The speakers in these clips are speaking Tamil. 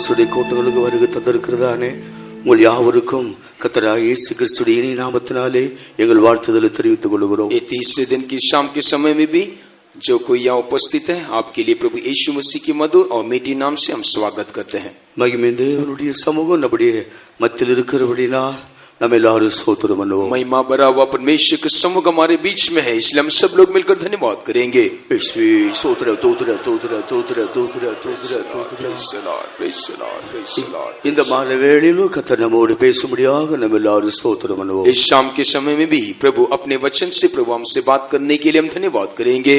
பரலோசுடைய கோட்டைகளுக்கு வருகை தந்திருக்கிறதானே உங்கள் யாவருக்கும் கர்த்தராகிய இயேசு கிறிஸ்துவின் இனிய நாமத்தினாலே எங்கள் வாழ்த்துதலை தெரிவித்துக் கொள்கிறோம். ये तीसरे दिन की शाम के समय में भी जो कोई यहाँ उपस्थित है, आपके लिए प्रभु यीशु मसीह के मधुर और मीठी नाम से हम स्वागत करते हैं. மகிமை தேவனுடைய சமூகம் நம்முடைய மத்தியில் இருக்கிறபடினால் நம்ம எல்லாரும் ஸ்தோத்திரம் பண்ணுவோம். महिमा भरा हुआ परमेश्वर का समूह हमारे बीच में है, इसलिए हम सब लोग मिलकर धन्यवाद करेंगे. இந்த மாத வேளையிலும் கர்த்தர் நம்மோடு பேசும்படியாக நம்ம எல்லாரும் ஸ்தோத்திரம் பண்ணுவோம். इस शाम के समय में भी प्रभु अपने वचन से प्रभु हमसे बात करने के लिए हम धन्यवाद करेंगे.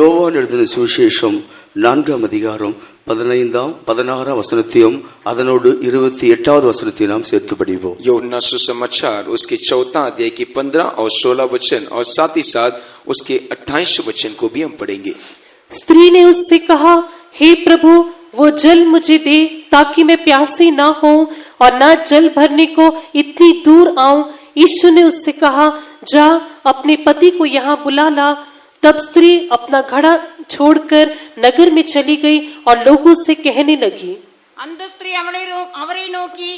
யோவான் எழுதின சுவிசேஷம் 4ஆம் அதிகாரம் 15ஆம் 16ஆம் வசனத்தையும் அதனோடு 28வது வசனத்தையும் நாம் சேர்த்து படிப்போம். यूहन्ना सुसमाचार उसके 4 अध्याय के 15 और 16 वचन और साथ ही साथ उसके 28 वचन को भी हम पढ़ेंगे. स्त्री ने उससे कहा, हे प्रभु, वो जल मुझे दे ताकि मैं प्यासी ना हूँ और ना जल भरने को इतनी दूर आऊं. यीशु ने उससे कहा, जा अपने पति को यहाँ बुला ला. तब स्त्री अपना घड़ा छोड़कर नगर में चली गई और लोगों से कहने लगी. அந்த ஸ்திரீ அவரை நோக்கி,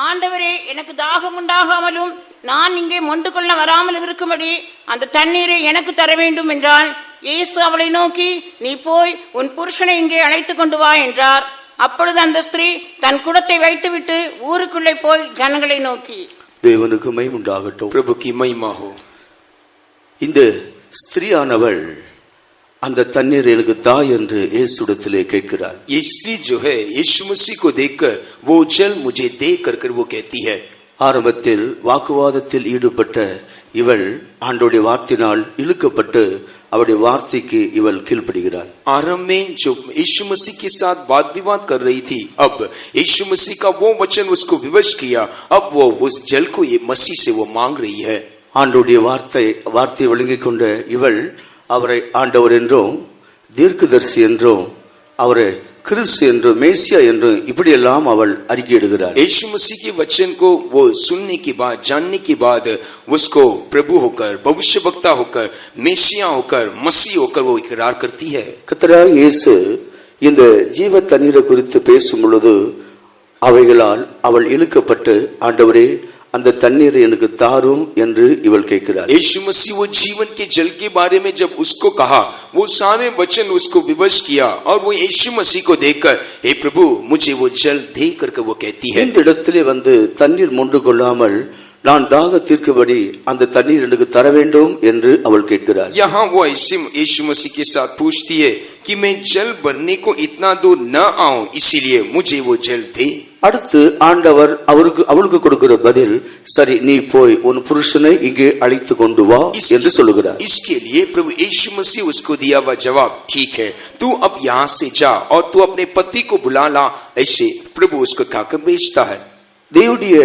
ஆண்டவரே, எனக்கு தாகம் உண்டாகாமலும் நான் இங்கே மொண்டு கொள்ள வராமல் இருக்கும்படி அந்த தண்ணீரை எனக்கு தர வேண்டும் என்றாள். இயேசு அவளை நோக்கி, நீ போய் உன் புருஷனை இங்கே அழைத்து கொண்டு வா என்றார். அப்பொழுது அந்த ஸ்திரீ தன் குடத்தை வைத்துவிட்டு ஊருக்குள்ளே போய் ஜனங்களை நோக்கி, தேவனுக்கு மகிமை உண்டாகட்டும். प्रभु की महिमा हो. இந்த ஸ்திரீயானவள் அந்த தண்ணீர் எனக்கு தா என்று இயேசுவிடத்திலே கேட்கிறாள். ये स्त्री जो है यीशु मसीह को देखकर वो जल मुझे दे कर वो कहती है. ஆரம்பத்தில் வாக்குவாதத்தில் ஈடுபட்ட இவள் ஆண்டவருடைய வார்த்தையினால் இழுக்கப்பட்டு அவருடைய வார்த்தைக்கு இவள் கீழ்ப்படுகிறாள். आरंभ में जो यीशु मसीह के साथ वाद विवाद कर रही थी, अब यीशु मसीह का वो वचन उसको विवश किया. अब वो उस जल को ये मसीह से वो मांग रही है. ஆண்டவருடைய வார்த்தை வழங்கிக் கொண்ட இவள் அவரை ஆண்டவர் என்றும் தீர்க்கதரிசி என்றும் அவரை கிறிஸ்து என்றும் மேசியா என்றும் இப்படியெல்லாம் அவள் அறிக்கையிடுகிறாள். यीशु मसीह के वचन को वो सुनने के बाद, जानने के बाद उसको प्रभु होकर, भविष्यवक्ता होकर, मेसिया होकर, मसीह होकर वो इकरार करती है. கர்த்தராகிய இயேசு இந்த ஜீவ தண்ணீரை குறித்து பேசும் பொழுது அவைகளால் அவள் இழுக்கப்பட்டு, ஆண்டவரே அந்த தண்ணீரை எனக்கு தாரும் என்று இவள் கேட்கிறாள். यीशु मसीह वो जीवन के जल के बारे में जब उसको कहा, वो सारे वचन उसको विवश किया और वो यीशु मसीह को देखकर, हे प्रभु, मुझे वो जल दे करके वो कहती है. இந்த இடத்திலே வந்து தண்ணீர் மொண்டு கொள்ளாமல் நான் தாக தீர்க்கபடி அந்த தண்ணீர் எனக்கு தர வேண்டும் என்று அவள் கேட்கிறாள். यहाँ वो यीशु मसीह के साथ पूछती है कि मैं जल भरने को इतना दूर न आऊं, इसीलिए मुझे वो जल दे. அடுத்து ஆண்டவர் அவளுக்கு கொடுக்கிற பதில், சரி நீ போய் உன் புருஷனை இங்கே அழைத்து கொண்டு வா என்று சொல்லுகிறார். इसके लिए प्रभु यीशु मसीह उसको दिया हुआ जवाब, ठीक है, तू अब यहाँ से जा और तू अपने पति को बुला ला. ऐसे प्रभु उसको कहकर भेजता है. தேவனுடைய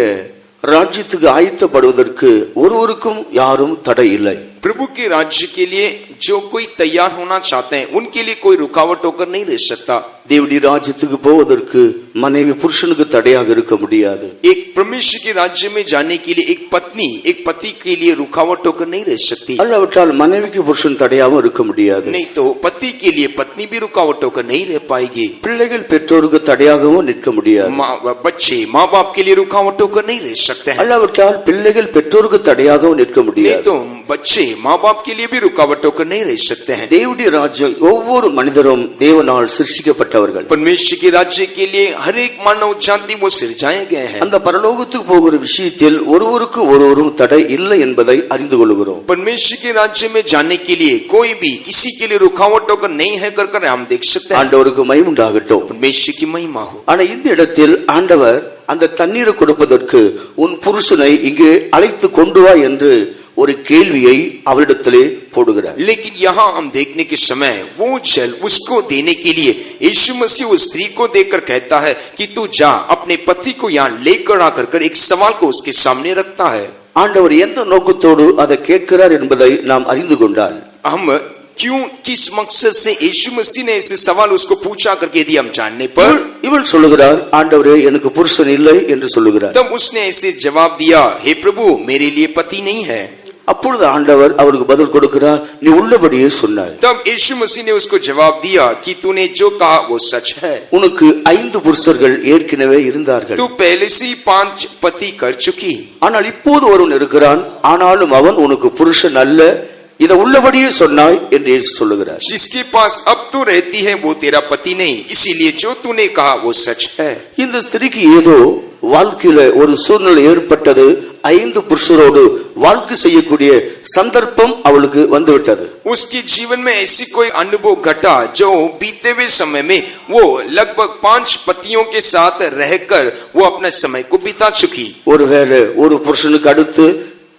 ராஜ்யத்துக்கு ஆயத்தப்படுவதற்கு ஒருவருக்கும் யாரும் தடை இல்லை. प्रभु के राज्य के लिए जो कोई तैयार होना चाहते हैं, उनके लिए कोई रुकावट होकर नहीं रह सकता. தேவனுடைய ராஜ்யத்துக்கு போவதற்கு மனைவி புருஷனுக்கு தடையாக இருக்க முடியாது. एक परमेश्वर के राज्य में जाने के लिए एक पत्नी एक पति के लिए रुकावट होकर नहीं रह सकती. அல்லாவிட்டால் மனைவிக்கு புருஷன் தடையாகவும் இருக்க முடியாது. नहीं तो पति के लिए पत्नी भी रुकावट होकर नहीं रह पाएगी. பிள்ளைகள் பெற்றோருக்கு தடையாகவும் நிற்க முடியாது. बच्चे माँ बाप के लिए रुकावट होकर नहीं रह सकते हैं. அல்லாவிட்டால் பிள்ளைகள் பெற்றோருக்கு தடையாகவும் நிற்க முடியாது. नहीं तो बच्चे माँ बाप के लिए भी रुकावट होकर नहीं रह सकते हैं. தேவனுடைய ராஜ்யம் ஒவ்வொரு மனிதரும் தேவனால் சிருஷ்டிக்கப்பட்டவர்கள். परमेश्वर के राज्य के लिए हर एक मानव जाति वो सिरजाए गए हैं. அந்த பரலோகத்துக்கு போகிற விஷயத்தில் ஒருவருக்கு ஒருவரும் தடை இல்லை என்பதை அறிந்து கொள்கிறோம். परमेश्वर के राज्य में जाने के लिए कोई भी किसी के लिए रुकावट होकर नहीं है कर हम देख सकते हैं. ஆண்டவருக்கு மகிமை உண்டாகட்டும். परमेश्वर की महिमा हो. ஆனா இந்த இடத்தில் ஆண்டவர் அந்த தண்ணீரை கொடுப்பதற்கு உன் புருஷனை இங்கே அழைத்து கொண்டு வா என்று ஒரு கேள்வியை அவரிடத்திலே போடுகிறார். लेकिन यहाँ हम देखने के समय वो जल उसको देने के लिए यीशु मसीह उस स्त्री को देखकर कहता है कि तू जा अपने पति को यहाँ लेकर आकर एक सवाल को उसके सामने रखता है. ஆண்டவர் எந்த நோக்கத்தோடு அதை கேட்கிறார் என்பதை நாம் அறிந்து கொண்டால், हम क्यों किस मकसद से यीशु मसीह ने ऐसे सवाल उसको पूछा करके यदि हम जानने पर, இவள் சொல்லுகிறார், ஆண்டவரே எனக்கு புருஷன் இல்லை என்று சொல்லுகிறார். तब उसने ऐसे जवाब दिया, हे प्रभु मेरे लिए पति नहीं है. அப்பொழுது ஆண்டவர் அவருக்கு பதில் கொடுக்கிறார், நீ உள்ளபடியே சொன்னாய். तब यीशु मसीह ने उसको जवाब दिया कि तूने जो कहा वो सच है. உனக்கு 5 புருஷர்கள் ஏற்கனவே இருந்தார்கள். तू पहले से ही 5 पति कर चुकी. ஆனால் இப்போது ஒருவன் இருக்கிறான், ஆனாலும் அவன் உனக்கு புருஷன் அல்ல, இதை உள்ளபடியே சொன்னாய் என்று இயேசு சொல்லுகிறார். जिसके पास अब तू रहती है वो तेरा पति नहीं, इसीलिए जो तूने कहा वो सच है. இந்த ஸ்திரீக்கு ஏதோ வாழ்க்கையில ஒரு சூழ்நிலை ஏற்பட்டது, 5 புருஷரோடு வாழ்க்கை செய்யக்கூடிய சந்தர்ப்பம் அவளுக்கு வந்துவிட்டது. उसके जीवन में ऐसी कोई अनुभव घटा जो बीते हुए समय में वो लगभग 5 पतियों के साथ रहकर वो अपना समय को बिता चुकी. ஒருவேளை ஒரு புருஷனுக்கு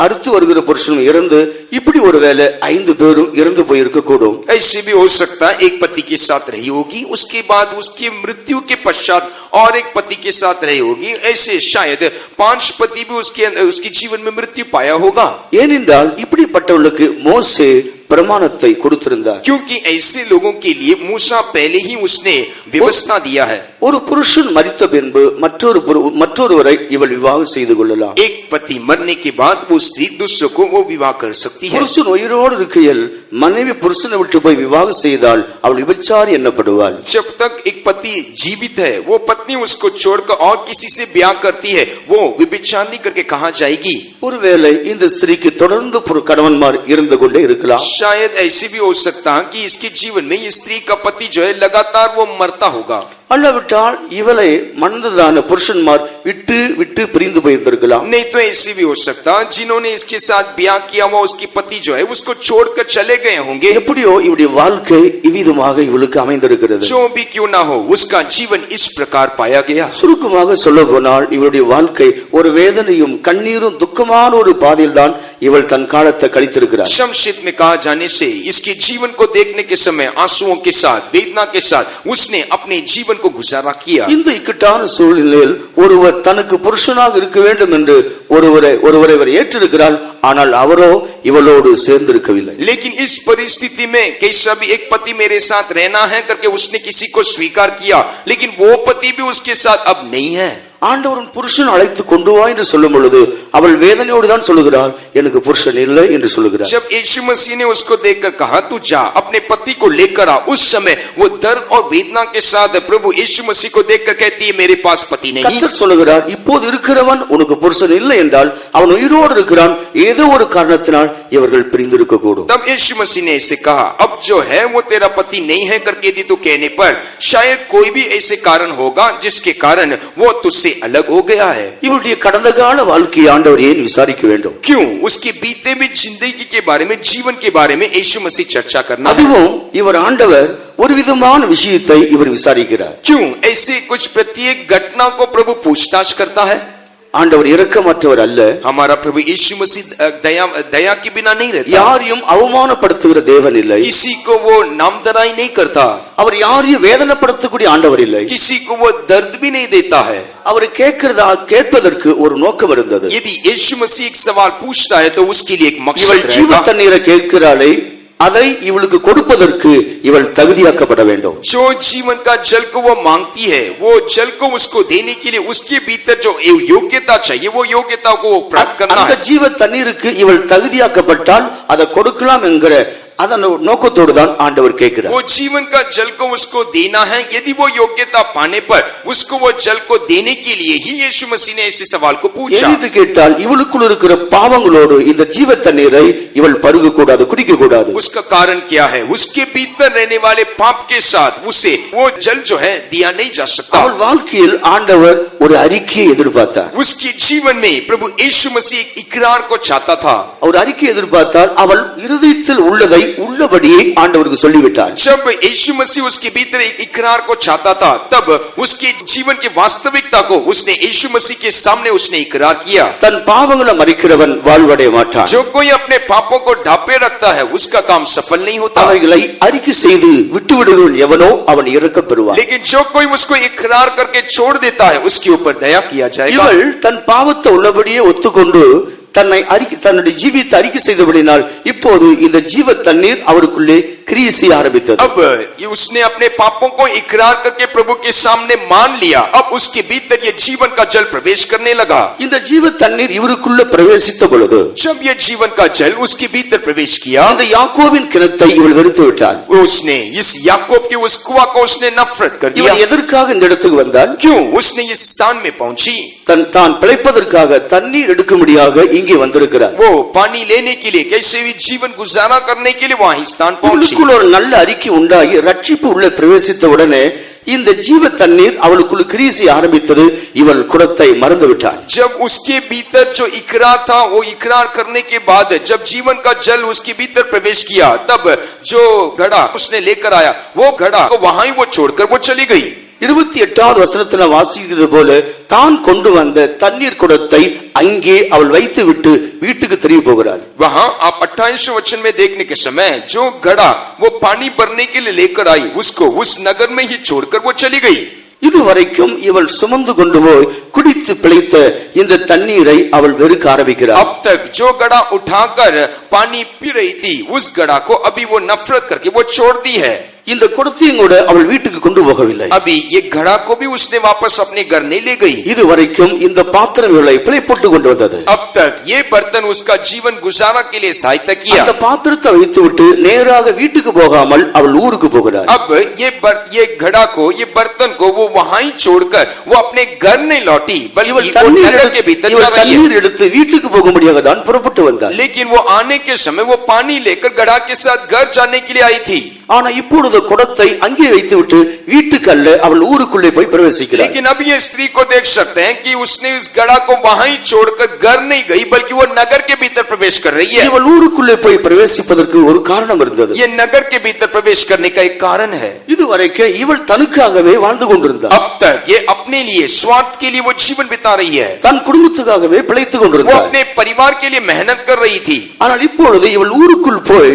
அடுத்து வருகிற புருஷனும் இறந்து, இப்படி ஒருவேளை 5 பேரும் இறந்து போயிருக்க கூடும். ऐसे भी हो सकता है एक पति के साथ रही होगी, उसके बाद उसकी मृत्यु के पश्चात और एक पति के साथ रही होगी. ऐसे शायद 5 पति भी उसके जीवन में मृत्यु पाया होगा. ஏனென்றால் இப்படிப்பட்டவர்களுக்கு மோசே பிரமாணத்தை கொடுத்திருந்தார். क्योंकि ऐसे लोगों के लिए मूसा पहले ही उसने व्यवस्था दिया है. ஒரு புருஷன் மரித்த பின்பு மற்றொருவரை இவள் விவாகம் செய்து கொள்ளலாம். एक पति मरने के बाद वो स्त्री दूसरे को वो विवाह कर सकती है. புருஷன் உயிரோடு இருக்கையில் மனைவி புருஷனை விட்டு போய் விவாகம் செய்தால் அவள் விபச்சாரி எண்ணப்படுவாள். जब तक एक पति जीवित है वो पत्नी उसको छोड़कर और किसी से ब्याह करती है, वो विभिचारणी करके कहा जाएगी. ஒருவேளை இந்த ஸ்திரீக்கு தொடர்ந்து கணவன்மார் இருந்து கொண்டே இருக்கலாம். शायद ऐसे भी हो सकता है कि इसके जीवन में ये स्त्री का पति जो है लगातार वो मरता होगा. அல்லவிட்டால் இவளை மணந்ததான புருஷன்மார் விட்டு விட்டு பிரிந்து போயிருந்திருக்கலாம். नहीं तो ऐसे भी हो सकता जिन्होंने इसके साथ ब्याह किया हुआ उसकी पति जो है उसको छोड़कर चले गए होंगे. எப்படியோ இவளுடைய வாழ்க்கை இவ்விதமாக இவளுக்கு அமைந்திருக்கிறது. जो भी क्यों ना हो उसका जीवन इस प्रकार पाया गया. சுருக்கமாக சொல்ல போனால் இவளுடைய வாழ்க்கை ஒரு வேதனையும் கண்ணீரும் துக்கமான ஒரு பாதையில் தான் இவள் தன் காலத்தை கழித்திருக்கிறார். संक्षिप्त में कहा जाने से इसके जीवन को देखने के समय आंसुओं के साथ वेदना के साथ उसने अपने जीवन को गुजारा किया. இந்த இக்கட்டான சூழ்நிலையில் ஒருவர் தனக்கு புருஷனாக இருக்க வேண்டும் என்று ஒருவரை இவர் ஏற்றிருக்கிறாள், ஆனால் அவரோ இவளோடு சேர்ந்திருக்கவில்லை. लेकिन इस परिस्थिति में कैसा भी एक पति मेरे साथ रहना है करके उसने किसी को स्वीकार किया, लेकिन वो पति भी उसके साथ अब नहीं है. ஆண்டவரின் புருஷன் அழைத்து கொண்டு வா என்று சொல்லும் பொழுது அவள் வேதனையோடு தான் சொல்லுகிறாள், எனக்கு புருஷன் இல்லை என்று சொல்லுகிறாள். जब यीशु मसीह ने उसको देखकर कहा तू जा अपने पति को लेकर आ, उस समय वो दर्द और वेदना के साथ प्रभु यीशु मसीह को देखकर कहती है मेरे पास पति नहीं. கர்த்தர் சொல்லுகிறார், இப்போது இருக்கிறவன் உனக்கு புருஷன் இல்லை என்றால் அவன் உயிரோடு இருக்கிறான், ஏதோ ஒரு காரணத்தினால் இவர்கள் பிரிந்திருக்க கூடும். तब यीशु मसीह ने ऐसे कहा अब जो है वो तेरा पति नहीं है करके यदि तू कहने पर शायद कोई भी ऐसे कारण होगा जिसके कारण वो तुझसे अलग हो गया है. இவருடைய கடந்த கால வாழ்க்கையை ஆண்டவர் ஏன் விசாரிக்க வேண்டும்? क्यों उसके बीते हुए जिंदगी के बारे में जीवन के बारे में यीशु मसीह चर्चा करना है. அதுவும் இவர் ஆண்டவர் ஒரு விதமான விஷயத்தை இவர் விசாரிக்கிறார். क्यों ऐसे कुछ प्रत्येक घटना को प्रभु पूछताछ करता है. ஆண்டவர் இரக்கமற்றவர் அல்ல. हमारा प्रभु यीशु मसीह दया के बिना नहीं रहता. யாரையும் அவமானப்படுத்துகிற தேவன் இல்லை. किसी को वो नामधराई नहीं करता. அவர் யாரையும் வேதனைப்படுத்தக்கூடிய ஆண்டவர் இல்லை. किसी को वो दर्द भी नहीं देता है. அவர் கேட்பதற்கு ஒரு நோக்கம் இருந்தது. यदि यीशु मसीह एक सवाल पूछता है तो उसके लिए एक मकसद இவள் ஜீவ रहेगा. தண்ணீரை கேட்கிறாளே, அதை இவளுக்கு கொடுப்பதற்கு இவள் தகுதியாக்கப்பட வேண்டும். जो जीवन का जल को वो मांगती है वो जल को उसको देने के लिए उसके भीतर जो योग्यता चाहिए वो योग्यता को प्राप्त करना அந்த है. ஜீவ தண்ணீருக்கு இவள் தகுதியாக்கப்பட்டால் அதை கொடுக்கலாம் என்கிற அதன் நோக்கத்தோடு தான் ஆண்டவர் கேட்கிறார். वो जीवन का जल को उसको देना है. यदि वो योग्यता पाने पर उसको वो जल को देने के लिए ही यीशु मसीह ने ऐसे सवाल को पूछा. என்று கேட்டால் இவளுக்குள் இருக்கிற பாவங்களோடு இந்த ஜீவ தண்ணீரை இவள் பருக கூடாது, குடிக்க கூடாது. उसका कारण क्या है? उसके भीतर रहने वाले पाप के साथ उसे वो जल जो है दिया नहीं जा सकता. அவள் வாழ்க்கையில் ஆண்டவர் ஒரு அறிக்கையை எதிர்பார்த்தார். उसके जीवन में प्रभु यीशु मसीह एक इकरार को चाहता था. அவர் அறிக்கையை எதிர்பார்த்தார். அவள் இருதயத்தில் உள்ளதை உள்ளபடியே ஆண்டவருக்கு சொல்லிவிட்டார். जब यीशु मसीह उसके भीतर एक इकरार को चाहता था तब उसके जीवन की वास्तविकता को उसने यीशु मसीह के सामने उसने इकरार किया. தன் பாவங்களை மறிக்கிறவன் வாழ்வடைய மாட்டான். जो कोई अपने पापों को ढांपे रखता है उसका काम सफल नहीं होता. அவைகளை அறிக்கை செய்து விட்டு விடுகிறவன் எவனோ அவன் இரக்கம் பெறுவான். लेकिन जो कोई उसको इकरार करके छोड़ देता है उसके ऊपर दया किया जाएगा. இவள் தன் பாவத்தை உள்ளபடியே ஒத்துக்கொண்டு தன்னுடைய ஜீவியத்தை அறிக்கை செய்தபடினால் இப்போது இந்த ஜீவ தண்ணீர் அவருக்குள்ளே क्रिया से आरंभित अब उसने अपने पापों को इकरार करके प्रभु के सामने मान लिया। अब उसके भीतर ये जीवन का जल प्रवेश करने लगा। இந்த ஜீவ தண்ணீர் இவருக்குள்ள பிரவேசித்த பொழுது जब ये जीवन का जल उसके भीतर प्रवेश किया, இந்த யாக்கோபின் கிணத்தை இவள் வெறுத்து விட்டாள்। उसने इस याकूब के उस कुआं को उसने नफरत कर दिया। இவள் எதற்காக இந்த இடத்துக்கு வந்தாள்? क्यों उसने इस स्थान में पहुंची? தான் பிழைப்பதற்காக தண்ணீர் எடுக்கும்படியாக இங்கே வந்திருக்கிறார்। वो पानी लेने के लिए, कैसे भी जीवन गुजारा करने के लिए वहीं स्थान पहुंची। இவளுக்குள்ள ஒரு நல்ல அறிக்கை உண்டாகி ரட்சிப்பு உள்ள பிரவேசித்த உடனே இந்த ஜீவ தண்ணீர் அவளுக்குள் கிரியை ஆரம்பித்தது। இவள் குடத்தை மறந்து விட்டாள்। जब उसके भीतर जो इकरार था, वो इकरार करने के बाद जब जीवन का जल उसके भीतर प्रवेश किया, तब जो घड़ा उसने लेकर आया, वो घड़ा को वहां ही वो छोड़कर वो चली गई। 28வது வசனத்துல வாசிக்கிறது போல தான் கொண்டு வந்த தண்ணீர் குடத்தை அங்கே அவள் வைத்து விட்டு வீட்டுக்கு திரும்பி போகிறாள்। वहां आप 28वें वचन में देखने के समय जो घड़ा वो पानी भरने के लिए लेकर आई, उसको उस नगर में ही छोड़कर वो चली गई। இதுவரைக்கும் இவள் சுமந்து கொண்டு போய் குடித்து பிழைத்த இந்த தண்ணீரை அவள் வெறுக்க ஆரம்பிக்கிறாள்। अब तक जो घड़ा उठाकर पानी पी रही थी, उस घड़ा को अभी वो नफरत करके वो छोड़ दी है। இந்த குடத்தையும் கூட அவள் வீட்டுக்கு கொண்டு போகவில்லை। अभी ये घड़ा को भी उसने वापस अपने घर नहीं ले गई। இதுவரைக்கும் இந்த பாத்திரம் இவளை பிழைப்பட்டு கொண்டு வந்தது। अब तक ये बर्तन उसका जीवन गुजारा के लिए सहायता किया। அந்த பாத்திரத்தை வைத்துவிட்டு நேராக வீட்டுக்கு போகாமல் அவள் ஊருக்கு போகிறாள்। अब ये घड़ा को, ये बर्तन को वो वहां ही छोड़कर वो अपने घर नहीं लौटी, बल्कि वो नगर के भीतर जा रही है। தண்ணீர் எடுத்து வீட்டுக்கு போகும்படியாக தான் புறப்பட்டு வந்தாள்। लेकिन वो आने के समय वो पानी लेकर घड़ा के साथ घर जाने के लिए आई थी। ஆனா இப்பொழுது குடத்தை அங்கே வைத்துவிட்டு வீட்டுக்கு அல்ல அவள் ஊருக்குள்ளே போய் பிரவேசிக்கிறாள்। लेकिन अब ये स्त्री को देख सकते हैं कि उसने इस घड़ा को वहां ही छोड़कर घर नहीं गई, बल्कि वो नगर के भीतर प्रवेश कर रही है। இவள் ஊருக்குள்ளே போய் பிரவேசிப்பதற்கு ஒரு காரணம் இருந்தது। ये नगर के भीतर प्रवेश करने का एक कारण है। இதுவரைக்கும் இவள் தனக்காகவே வாழ்ந்து கொண்டிருந்தாள்। अब तक ये अपने लिए, स्वार्थ के लिए वो जीवन बिता रही है। தன் குடும்பத்துக்காகவே பிழைத்துக் वो கொண்டிருந்தாள்। अपने परिवार के लिए मेहनत कर रही थी। ஆனால் இப்பொழுது இவள் ஊருக்குள் போய்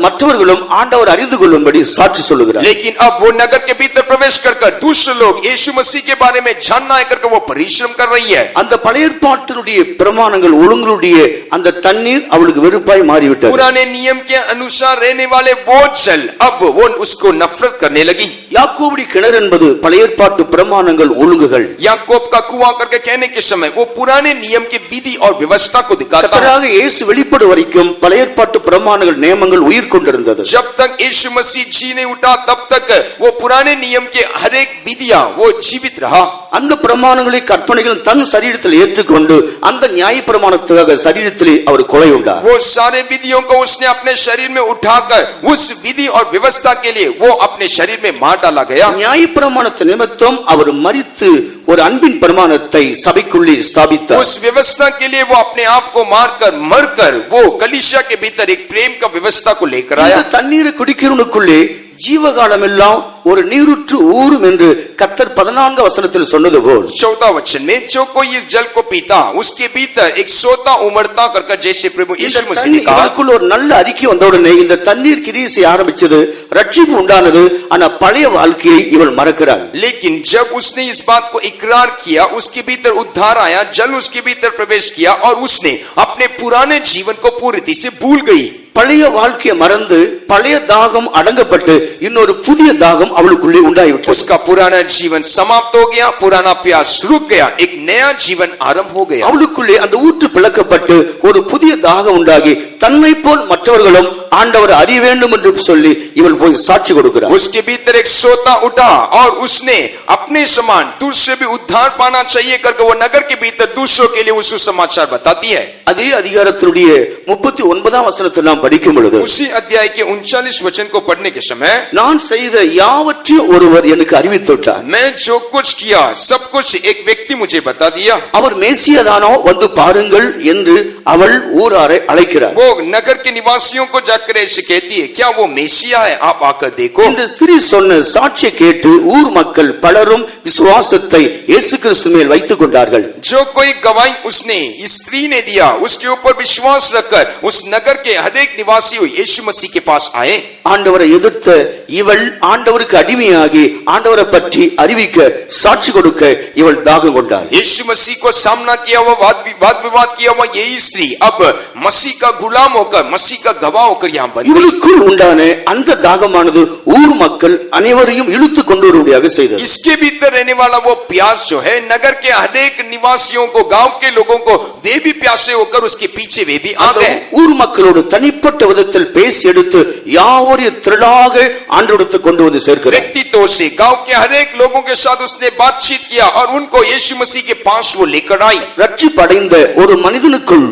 மற்றவர்களும் ஆண்டவர் அறிந்து கொள்ளும்படி சாட்சி சொல்லுகிறார்। लेकिन अब वो नगर के भीतर प्रवेश कर दूसरे लोग यीशु मसीह के बारे में जानना है करके वो परिश्रम कर रही है। அந்த பழைய ஏற்பாட்டினுடைய பிரமாணங்கள் ஒழுங்குடைய அந்த தண்ணீர் அவளுக்கு வெறுப்பாய் மாறிவிட்டது। पुराने नियम के अनुसार रहने वाले वो जल अब वो उसको नफरत करने लगी। யாக்கோபுடைய கிணறு என்பது பழைய ஏற்பாட்டு பிரமாணங்கள் ஒழுங்குகள்। याकूब का कुआं करके कहने के समय वो पुराने नियम की विधि और व्यवस्था को दिखाता है। கர்த்தராக இயேசு வெளிப்படும் வரைக்கும் பழைய ஏற்பாட்டு பிரமாணங்கள் நியமங்கள் உயிர் கொண்டிருந்தது। जब तक यीशु मसीह जी नहीं उठा तब तक वो पुराने नियम के हर एक विधियां वो जीवित रहा। அந்த பிரமாணங்களை கற்பனைகள் தன் சரீரத்தில் ஏற்றுக்கொண்டு அந்த நியாய பிரமாணத்துக்காக சரீரத்திலே அவர் கொலை உண்டார்। वो सारे विधियों को उसने अपने शरीर में उठाकर उस विधि और व्यवस्था के लिए वो अपने शरीर में मार डाला गया। நியாய பிரமாணத்து நிமித்தம் அவர் மரித்து ஒரு அன்பின் பிரமாணத்தை சபைக்குள்ளே ஸ்தாபித்தார்। उस व्यवस्था के लिए वो अपने आप को मारकर मरकर वो कलीसिया के भीतर एक प्रेम का व्यवस्था को लेकर आया। இந்த தண்ணீரை குடிக்கிறவனுக்குள்ளே ஜீவகாலம் எல்லாம் ஒரு நீருற்று ஊறும் என்று கர்த்தர் 14 வசனத்தில் சொன்னது போல் 14 वचन में जो कोई इस जल को पीता उसके भीतर एक सोता उमड़ता करके जैसे प्रभु यीशु मसीह ने कहा। இவளுக்குள்ள ஒரு நல்ல அறிக்கை வந்த உடனே இந்த தண்ணீர் கிரியை செய்ய ஆரம்பிச்சது, ரட்சிப்பு உண்டானது। ஆனா பழைய வாழ்க்கையை இவள் மறக்கிறாள்। लेकिन जब उसने इस बात को इकरार किया, उसके भीतर उद्धार आया, जल उसके भीतर प्रवेश किया और उसने अपने पुराने जीवन को पूरी रीति से भूल गई। பழைய வாழ்க்கையை மறந்து பழைய தாகம் அடங்கப்பட்டு இன்னொரு புதிய தாகம் அவளுக்குள்ளே உண்டாயிவிட்டது। उसका पुराना जीवन समाप्त हो गया, पुराना प्यास रुक गया, एक नया जीवन आरंभ हो गया। அவளுக்குள்ளே அந்த ஊற்று பிளக்கப்பட்டு ஒரு புதிய தாகம் உண்டாகி தன்னை போல் மற்றவர்களும் ஆண்டவர் அறிய வேண்டும் என்று சொல்லி இவள் போய் சாட்சி கொடுக்கிறார்। उसके भीतर एक सोता उठा और उसने अपने समान दूसरे भी उद्धार पाना चाहिए करके वो नगर के भीतर दूसरों के लिए उस समाचार बताती है। அதே அதிகாரத்தினுடைய 39ஆம் வசனத்தை நாம் படிக்கும் பொழுது उसी अध्याय के 39 वचन को पढ़ने के समय நான் செய்த யாவற்றையும் ஒருவர் எனக்கு அறிவித்துட்டார்। मैं जो कुछ किया सब कुछ एक व्यक्ति मुझे बता दिया। அவர் மேசியாதானோ வந்து பாருங்கள் என்று அவள் ஊராரை அழைக்கிறார்। वो नगर के निवासियों को जाकर ऐसे कहती है, क्या वो मेसिया है, आप आकर देखो। இந்த ஸ்திரீ சொன்ன சாட்சியை கேட்டு ஊர் மக்கள் பலரும் விசுவாசத்தை இயேசு கிறிஸ்து மேல் வைத்துக் கொண்டார்கள்। जो कोई गवाही उसने इस स्त्री ने दिया उसके ऊपर विश्वास रखकर उस नगर के हर एक निवासी यीशु मसीह के पास आए। ஆண்டவரை எதிர்த்த இவள் ஆண்டவருக்கு அடிமையாகி ஆண்டவரை பற்றி அறிவிக்க சாட்சி கொடுக்க இவள் தாகம் கொண்டாள். यीशु मसीह को सामना किया हुआ वाद विवाद किया हुआ यही स्त्री अब मसीह का गुलाम होकर मसीह का गवाह होकर यहाँ बनी। இவளுக்குள் உண்டான அந்த தாகமானது ஊர் மக்கள் அனைவரையும் இழுத்து கொண்டு வரும்படியாக செய்தது. इसके भीतर रहने वाला वो प्यास जो है नगर के हरेक निवासियों को गांव के लोगों को वे भी प्यासे होकर उसके पीछे वे भी आ गए। ஊர் மக்களோடு தனிப்பட்ட விதத்தில் பேசி எடுத்து யாவரையும் திரளாக ஆண்டவருக்கு கொண்டு வந்து சேர்க்கிறார். व्यक्तित्व से गांव के हरेक लोगों के साथ उसने बातचीत किया और उनको यीशु मसीह के पास वो लेकर आई। ரட்சிப்படைந்த ஒரு மனிதனுக்குள்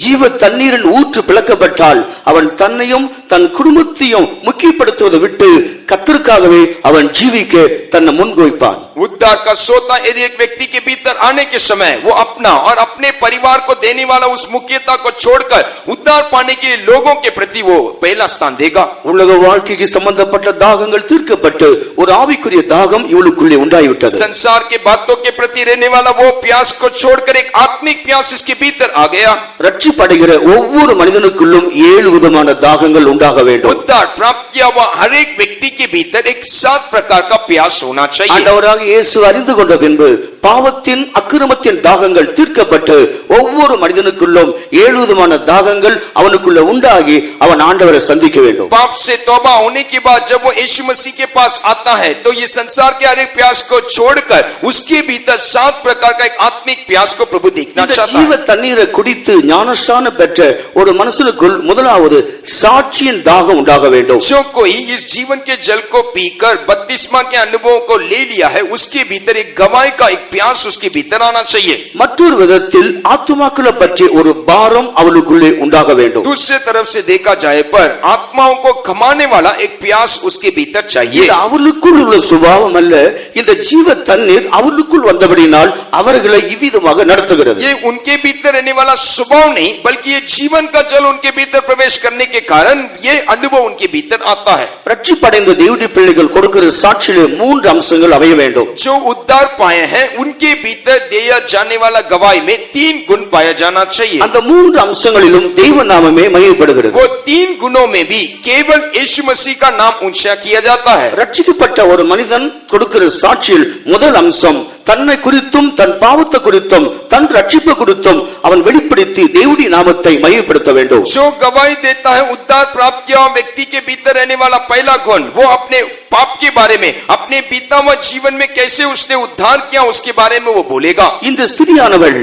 ஜீவ தண்ணீரின் ஊற்று பிளக்கப்பட்டால் அவன் தன்னையும் தன் குடும்பத்தையும் முக்கியப்படுத்துவதை விட்டு கர்த்தருக்காகவே அவன் ஜீவிக்க தன்னை முன்வைப்பான். उद्धार का सोता यदि एक व्यक्ति के भीतर आने के समय वो अपना और अपने परिवार को देने वाला उस मुख्यता को छोड़कर उद्धार पाने के लिए लोगों के प्रति वो पहला स्थान देगा। உலக வாழ்க்கைக்கு சம்பந்தப்பட்ட தாகங்கள் தீர்க்கப்பட்டு ஒரு ஆவிக்குரிய தாகம் இவளுக்குள்ளே உண்டாகிவிட்டது. संसार के बातों के प्रति रहने वाला वो प्यास को छोड़कर एक आत्मिक प्यास इसके भीतर आ गया। ரட்சிப்படைகிற ஒவ்வொரு மனிதனுக்குள்ளும் 7 விதமான தாகங்கள் உண்டாக வேண்டும். उद्धार प्राप्त किया हुआ हर एक व्यक्ति के भीतर एक 7 प्रकार का प्यास होना चाहिए। ஆண்டவராக இயேசு அறிந்து கொண்ட பின்பு பாவத்தின் அக்கிரமத்தின் தாகங்கள் தீர்க்கப்பட்டு ஒவ்வொரு மனிதனுக்குள்ளும் 7 விதமான தாகங்கள் அவனுக்குள்ள உண்டாகி அவன் ஆண்டவரை சந்திக்க வேண்டும். पाप से तौबा होने के बाद जब वो यीशु मसीह के पास आता है तो ये संसार के हर एक प्यास को छोड़कर उसके भीतर 7 प्रकार का एक आत्मिक प्यास को प्रभु देखना चाहता ஜீவ है। தண்ணீரை குடித்து ஞானஸ்நானம் பெற்ற ஒரு மனுஷனுக்குள் முதலாவது சாட்சியின் தாகம் உண்டாக வேண்டும். जो कोई इस जीवन के जल को पीकर बपतिस्मा के अनुभव को ले लिया है उसके भीतर एक गवाही का एक प्यास उसके भीतर आना चाहिए। மற்றொரு விதத்தில் ஆத்துமாக்களை பற்றி ஒரு பாரம் அவளுக்குள்ளே உண்டாக வேண்டும். दूसरे तरफ से देखा जाए पर आत्माओं को कमाने वाला एक प्यास उसके भीतर चाहिए। இது அவளுக்குள் உள்ள சுபாவம் அல்ல, இந்த ஜீவ தண்ணீர் அவளுக்குள் வந்தபடினால் அவர்களை இவ்விதமாக நடத்துகிறது. ये उनके भीतर रहने वाला स्वभाव नहीं बल्कि ये जीवन का जल उनके भीतर प्रवेश करने के कारण ये अनुभव उनके भीतर आता है। ரட்சிப்படைந்த தேவனுடைய பிள்ளைகள் கொடுக்கிற சாட்சியிலே 3 அம்சங்கள் அமைய வேண்டும். जो उद्धार पाए हैं उनके भीतर दिया जाने वाला गवाही में 3 गुण पाया जाना चाहिए। அந்த 3 அம்சங்களிலும் தெய்வ நாமமே மகிமைப்படுகிறது. वो 3 गुणों में भी केवल यीशु मसीह का नाम ऊंचा किया जाता है। ரட்சிக்கப்பட்ட ஒரு மனிதன் கொடுக்கிற சாட்சியில் முதல் அம்சம் தன்னை குறித்தும் தன் பாவத்தை குறித்தும் தன் ரட்சிப்பு குறித்தும் அவன் வெளிப்படுத்தி தேவனுடைய நாமத்தை மகிமைப்படுத்த வேண்டும். जो गवाही देता है उद्धार प्राप्त किया हुआ व्यक्ति के भीतर रहने वाला पहला गुण वो अपने पाप के बारे में अपने बीता हुआ जीवन में कैसे उसने उद्धार किया उसके बारे में वो बोलेगा। இந்த ஸ்திரியானவள்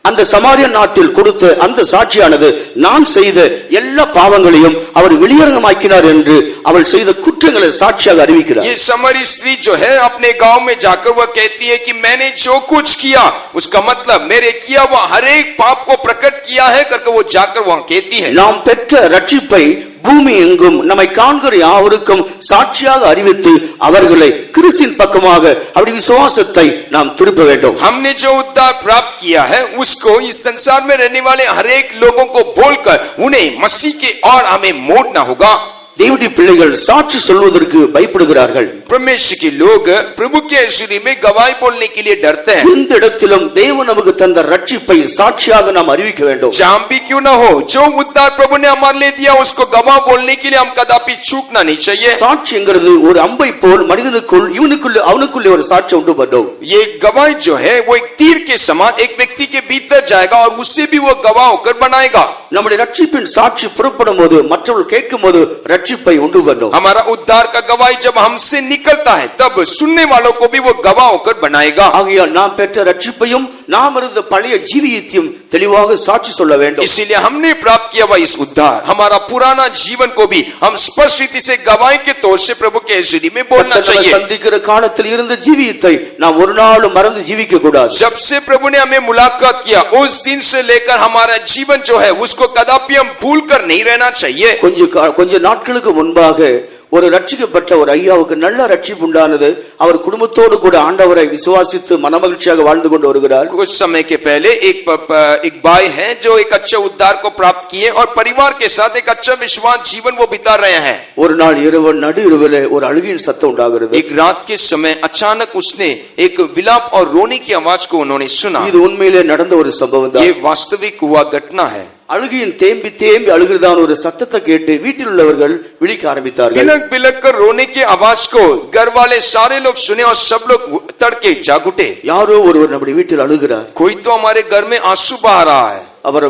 அந்த சமாரிய நாட்டில் கொடுத்த அந்த சாட்சியானது நான் செய்த எல்லா பாவங்களையும் அவர் வெளியரங்கமாக்கினார் என்று அவள் செய்த குற்றங்களை சாட்சியாக அறிவிக்கிறார். ये समरी स्त्री जो है अपने गांव में जाकर वह कहती है कि मैंने जो कुछ किया उसका मतलब मेरे किया हुआ हर एक पाप को प्रकट किया है करके वो जाकर वहां कहती है। நாம் பெற்ற ரட்சிப்பை பூமி எங்கும் நம்மை காண்கிற யாவருக்கும் சாட்சியாக அறிவித்து அவர்களை கிறிஸ்துவின் பக்கமாக அவருடைய விசுவாசத்தை நாம் திருப்ப வேண்டும். हमने जो उद्धार प्राप्त किया है उसको इस संसार में रहने वाले हर एक लोगों को बोलकर उन्हें मसीह के और हमें मोड़ना होगा। தேவனுடைய பிள்ளைகள் சாட்சி சொல்வதற்கு பயப்படுகிறார்கள். परमेश्वर के लोग प्रभु के ऐश्वर्य में गवाही बोलने के लिए डरते हैं। இந்த இடத்திலும் தேவன் நமக்கு தந்த ரட்சிப்பை சாட்சியாக நாம் அறிவிக்க வேண்டும். जहां भी क्यों ना हो जो उद्धार प्रभु ने हमारे लिए दिया उसको गवाह बोलने के लिए हम कदापि चूकना नहीं चाहिए। சாட்சிங்கிறது ஒரு அம்பை போல் மனிதனுக்குள் இவனுக்குள்ள அவனுக்குள்ளே ஒரு சாட்சி உண்டு பண்ணும். ये गवाही जो है वो एक तीर के समान एक व्यक्ति के भीतर जाएगा और उससे भी वो गवाह होकर बनाएगा। நம்முடைய ரட்சிப்பின் சாட்சி புறப்படும் போது மற்றவர்கள் கேட்கும் போது ரட்சிப்பை உண்டு பண்ணும். हमारा उद्धार का गवाही जब हमसे निकलता है तब सुनने वालों को भी वो गवाह होकर बनाएगा। ஆகையால் நாம் பெற்ற ரட்சிப்பையும் நாம் இருந்த பழைய ஜீவியத்தையும் தெளிவாக சாட்சி சொல்ல வேண்டும். इसीलिए हमने प्राप्त किया हुआ इस उद्धार हमारा पुराना जीवन को भी हम स्पष्ट रीति से गवाही के तौर से प्रभु के ऐश्वर्य में बोलना चाहिए। சந்திக்கிற காலத்தில் இருந்த ஜீவியத்தை நாம் ஒரு நாளும் மறந்து ஜீவிக்க கூடாது. जब से प्रभु ने हमें मुलाकात किया उस दिन से लेकर हमारा जीवन जो है उसको कदापि हम भूल कर नहीं रहना चाहिए। கொஞ்ச நாட்களுக்கு முன்பாக ஒரு ரட்சிக்கப்பட்ட ஒரு ஐயாவுக்கு நல்ல ரட்சிப்பு உண்டானது. அவர் குடும்பத்தோடு கூட ஆண்டவரை விசுவாசித்து மனமகிழ்ச்சியாக வாழ்ந்து கொண்டு வருகிறார். कुछ समय के पहले एक भाई है जो एक अच्छे उद्धार को प्राप्त किए और परिवार के साथ एक अच्छा विश्वास जीवन वो बिता रहे हैं। ஒரு நாள் இரவு நடு இரவிலே ஒரு அழுகையின் சத்தம் உண்டாகிறது. एक रात के समय अचानक उसने एक विलाप और रोने की आवाज को उन्होंने सुना। இது உண்மையிலே நடந்த ஒரு சம்பவம் தான். ये वास्तविक हुआ घटना है। அழுகையின் தேம்பி தேம்பி அழுகிறதான ஒரு சத்தத்தை கேட்டு வீட்டில் உள்ளவர்கள் விழிக்க ஆரம்பித்தார்கள். बिलक बिलक कर रोने की आवाज को घर वाले सारे लोग सुने और सब लोग तड़के जाग उठे। யாரோ ஒருவர் நம்முடைய வீட்டில் அழுகிறார். कोई तो हमारे घर में आंसू बहा रहा है। அவர்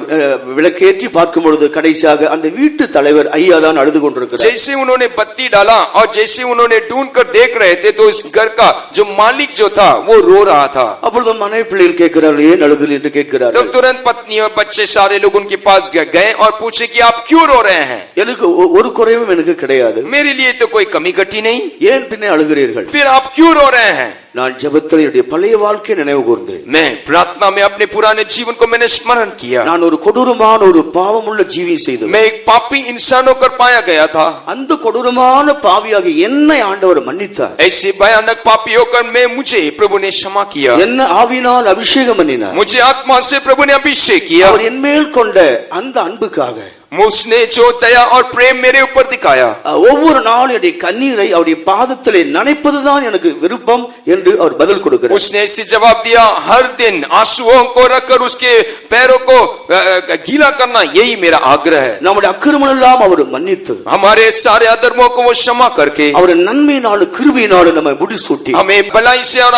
விளக்கேற்றி பார்க்கும் பொழுது கடைசியாக அந்த வீட்டு தலைவர் ஐயா தான் அழுது கொண்டிருக்கிறார். जैसे उन्होंने बत्ती डाला और जैसे उन्होंने ढूंढ कर देख रहे थे तो इस घर का जो मालिक जो था वो रो रहा था। அப்பொழுது மனைவி பிள்ளைகள் கேட்கிறார்கள், ஏன் அழுகிறீர்கள் என்று கேட்கிறார்கள். तब तुरंत पत्नी और बच्चे सारे लोग उनके पास गए और पूछे कि आप क्यों रो रहे हैं? எனக்கு ஒரு குறைவும் எனக்கு கிடையாது. मेरे लिए तो कोई कमी घटी नहीं, ஏன் பின்னே அழுகிறீர்கள்? फिर आप क्यों रो रहे हैं? நான் ஜெபத்தில் என்னுடைய பழைய வாழ்க்கையை நினைவு கூர்ந்தேன். मैं प्रार्थना में अपने पुराने जीवन को मैंने स्मरण किया। நான் ஒரு கொடூரமான ஒரு பாவமுள்ள ஜீவி செய்தேன். मैं एक पापी इंसान होकर पाया गया था। அந்த கொடூரமான பாவியாக என்னை ஆண்டவர் மன்னித்தார். ऐसे भयानक पापी होकर मुझे प्रभु ने क्षमा किया। என்ன ஆவியினால் அபிஷேகம் பண்ணினார். मुझे आत्मा से प्रभु ने अभिषेक किया। அவர் என் மேல் கொண்ட அந்த அன்புக்காக उसने जो दया और प्रेम मेरे ऊपर दिखाया, ஒவ்வொரு நாளும் என்னுடைய கண்ணீரை அவருடைய பாதத்திலே நனைப்பதுதான் எனக்கு விருப்பம் என்று அவர் பதில் கொடுக்கிறார். उसने ऐसे जवाब दिया, हर दिन आंसुओं को रखकर उसके पैरों को गीला करना यही मेरा आग्रह है। நம்முடைய அக்கிரமம் எல்லாம் அவர் மன்னித்து हमारे सारे अधर्मों को वो क्षमा करके அவர் நன்மையினாலும் கிருபையினாலும் நம்மை முடிசூட்டி हमें भलाई से और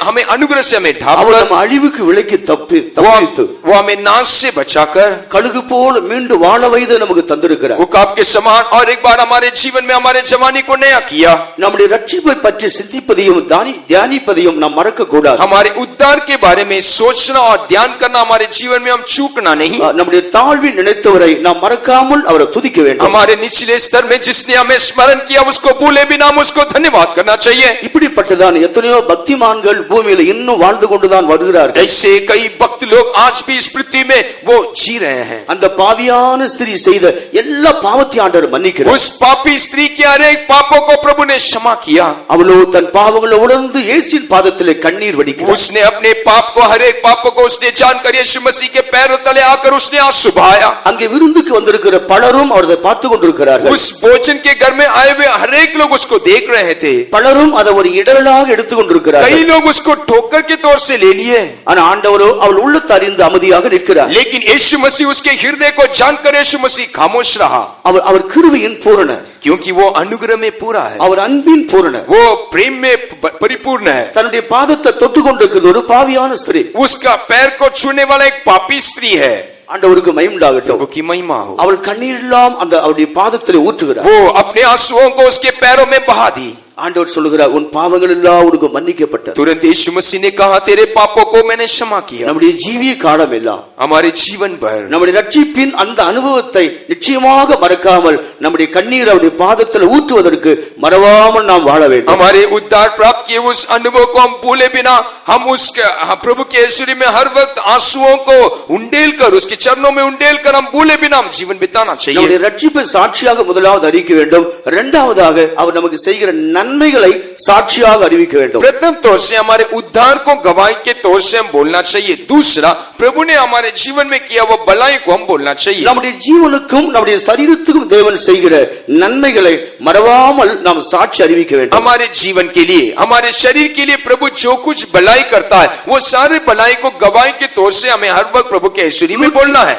हमें अनुग्रह से हमें அவர் ढांपकर நம்ம அழிவுக்கு விலக்கி தப்பித்து वो हमें नाश से बचाकर கழுகு போல மீண்டும் வாழ வைத்து நமக்கு தந்திருக்கிறார். उकाब के समान और एक बार हमारे जीवन में हमारे जवानी को नया किया। நம்முடைய ரட்சிப்பை பற்றி சிந்திப்பதையும் தியானிப்பதையும் நாம் மறக்க கூடாது. हमारे उद्धार के बारे में सोचना और ध्यान करना हमारे जीवन में हम चूकना नहीं। நம்முடைய தாழ்வில் நினைத்தவரை நாம் மறக்காமல் அவரை துதிக்க வேண்டும். हमारे निचले स्तर में जिसने हमें स्मरण किया उसको भूले बिना हम उसको धन्यवाद करना चाहिए। இப்படிப்பட்டதான் எத்தனையோ பக்திமான்கள் பூமியில இன்னும் வாழ்ந்து கொண்டுதான் வருகிறார்கள். ऐसे कई भक्त लोग आज भी इस पृथ्वी में वो जी रहे हैं। அந்த பாவியான ஸ்திரீ செய்த எல்லா பாவத்தையும் ஆண்டவர் மன்னிக்கிறார். उस पापी स्त्री के अनेक पापों को प्रभु ने क्षमा किया। அவளோ தன் பாவங்களை உணர்ந்து இயேசுவின் பாதத்திலே கண்ணீர் வடிக்கிறார். उसने अपने पाप को हर एक पापों को उसने जानकर यीशु मसीह के पैरों तले आकर उसने आंसू बहाया। அங்கே விருந்துக்கு வந்திருக்கிற பலரும் அவரை பார்த்து கொண்டிருக்கிறார்கள். उस भोजन के घर में आए हुए हर एक लोग उसको देख रहे थे। பலரும் அதை ஒரு இடரலாக எடுத்துக் कई கொண்டிருக்கிறார்கள். लोग उसको ठोकर के तौर से ले लिए, ஆனா ஆண்டவரோ அவள் உள்ளத்தை அறிந்து அமைதியாக நிற்கிறார். लेकिन यीशु मसीह उसके हृदय को जानकर यीशु मसीह खामोश रहा, அவர் கிருபையின் பூரணர், क्योंकि वो अनुग्रह में पूरा है, அவர் அன்பின் பூரணர். वो प्रेम में परिपूर्ण है। தன்னுடைய பாதத்தை தொட்டு கொண்டிருக்கிறது ஒரு பாவியான ஸ்திரீ. उसका पैर को छूने वाला एक पापी स्त्री है। ஆண்டவருக்கு மகிமையுண்டாகட்டும். प्रभु की महिमा हो। அவள் கண்ணீர் எல்லாம் அந்த அவருடைய பாதத்திலே ஊற்றுகிறார். वो अपने आंसुओं को उसके पैरों में बहा दी। ஆண்டவர் சொல்லுகிறார், உன் பாவங்கள் எல்லாம் உனக்கு மன்னிக்கப்பட்டது. तुरंत यीशु मसीह ने कहा, तेरे पापों को मैंने क्षमा किया। நம்முடைய ஜீவிய காலம் எல்லாம் हमारे जीवन भर நம்முடைய ரட்சிப்பின் அந்த அனுபவத்தை நிச்சயமாக மறக்காமல் நம்முடைய கண்ணீர் அவருடைய பாதத்தில் ஊற்றுவதற்கு மறவாமல் நாம் வாழ வேண்டும். हमारे उद्धार प्राप्त किए उस अनुभव को हम भूले बिना हम उसके प्रभु के ऐश्वर्य में हर वक्त आंसुओं को उंडेल कर उसके चरणों में उंडेल कर हम भूले बिना हम जीवन बिताना चाहिए। நம்முடைய ரட்சிப்பை சாட்சியாக முதலாவது அறிவிக்க வேண்டும். இரண்டாவதாக அவர் நமக்கு செய்கிற நன்மைகளை சாட்சியாக அறிவிக்க வேண்டும். प्रथम तौर से हमारे उद्धार को गवाही के तौर से हम बोलना चाहिए। दूसरा, प्रभु ने हमारे जीवन में किया वो भलाई को हम बोलना चाहिए। நம்முடைய ஜீவனுக்கும் நம்முடைய சரீரத்துக்கும் தேவன் செய்கிற நன்மைகளை மறவாமல் நாம் சாட்சி அறிவிக்க வேண்டும். हमारे जीवन के लिए, हमारे शरीर के लिए प्रभु जो कुछ भलाई करता है वो सारे भलाई को गवाही के तौर से हमें हर वक्त प्रभु के ऐश्वर्य में बोलना है।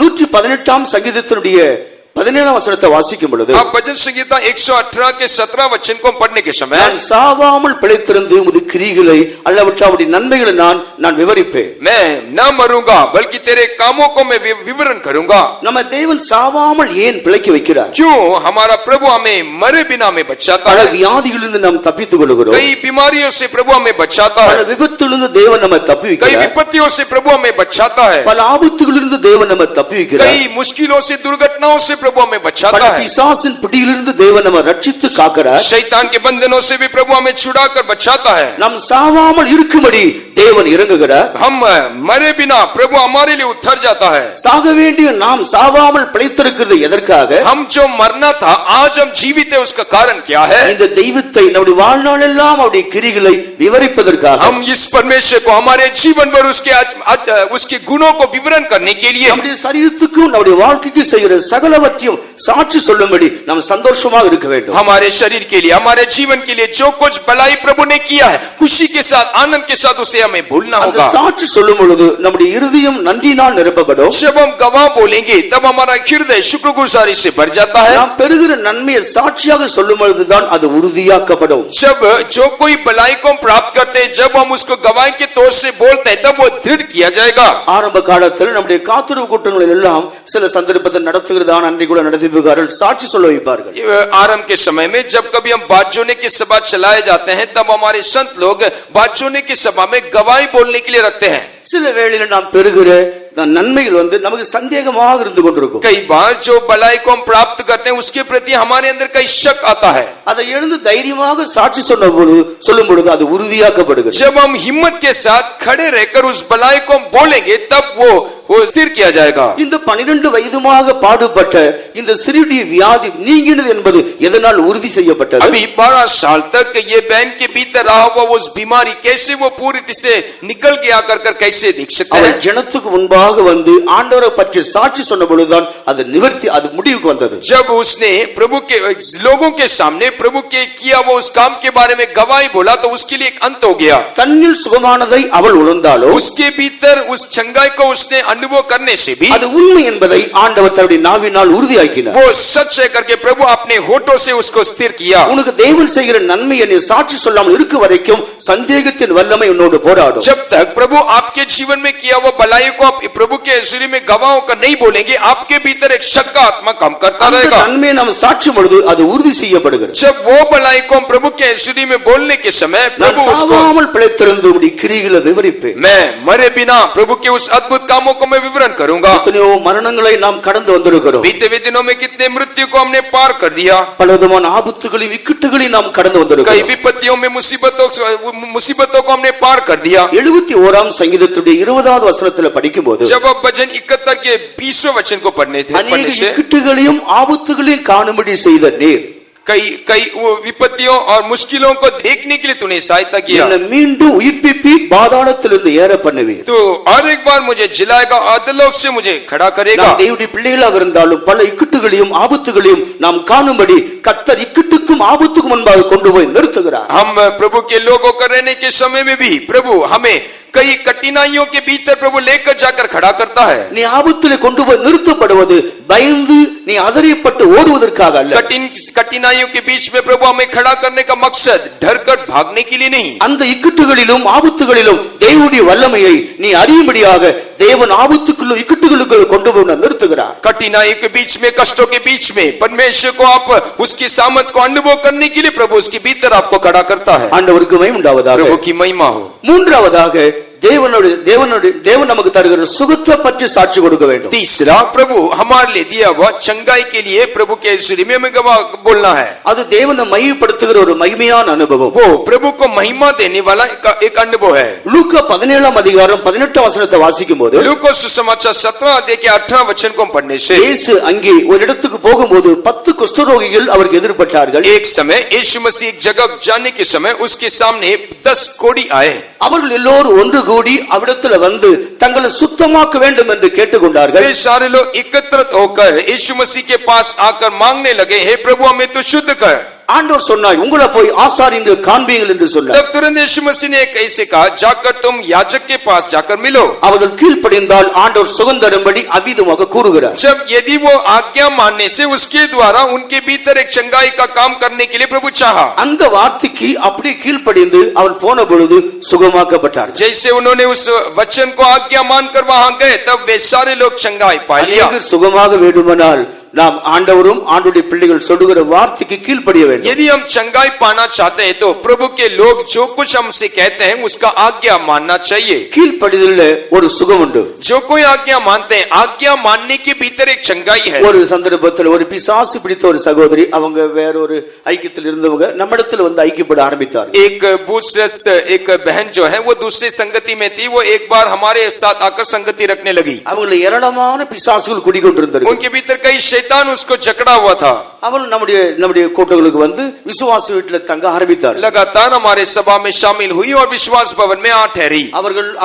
118 சங்கீதத்தினுடைய 17 வசனத்தை வாசிக்கும் பொழுது, आप भजन संहिता 118 के 17 वचन को पढ़ने के समय, நான் சாவாமல் பிழைத்திருந்து உமது கிரிகளை அல்லாவிட்டால் அவருடைய நன்மைகளை நான் விவரிப்பேன். मैं न मरूंगा बल्कि तेरे कामों को मैं विवरण करूंगा। நம்ம தேவன் சாவாமல் ஏன் பிழைக்க வைக்கிறார்? क्यों हमारा प्रभु हमें मरे बिना हमें बचाता பல है? வியாதிகளிலிருந்து நாம் தப்பித்துக் கொள்கிறோம். कई बीमारियों से प्रभु हमें बचाता பல है, விபத்திலிருந்து தேவன் நம்மை कई தப்புவிக்கிறார். विपत्तियों से प्रभु हमें बचाता है, பல ஆபத்துகளிலிருந்து தேவன் நம்மை தப்புவிக்கிறார். कई मुश्किलों से दुर्घटनाओं से प्रभु हमें बचाता பல है, பிசாசின் பிடியிலிருந்து தேவன் நம்மை ரட்சித்து காக்கிறார். शैतान के बंधनों से भी प्रभु हमें छुड़ाकर बचाता है। நாம் சாவாமல் இருக்கும்படி தேவன் இறங்குகிறார். हम मरे बिना प्रभु हमारे लिए उतर जाता है। சாக வேண்டிய நாம் சாவாமல் பிழைத்திருக்கிறது எதற்காக? हम जो मरना था आज हम जीवित है, उसका कारण क्या है? இந்த தெய்வத்தை நம்முடைய வாழ்நாள் எல்லாம் அவருடைய கிரிகளை விவரிப்பதற்காக, हम इस परमेश्वर को हमारे जीवन भर उसके गुणों को विवरण करने के लिए, நம்முடைய சரீரத்துக்கும் நம்முடைய வாழ்க்கைக்கு செய்கிற சகலவற்றையும் சாட்சி சொல்லும்படி நாம் சந்தோஷமாக இருக்க வேண்டும். हमारे शरीर के लिए, हमारे जीवन के लिए जो कुछ भलाई प्रभु ने किया है खुशी के साथ आनंद के साथ उसे हमें हमें भूलना அந்த होगा। சாட்சி சொல்லும் பொழுது நம்முடைய இருதயம் நன்றினால் நிரப்பப்படும். जब हम गवाह बोलेंगे तब हमारा हृदय शुक्रगुजारी से भर जाता है। நாம் பெறுகிற நன்மையை சாட்சியாக சொல்லும் பொழுதுதான் அது உறுதியாக்கப்படும். जब जो कोई भलाई को हम प्राप्त करते हैं, जब हम उसको गवाही के तौर से बोलते हैं, तब वो दृढ़ किया जाएगा। ஆரம்ப காலத்தில் நம்முடைய காத்துறவு கூட்டங்களில் எல்லாம் சில சந்தர்ப்பத்தில் நடத்துகிறதான அன்றை கூட நடத்திப்புகாரர்கள் சாட்சி சொல்ல வைப்பார்கள். आरंभ के समय में जब कभी हम बात जोड़ने की सभा चलाए जाते हैं, तब हमारे संत लोग बात जोड़ने की सभा में गवाही बोलने के लिए रखते हैं। சில வேளையில் நாம் பெறுகிற நன்மைகள் நமக்கு சந்தேகமாக இருந்து கொண்டிருக்கும். कई बार जो भलाई को हम प्राप्त करते हैं, उसके प्रति हमारे अंदर कई शक आता है। அதை எழுந்து தைரியமாக சாட்சி சொல்லும் பொழுது அது உறுதியாக்கப்படுகிறது. जब हम हिम्मत के साथ खड़े रहकर उस भलाई को हम बोलेंगे, तब वो स्थिर किया जाएगा। இந்த 12 வயதுமாக பாடுபட்ட இந்த சிறுடி வியாதி நீங்கினது என்பது எதனால் உறுதி செய்யப்பட்டது? अभी 12 साल तक ये बहन के भीतर रहा हुआ उस बीमारी कैसे वो पूरी तरह से निकल गया कर कैसे दिख सकता है? ஜனத்துக்கு முன்பாக வந்து ஆண்டவரை பற்றி சாட்சி சொன்ன பொழுதுதான் அது நிவர்த்தி, அது முடிவுக்கு வந்தது. जब उसने प्रभु के लोगों के सामने प्रभु के किया वो उस काम के बारे में गवाही बोला, तो उसके लिए एक अंत हो गया। தன்னில் சுகமானதை அவள் உணர்ந்தாலோ, उसके भीतर उस चंगाई को उसने अनुभव करने से भी அது உண்மை என்பதை ஆண்டவர் தன்னுடைய நாவினால் உறுதியாக்கினார். वो सच है करके प्रभु अपने होठों से उसको स्थिर किया। உனக்கு தேவன் செய்கிற நன்மையை நீ சாட்சி சொல்லாமல் இருக்க வரைக்கும் சந்தேகத்தின் வல்லமை உன்னோடு போராடும். जब तक प्रभु आपके जीवन में किया वो भलाई को आप प्रभु के हज़ूरी में गवाहों का नहीं बोलेंगे, आपके भीतर एक शक का आत्मा काम करता அந்த रहेगा। நன்மையை நாம் சாட்சி பொழுது அது உறுதி செய்யப்படுகிறது. जब वो भलाई को हम प्रभु के हज़ूरी में बोलने के समय प्रभु நான் उसको சாவாமல் பிழைத்திருந்து உம்முடைய கிரியைகளை விவரிப்பேன். मैं मरे बिना प्रभु के उस अद्भुत कामों को मैं विवरण करूंगा। எத்தனையோ மரணங்களை நாம் கடந்து வந்திருக்கிறோம். बीते हुए दिनों में कितने मृत्यु को हमने पार कर दिया। பலவிதமான ஆபத்துகளையும் இக்கட்டுகளையும் நாம் கடந்து कई வந்திருக்கிறோம். विपत्तियों में मुसीबतों को हमने पार कर दिया। 71ஆம் சங்கீதத்துடைய 20வது வசனத்துல படிக்கும்போது जब आप भजन 71 के 20वें वचन को पढ़ने அநேக से இக்கட்டுகளையும் ஆபத்துகளையும் காணும்படி செய்த நீர் कई वो विपत्तियों और मुश्किलों को देखने के लिए तूने सहायता किया। என்னை மீண்டும் உயிர்ப்பிப்பி பாதாளத்திலிருந்து ஏற பண்ணுவீர். तो और एक बार मुझे जिलाएगा, अधोलोक से मुझे खड़ा करेगा। நாம் தேவனுடைய பிள்ளைகளாக இருந்தாலும் பல இக்கட்டுகளையும் ஆபத்துகளையும் நாம் காணும்படி கர்த்தர் இக்கட்டுக்கும் ஆபத்துக்கும் முன்பாக கொண்டு போய் நிறுத்துகிறார். हम प्रभु के लोगों का रहने के समय में भी प्रभु हमें कई कठिनाइयों के भीतर प्रभु लेकर जाकर खड़ा करता है। நீ ஆபத்திலே கொண்டு போய் நிறுத்தப்படுவது பயந்து நீ அதறியப்பட்டு ஓடுவதற்காக அல்ல. कठिनाइयों के बीच में प्रभु हमें खड़ा करने का मकसद डर कर भागने के लिए नहीं। அந்த இக்கட்டுகளிலும் ஆபத்துகளிலும் தேவனுடைய வல்லமையை நீ அறியும்படியாக தேவன் ஆபத்துக்குள்ளும் இக்கட்டுகளுக்குள் கொண்டு போய் நிறுத்துகிறார். कठिनाइयों के बीच में, कष्टों के बीच में परमेश्वर को आप उसकी सामर्थ को अनुभव करने के लिए प्रभु उसके भीतर आपको खड़ा करता है। ஆண்டவருக்கு மகிமை உண்டாவதாக. प्रभु की महिमा हो। மூன்றாவதாக தேவன் நமக்கு தருகிற சுகத்தை பற்றி சாட்சி கொடுக்க வேண்டும். तीसरा, प्रभु हमारे लिए दिया हुआ चंगाई के लिए प्रभु के हज़ूरी में हमें गवाह बोलना है। அது தேவனை மகிமைப்படுத்துகிற ஒரு மகிமையான அனுபவம். वो प्रभु को महिमा देने वाला एक अनुभव है। லூக்கா 17ஆம் அதிகாரம் 18 வசனத்தை வாசிக்கும்போது लूका सुसमाचार 17 अध्याय के 18 वचन को पढ़ने से இயேசு அங்கே ஒரு இடத்துக்கு போகும்போது 10 குஷ்டரோகிகள் அவருக்கு எதிர்பட்டார்கள். एक समय यीशु मसीह एक जगह जाने के समय उसके सामने 10 कोढ़ी आए। அவர்கள் எல்லோரும் ஒன்று கூடி அவிடத்துல வந்து தங்களை சுத்தமாக்க வேண்டும் என்று கேட்டுக்கொண்டார்கள். वे सारे लोग एकत्रित होकर यीशु मसीह के पास आकर मांगने लगे, हे प्रभु हमें तो शुद्ध कर। ஆண்டவர் சொன்னார், உங்களை போய் ஆசாரியர்கள் காண்பீங்கள் என்று சொன்னார். तब तुरंत यीशु मसीह ने ऐसे कहा, जाकर तुम याजक के पास जाकर मिलो। அவர்கள் கீழ்ப்படிந்தால் ஆண்டவர் சுகம் தரும்படி அவ்விதமாக கூறுகிறார். जब यदि वो आज्ञा मानने से उसके द्वारा उनके भीतर एक चंगाई का काम करने के लिए प्रभु चाहा। அந்த வார்த்தைக்கு அப்படியே கீழ்ப்படிந்து அவள் போன பொழுது சுகமாக்கப்பட்டார். जैसे उन्होंने उस वचन को आज्ञा मानकर वहां गए, तब वे सारे लोग चंगाई पा लिया। அநேகர் சுகமாக வேண்டுமானால் நாம் ஆண்டவரும் ஆண்டவருடைய பிள்ளைகள் சொல்லுகிற வார்த்தைக்கு கீழ்ப்படிய வேண்டும். यदि हम चंगाई पाना चाहते हैं तो प्रभु के लोग जो कुछ हमसे कहते हैं उसका आज्ञा मानना चाहिए। கீழ்ப்படிதல்ல ஒரு சுகம் உண்டு. जो कोई आज्ञा मानते हैं, आज्ञा मानने के भीतर एक चंगाई है। ஒரு சந்தர்ப்பத்தில் ஒரு பிசாசு பிடித்த ஒரு சகோதரி, அவங்க வேற ஒரு ஐக்கியத்தில் இருந்தவங்க நம்மிடத்தில் வந்து ஐக்கியப்பட ஆரம்பித்தார். एक भूतग्रस्त एक बहन जो है वो दूसरी संगति में थी, वो एक बार हमारे साथ आकर संगति रखने लगी। அவங்களை ஏராளமான பிசாசுகள் குடிக்கொண்டிருந்தார்கள். उनके भीतर कई शैतान उसको जकड़ा हुआ था। அவள் நம்முடைய கூட்டங்களுக்கு வந்து விசுவாச வீட்டில் தங்க ஆரம்பித்தார். लगातार हमारे सभा में शामिल हुई और विश्वास भवन में आ ठहरी।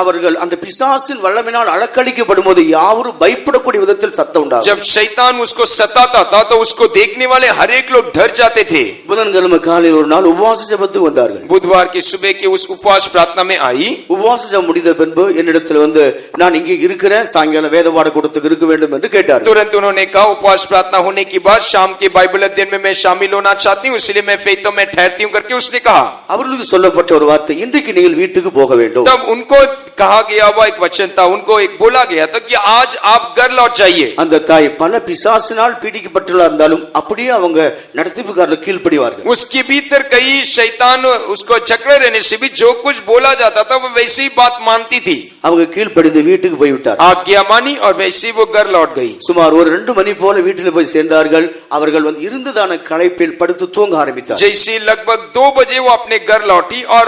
அவர்கள் அந்த பிசாசின் வல்லமையினால் அலக்களிக்கப்படும் போது யாவரும் பயப்படக்கூடிய விதத்தில் சத்தம் உண்டாகும். जब शैतान उसको सताता था तो उसको देखने वाले हर एक लोग डर जाते थे। புதன்கிழமை காலையில் ஒரு நாள் உபவாச ஜெபத்துக்கு வந்தார்கள். बुधवार की सुबह के उस उपवास प्रार्थना में आई। உபவாச ஜெபம் முடிந்த பின்பு என்னிடத்தில் வந்து நான் இங்கே இருக்கிறேன், சாயங்காலம் வேத பாட கூட்டத்துக்கு இருக்க வேண்டும் என்று கேட்டார். तुरंत उन्होंने कहा उपवास प्रार्थना होने के बाद शाम के बाइबल अध्ययन में मैं शामिल होना चाहती हूँ, इसलिए मैं फेतो में ठहरती हूँ करके उसने कहा। அவர்களுக்கு சொல்லப்பட்ட ஒரு வார்த்தை, இன்றைக்கு நீங்கள் வீட்டுக்கு போக வேண்டும். तब उनको कहा गया हुआ एक वचन था, उनको एक बोला गया था कि आज आप घर लौट जाइए। அந்த தாய் பல பிசாசினால் பீடிக்கப்பட்டுள்ளா இருந்தாலும் அப்படியே அவங்க நடத்திப்புக்காரர்கள் கீழ்ப்படிவார்கள். उसके भीतर कई शैतान उसको जकड़े रहने से भी जो कुछ बोला जाता था वो वैसी ही बात मानती थी। அவங்க கீழ்ப்படிந்து வீட்டுக்கு போய்விட்டார். आज्ञा मानी और वैसे ही वो घर लौट गई। சுமார் ஒரு 2 மணி போல வீட்டில் போய் சேர்ந்தார்கள். அவர்கள் வந்து இருந்ததான களைப்பில் படுத்து தூங்க ஆரம்பித்தார். जैसे लगभग 2 बजे वो अपने घर लौटी और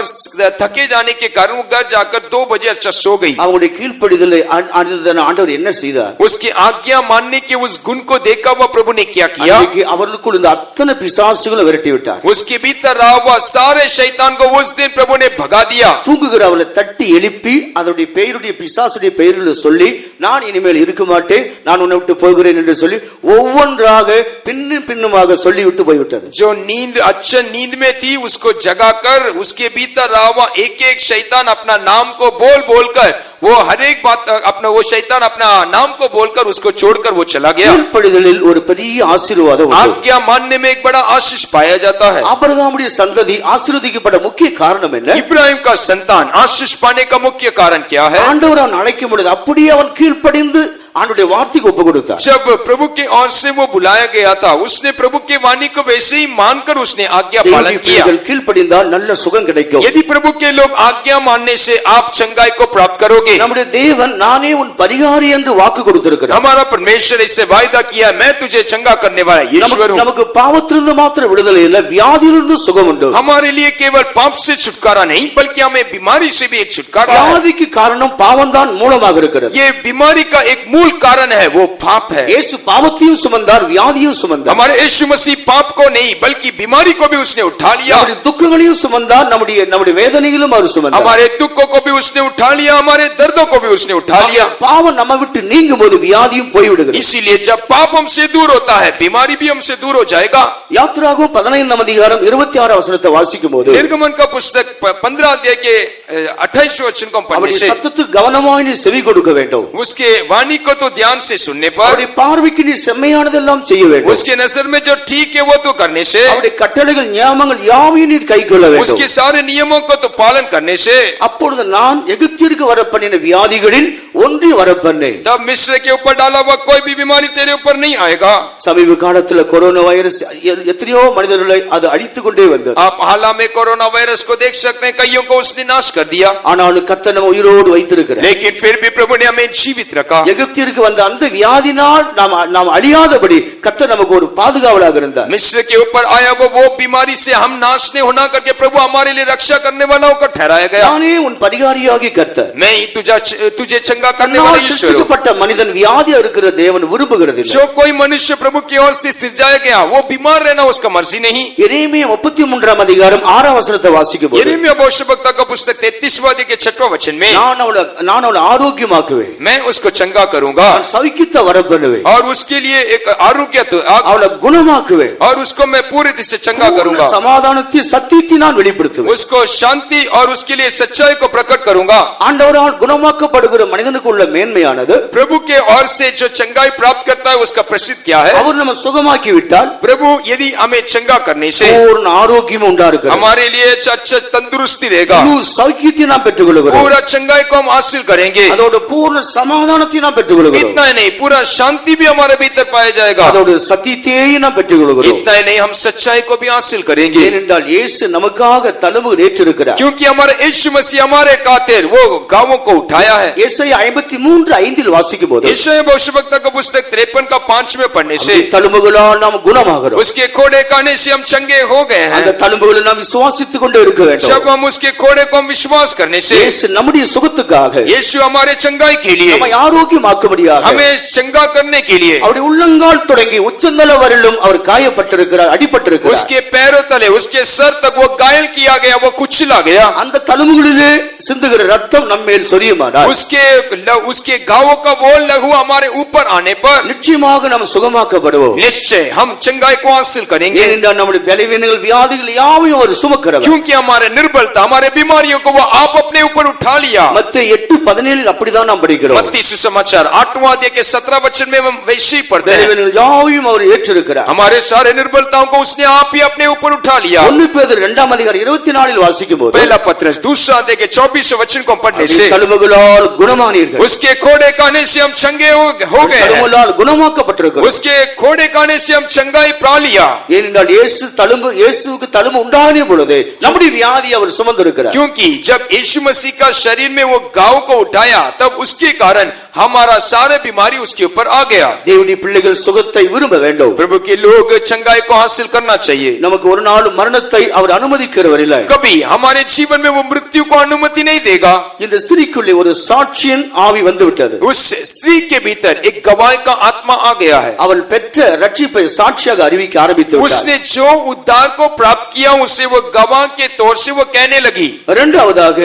थके जाने के कारण वो घर जाकर 2 बजे अच्छा सो गई। அவங்களுடைய கீழ்ப்படிதலை ஆண்டவர் என்ன செய்தார்? उसकी आज्ञा मानने के उस गुण को देखा हुआ प्रभु ने क्या किया? அவர்களுக்குள் இந்த அத்தனை பிசாசுகளை விரட்டி விட்டார். उसके भीतर रहा हुआ सारे शैतान को उस दिन प्रभु ने भगा दिया। தூங்குகிற அவளை தட்டி எழுப்பி அதனுடைய பெயருடைய பிசாசுடைய பெயர்களை சொல்லி, நான் இனிமேல் இருக்க மாட்டேன், நான் உன்னை விட்டு போகிறேன் என்று சொல்லி ஒவ்வொன்றாக பின்னுமாக சொல்லிவிட்டு போய்விட்டது. जो नींद अच्छा नींद में थी उसको जगाकर उसके भीतर रहा हुआ एक एक शैतान अपना नाम को बोल बोलकर वो हर एक बात अपना वो शैतान अपना नाम को बोलकर उसको छोड़कर वो चला गया। கீழ்ப்படிதலில் ஒரு பெரிய ஆசீர்வாதம் உண்டு. आज्ञा मानने में एक बड़ा आशीष पाया जाता है। ஆபிரகாமுடைய சந்ததி ஆசீர்வதிக்கப்பட்ட முக்கிய காரணம் என்ன? इब्राहिम का संतान आशीष पाने का मुख्य कारण क्या है? ஆண்டவர் அவன் அழைக்கும் பொழுது அப்படியே அவன் கீழ்ப்படிந்து ஆண்டவருடைய வார்த்தைக்கு ஒப்பு கொடுத்தார். जब प्रभु के ओर से वो बुलाया गया था उसने प्रभु के वाणी को वैसे ही मानकर उसने आज्ञा पालन किया। கீழ்ப்படிந்தால் நல்ல சுகம் கிடைக்கும். यदि प्रभु के लोग आज्ञा मानने से आप चंगाई को प्राप्त करोगे। நம்முடைய தேவன் நானே உன் பரிகாரி என்று வாக்கு கொடுத்திருக்கிறார். हमारा परमेश्वर इससे वायदा किया, मैं तुझे चंगा करने वाला ईश्वर हूँ। நமக்கு பாவத்திலிருந்து மாத்திரம் விடுதலை இல்ல, வியாதியிலிருந்து சுகம் உண்டு. हमारे लिए केवल पाप से छुटकारा नहीं बल्कि हमें बीमारी से भी एक छुटकारा है। வியாதிக்கு காரணம் பாவம்தான் மூலமாக இருக்கிறது. ये बीमारी का एक मूल कारण है वो पाप है। இயேசு பாவத்தையும் சுமந்தார், வியாதியையும் சுமந்தார். हमारे यीशु मसीह पाप को नहीं बल्कि बीमारी को भी उसने उठा लिया। நம்முடைய துக்கங்களையும் சுமந்தார், நம்முடைய வேதனைகளும் அவர் சுமந்தார். हमारे दुखों को भी उसने उठा लिया, हमारे दर्दों को भी उसने उठा लिया। பாவம் நம்ம விட்டு நீங்கும் போது வியாதியும் போய்விடுகிறது. इसीलिए जब पाप हमसे दूर होता है बीमारी भी हमसे दूर हो जाएगा। யாத்திராகமம் 15 அதிகாரம் 26 வசனத்தை வாசிக்கும் போது निर्गमन का पुस्तक 15 अध्याय के 28 वचन को पढ़ने அவருடைய से சத்தத்துக்கு கவனமாய் நீ செவி கொடுக்க வேண்டும். उसके वाणी को तो ध्यान से सुनने पर அவருடைய பார்வைக்கு நீ செம்மையானதெல்லாம் செய்ய வேண்டும். उसके नजर में जो ठीक है वो तो करने से அவருடைய கட்டளைகள் நியமங்கள் யாவையும் நீ கைக்கொள்ள வேண்டும். उसके सारे नियमों को तो पालन करने से அப்பொழுது நான் எகிப்திற்கு வரப்பண்ணின வியாதிகளில் ஒன்றி வரப்பண்ணேன். तब मिस्र के ऊपर डाला हुआ कोई भी बीमारी तेरे ऊपर नहीं आएगा। சமீப காலத்துல கொரோனா வைரஸ் எத்தனையோ மனிதர்களை அது அழித்துக் கொண்டே வந்தது. आप हाल में कोरोना वायरस को देख सकते हैं, कईयों को उसने नाश कर दिया। ஆனாலும் கர்த்தர் நம்மை உயிரோடு வைத்திருக்கிறார். लेकिन फिर भी प्रभु ने हमें जीवित रखा। எகிப்திற்கு வந்த அந்த வியாதினால் நாம் அழியாதபடி கர்த்தர் நமக்கு ஒரு பாதுகாவலாக இருந்தார். मिस्र के ऊपर आया वो बीमारी से हम नाश नहीं होना करके प्रभु हमारे लिए रक्षा करने वाला होकर ठहराया गया। நானே உன் பரிகாரியாகிய கர்த்தர். मैं ही तुझे चंगा करने वाला ईश्वर हूँ। சிருஷ்டிக்கப்பட்ட மனிதன் வியாதியா இருக்கிற தேவன் விரும்புகிறதில்லை. जो कोई मनुष्य प्रभु की ओर से सिरजाया गया वो बीमार रहना उसका मर्जी नहीं। எரேமியா 33 அதிகாரம் 6 வசனத்தை வாசிக்கும் போது यिर्मयाह भविष्यवक्ता का पुस्तक 33वां अध्याय के 6वां वचन में நான் அவளை ஆரோக்கியமாக்குவேன், मैं उसको चंगा करूंगा நான் சௌக்கியத்தை வரப்பண்ணுவேன், और उसके लिए एक आरोग्य அவளை குணமாக்குவேன், और उसको मैं पूरी तरह से चंगा करूंगा, சமாதானத்தை சத்தியத்தை நான் வெளிப்படுத்துவேன், उसको शांति और उसके लिए सच्चाई को प्रकट करूंगा। ஆண்டவரால் குணமாக்கப்படுகிற மனிதனுக்கு உள்ள மேன்மையானது प्रभु के ओर से जो चंगाई प्राप्त करता है उसका प्रसिद्ध क्या है? அவர் நம்ம சுகமாக்கி விட்டால் प्रभु यदि हमें चंगा करने से பூர்ண ஆரோக்கியம் உண்டாகிறது. हमारे लिए अच्छा तंदुरुस्ती रहेगा, முழு சௌக்கியத்தை நாம் பெற்றுக்கொள்கிறோம். पूरा चंगाई को हम हासिल करेंगे। அதோட பூர்ண சமாதானத்தை நாம் பெற்றுக்கொள்கிறோம். इतना ही नहीं पूरा शांति भी हमारे भीतर पाया जाएगा। அதோட சத்தியத்தையும் நாம் பெற்றுக்கொள்கிறோம். इतना ही नहीं हम सच्चाई को भी हासिल करेंगे, ஏனென்றால் இயேசு நமக்காக தழும்பு ஏற்றிருக்கிறார். क्योंकि हमारे यीशु मसीह हमारे खातिर वो गावों को उठाया है। ஏசாயா 53:5 வாசிக்கும் போது यशायाह भविष्यवक्ता का पुस्तक 53 का 5 में पढ़ने से தழும்புகளால் நாம் குணமாகிறோம். उसके कोड़े खाने से हम चंगे हो गए हैं। அந்த தழும்புகளை நாம் விசுவாசித்துக் கொண்டே இருக்க வேண்டும். जब हम उसके कोड़े को हम विश्वास करने से இயேசு நம்முடைய சுகத்துக்காக यीशु हमारे चंगाई के लिए நம்மை ஆரோக்கியமாக்கும்படியாக हमें चंगा करने के लिए அவருடைய உள்ளங்கால் தொடங்கி உச்சந்தல வரையிலும் அவர் காயப்பட்டிருக்கிறார், அடிபட்டிருக்கிறார். उसके पैरों तले उसके सर तक वो घायल किया गया, वो कुचला गया। அந்த தழும்புகளிலே சிந்துகிற ரத்தம் நம்மேல் சொரியுமானால் उसके घावों का वो लहू हमारे ऊपर आने पर நிச்சயமாக நாம் சுகமாக்கப்படுவோம். निश्चय हम चंगाई को हासिल करेंगे, ஏனென்றால் நம்முடைய பலவீனங்கள் வியாதிகள் யாவையும் அவர் சுமக்கிறவர். क्योंकि हमारे निर्बलता हमारे बीमारियों को वो आप अपने ऊपर उठा लिया। மத்தேயு 8:17 அப்படிதான் நாம் படிக்கிறோம். मत्ती सुसमाचार 8वां अध्याय के 17 वचन में हम वैसे ही पढ़ते हैं, பலவீனங்கள் யாவையும் அவர் ஏற்றிருக்கிறார். हमारे सारे निर्बलताओं को उसने आप ही अपने ऊपर उठा लिया। 1 பேதுரு 2:24 வாசிக்கும் போது पहला पत्रस 2 अध्याय के 24 वचन को पढ़ने से தழும்புகளால் குணமானீர்கள், उसके कोड़े खाने से हम चंगे हो गए हैं, தழும்புகளால் குணமாக்கப்பட்டிருக்கிறோம். उसके कोड़े खाने से हम चंगाई पा लिया। ஏனென்றால் இயேசுவுக்கு தழும்பு உண்டான பொழுது நம்முடைய வியாதி அவர் சுமந்திருக்கிறார். क्योंकि जब यीशु मसीह का शरीर में वो घाव को उठाया तब उसके कारण हमारा सारे बीमारी उसके ऊपर आ गया। தேவனுடைய பிள்ளைகள் சுகத்தை விரும்ப வேண்டும். प्रभु के लोग चंगाई को हासिल करना चाहिए। நமக்கு ஒரு நாள் மரணத்தை அவர் அனுமதிக்கிறவர் இல்லை. कभी हमारे जीवन में वो मृत्यु को अनुमति नहीं देगा। இந்த ஸ்திரீக்குள்ளே ஒரு சாட்சியின் ஆவி வந்துவிட்டது. उस स्त्री के भीतर एक गवाह का आत्मा आ गया है। அவள் பெற்ற ரட்சிப்பை சாட்சியாக அறிவிக்க ஆரம்பித்து விட்டார். उसने जो उद्धार को प्राप्त किया उसे वो गवाह के तौर से वो कहने लगी। இரண்டாவதாக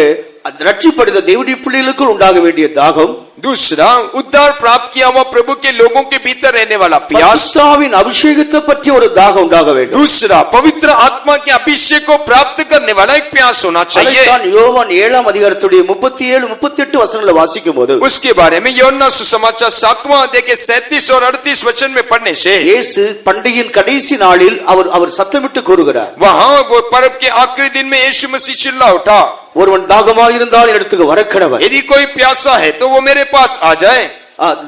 ரட்சிப்படைந்த தேவனுடைய பிள்ளைகளுக்குள் உண்டாக வேண்டிய தாகம், दूसरा उद्धार प्राप्त किया हुआ प्रभु के लोगों के भीतर रहने वाला प्यास, பரிசுத்தாவின் அபிஷேகத்தை பற்றி ஒரு தாகம் உண்டாக வேண்டும். दूसरा पवित्र आत्मा के अभिषेक को प्राप्त करने वाला एक प्यास होना चाहिए। அதைத்தான் யோவான் 7 அதிகாரத்துடைய 37-38 வசனங்களை வாசிக்கும் போது उसके बारे में यूहन्ना सुसमाचार 7वां अध्याय के 37 और 38 वचन में पढ़ने से இயேசு பண்டிகையின் கடைசி நாளில் அவர் சத்தமிட்டு கூறுகிறார், वहां वो पर्व के आखिरी दिन में यीशु मसीह चिल्ला उठा, ஒருவன் தாகமாக இருந்தால் இடத்துக்கு வரக்கடவன், यदि कोई प्यासा है तो वो मेरे पास आ जाए,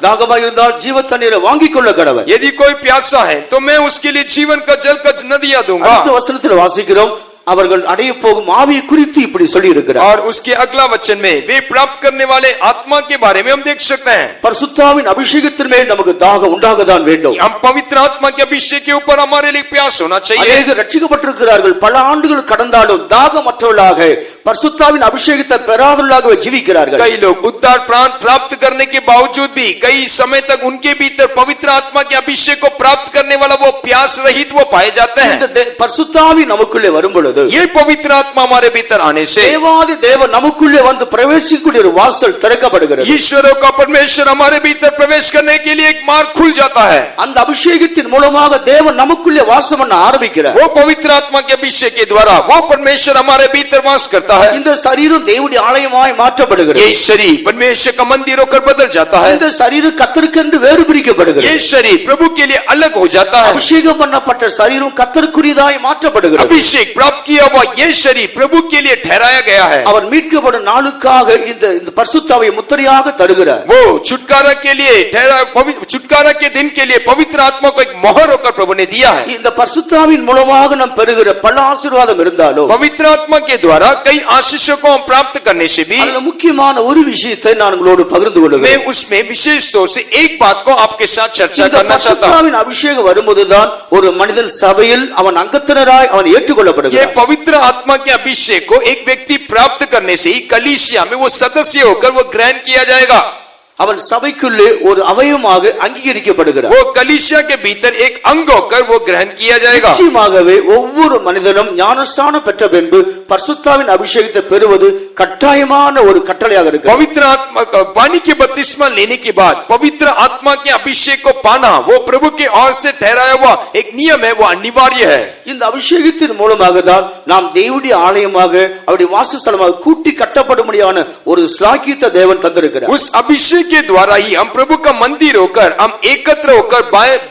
தாகமாக இருந்தால் ஜீவ தண்ணீரை வாங்கிக் கொள்ள கடவன். यदि कोई प्यासा है तो मैं उसके लिए जीवन का जल का नदियां दूंगा। அடுத்த வசனத்தில் வாசிக்கிறோம், அவர்கள் அடைய போகும் ஆவியை குறித்து இப்படி சொல்லி இருக்கிறார். और उसके अगला वचन में वे प्राप्त करने वाले आत्मा के बारे में हम देख सकते हैं। பரிசுத்தாவின் அபிஷேகத்தின் மேல் நமக்கு தாகம் உண்டாகதான் வேண்டும். हम पवित्र आत्मा के अभिषेक के ऊपर हमारे लिए प्यास होना चाहिए। அநேகர் ரட்சிக்கப்பட்டிருக்கிறார்கள், பல ஆண்டுகள் கடந்தாலும் தாகமற்றவர்களாக பரிசுத்தாவின் அபிஷேகத்தை பெறாதவர்களாக ஜீவிக்கிறார்கள். कई लोग उद्धार प्राप्त करने के बावजूद भी कई समय तक उनके भीतर पवित्र आत्मा के अभिषेक को प्राप्त करने वाला वो प्यास रहित वो पाए जाते हैं। இந்த பரிசுத்தாவி நமக்குள்ளே வரும் பொழுது, ये पवित्र आत्मा हमारे भीतर आने से தேவாதி தேவன் நமக்குள்ளே வந்து பிரவேசிக்கக்கூடிய ஒரு வாசல் திறக்கப்படுகிறது. ईश्वरों का परमेश्वर हमारे भीतर प्रवेश करने के लिए एक मार्ग खुल जाता है। அந்த அபிஷேகத்தின் மூலமாக தேவன் நமக்குள்ளே வாசம் பண்ண ஆரம்பிக்கிறார். वो पवित्र आत्मा के अभिषेक के द्वारा वो परमेश्वर हमारे भीतर वास करता है। இந்த சரீரம் தேவனுடைய ஆலயமாய் மாற்றப்படுகிறது. ये शरीर परमेश्वर का मंदिर होकर बदल जाता है। இந்த சரீரம் கர்த்தருக்கென்று வேறு பிரிக்கப்படுகிறது. ये शरीर प्रभु के लिए अलग हो जाता है। அபிஷேகம் பண்ணப்பட்ட சரீரம் கர்த்தருக்குரியதாய் மாற்றப்படுகிறது. अभिषेक प्राप्त किया हुआ ये शरीर प्रभु के लिए ठहराया गया है। அவர் மீட்கப்படும் நாளுக்காக இந்த பரிசுத்தாவை முத்திரையாக தருகிறார். वो छुटकारा के लिए छुटकारा के दिन के लिए पवित्र आत्मा को एक मोहर होकर प्रभु ने दिया है। இந்த பரிசுத்தாவின் மூலமாக நாம் பெறுகிற பல ஆசீர்வாதம் இருந்தாலும் पवित्र आत्मा के द्वारा कई आशीषों को हम प्राप्त करने से भी அதுல முக்கியமான ஒரு விஷயத்தை நான் உங்களோடு பகிர்ந்து मैं கொள்கிறேன். उसमें विशेष तौर से एक बात को आपके साथ चर्चा இந்த करना चाहता हूँ। பரிசுத்தாவின் அபிஷேகம் வரும்போதுதான் ஒரு மனிதன் சபையில் அவன் அங்கத்தினராய் அவன் ये ஏற்றுக்கொள்ளப்படுகிறான். पवित्र आत्मा के अभिषेक को एक व्यक्ति प्राप्त करने से ही कलीसिया में वो सदस्य होकर वो ग्रहण किया जाएगा। அவன் சபைக்குள்ளே ஒரு அவயவமாக அங்கீகரிக்கப்படுகிறார். वो कलीसिया के भीतर एक अंग होकर वो ग्रहण किया जाएगा। நிச்சயமாகவே ஒவ்வொரு மனிதனும் ஞானஸ்நானம் பெற்ற பின்பு பரிசுத்தாவின் அபிஷேகத்தை பெறுவது கட்டாயமான ஒரு கட்டளையாக இருக்கு. पवित्र आत्मा पानी के बपतिस्मा लेने के बाद पवित्र आत्मा के अभिषेक को पाना वो प्रभु के ओर से ठहराया हुआ एक नियम है, वो अनिवार्य है। இந்த அபிஷேகத்தின் மூலமாக தான் நாம் தேவனுடைய ஆலயமாக அவருடைய வாசஸ்தலமாக கூட்டி கட்டப்படும்படியான ஒரு ஸ்லாக்கியத்தை தேவன் தந்திருக்கிறார். उस अभिषेक के द्वारा ही हम प्रभु का मंदिर होकर हम एकत्र होकर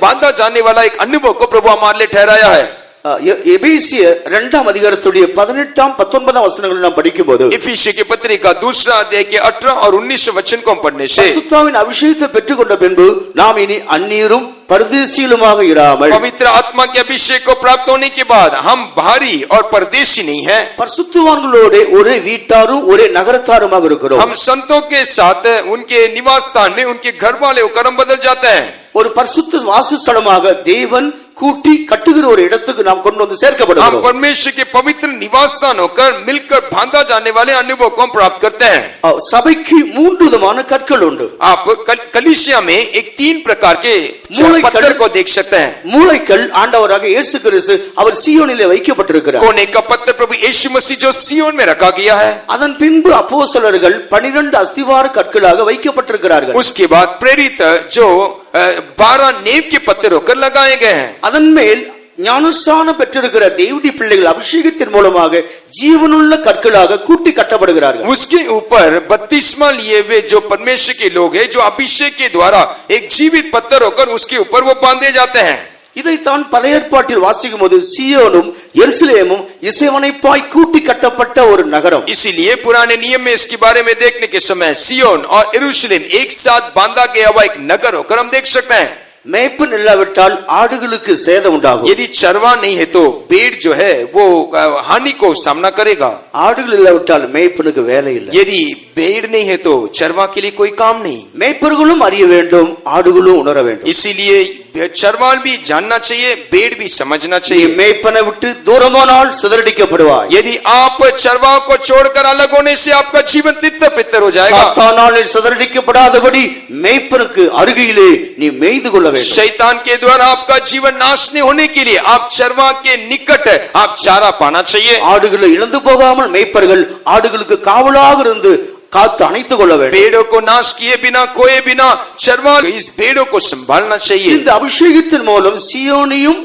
बांधा जाने वाला एक अनुभव को प्रभु हमारे लिए ठहराया है। எபேசியர் 2ஆம் அதிகாரத்துடைய 18ஆம் 19ஆம் வசனங்களை நாம் படிக்கும்போது इफिसियों की पत्री का दूसरा अध्याय के 18 और 19 वचन को पढ़ने से பரிசுத்தாவின் அபிஷேகத்தை பெற்றுக்கொண்ட பின்பு நாம் இனி அந்நியரும் பரதேசிகளுமாக இராமல் पवित्र आत्मा के अभिषेक को प्राप्त होने के बाद हम बाहरी और परदेशी नहीं है, பரிசுத்தவான்களோட ஒரே வீட்டாரும் ஒரே நகரத்தாருமாக இருக்கிறோம். हम संतों के साथ उनके निवास स्थान में उनके घर वाले होकर हम बदल जाते हैं. ஒரு பரிசுத்த வாசஸ்தலமாக தேவன் கூட்டி கட்டுகிற ஒரு இடத்துக்கு நாம் கொண்டு வந்து हम சேர்க்கப்படுகிறோம். परमेश्वर के पवित्र निवास स्थान होकर मिलकर बांधा जाने वाले अनुभव को हम प्राप्त करते हैं. சபைக்கு 3 விதமான கற்கள் உண்டு. आप कलीसिया में एक 3 प्रकार के मूल पत्थर को देख सकते हैं. மூலைக்கல் ஆண்டவராக இயேசு கிறிஸ்து அவர் சீயோனிலே வைக்கப்பட்டிருக்கிறார். कोने का पत्थर प्रभु यीशु मसीह जो सियोन में रखा गया है. அதன் பின்பு அப்போஸ்தலர்கள் 12 அஸ்திவார கற்களாக வைக்கப்பட்டிருக்கிறார்கள். उसके बाद प्रेरित जो 12 नींव के पत्थर होकर लगाए गए हैं. அதன் மேல் ஞானஸ்நானம் பெற்றிருக்கிற தேவனுடைய பிள்ளைகள் அபிஷேகத்தின் மூலமாக ஜீவனுள்ள கற்களாக கூட்டி கட்டப்படுகிறார்கள். उसके ऊपर बपतिस्मा लिए हुए जो परमेश्वर के लोग हैं, जो अभिषेक के द्वारा एक जीवित पत्थर होकर उसके ऊपर वो बांधे जाते हैं. இதைத்தான் பழைய ஏற்பாட்டில் வாசிக்கும் போது சியோனும் எருசலேமும் இசைவனைப்பாய் கூட்டி கட்டப்பட்ட ஒரு நகரம். इसीलिए पुराने नियम में इसके बारे में देखने के समय सियोन और यरूशलेम एक साथ बांधा गया हुआ एक नगर होकर हम देख सकते हैं. மேய்ப்பன் இல்லாவிட்டால் ஆடுகளுக்கு சேதம் உண்டாகும். यदि चरवा नहीं है तो भेड़ जो है वो हानि को सामना करेगा. ஆடுகள் இல்லாவிட்டால் மேய்ப்பனுக்கு வேலை இல்லை. यदि भेड़ नहीं है तो चरवा के लिए कोई काम नहीं. மேய்ப்பர்களும் அறிய வேண்டும், ஆடுகளும் உணர வேண்டும். इसीलिए चरवाल भी जानना चाहिए, भेड़ भी समझना நீ चाहिए. மேய்ப்பனை விட்டு தூரமானால் சிதறடிக்கப்படுவாய். यदि आप चरवाओं को छोड़कर अलग होने से आपका जीवन तितर बितर हो जाएगा. சாத்தானால் சிதறடிக்கப்படாதபடி மேய்ப்பனுக்கு அருகிலே நீ மேய்ந்து கொள்ள வேண்டும். शैतान के द्वारा आपका जीवन नाश नहीं होने के लिए आप चरवा के निकट आप चारा पाना चाहिए. ஆடுகளை இழந்து போகாமல் மேய்ப்பர்கள் ஆடுகளுக்கு காவலாக இருந்து காத்து அணைத்துக் கொள்ள வேண்டும். भेड़ों को नाश किए बिना खोए बिना चरवा इस भेड़ों को संभालना चाहिए. இந்த அபிஷேகத்தின் மூலம் சியோனையும்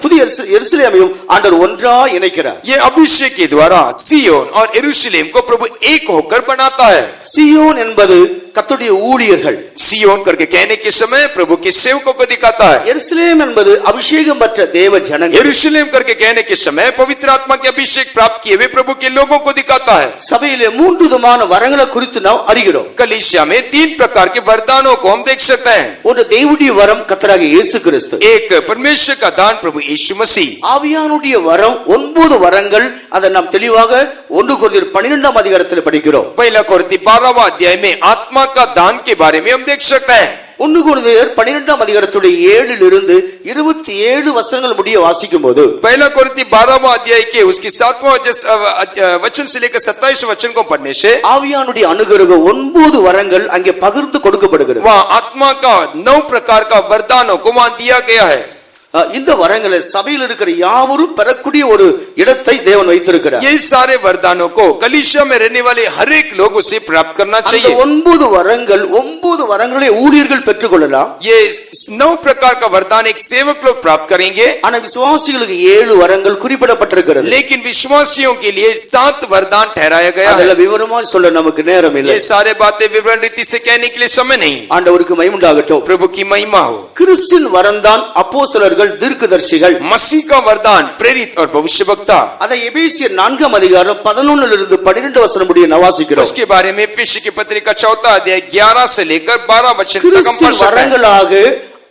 புதிய எருசலேமையும் ஆண்டவர் ஒன்றாய் இணைக்கிறார். ये अभिषेक के द्वारा सियोन और यरूशलेम को प्रभु एक होकर बनाता है. சியோன் என்பது கர்த்தருடைய ஊழியர்கள். सियोन करके कहने के समय प्रभु के सेवकों को दिखाता है. எருசலேம் என்பது அபிஷேகம் பெற்ற தேவ ஜனங்கள். यरूशलेम करके कहने के समय पवित्र आत्मा के अभिषेक प्राप्त किए हुए प्रभु के लोगों को दिखाता है. சபையிலே 3 விதமான வரங்களை குறித்து நாம் அறிகிறோம். कलीसिया में 3 प्रकार के वरदानों को हम देख सकते हैं. ஒரு தேவனுடைய வரம் கர்த்தராகிய இயேசு கிறிஸ்து. एक परमेश्वर का दान प्रभु यीशु मसीह. ஆவியானுடைய வரம் 9 வரங்கள். அதை நாம் தெளிவாக 1 கொரிந்தியர் 12ஆம் அதிகாரத்தில் படிக்கிறோம். पहला कोरिन्थी 12वां अध्याय में आत्मा का दान के बारे में हम देख सकते हैं. 1 கொரிந்தியர் 12ஆம் அதிகாரத்துடைய 7 இருந்து 27 வசனங்கள் முடிய வாசிக்கும் போது पहला कोरिन्थी 12वां अध्याय के उसके 7वां वचन से लेकर 27 वचन को पढ़ने से ஆவியானுடைய அனுகிரகம் 9 வரங்கள் அங்கே பகிர்ந்து கொடுக்கப்படுகிறது. वहाँ आत्मा का 9 प्रकार का वरदानों को वहाँ दिया गया है. இந்த வரங்களை சபையில் இருக்கிற யாவரும் பெறக்கூடிய ஒரு இடத்தை தேவன் வைத்திருக்கிறார். ये सारे वरदानों को कलीसिया में रहने वाले हर एक लोग उसे प्राप्त करना அந்த चाहिए. 9 வரங்கள் 9 வரங்களை ஊழியர்கள் பெற்றுக்கொள்ளலாம். ये 9 प्रकार का वरदान एक सेवक लोग प्राप्त करेंगे. ஆனா விசுவாசிகளுக்கு 7 வரங்கள் குறிப்பிடப்பட்டிருக்கிறது. लेकिन विश्वासियों के लिए 7 वरदान ठहराया गया है. அதெல்லாம் விவரமா சொல்ல நமக்கு நேரம் இல்லை. ये सारे बातें विवरण रीति से कहने के लिए समय नहीं. ஆண்டவருக்கு மகிமை உண்டாகட்டும். प्रभु की महिमा हो. கிறிஸ்துவின் வரம்தான் அப்போஸ்தலர்கள், தீர்க்கதரிசிகள். मसीह का वरदान प्रेरित और भविष्यवक्ता. அதை எபேசியர் 4ஆம் அதிகாரம் 11 இருந்து 12 வசனம் முடிய வாசிக்கிறோம். उसके बारे में एफेसियों की पत्री का 4वां अध्याय 11 से लेकर 12 वचन तक हम पढ़ கிறிஸ்துவின் सकते हैं. வரங்களாக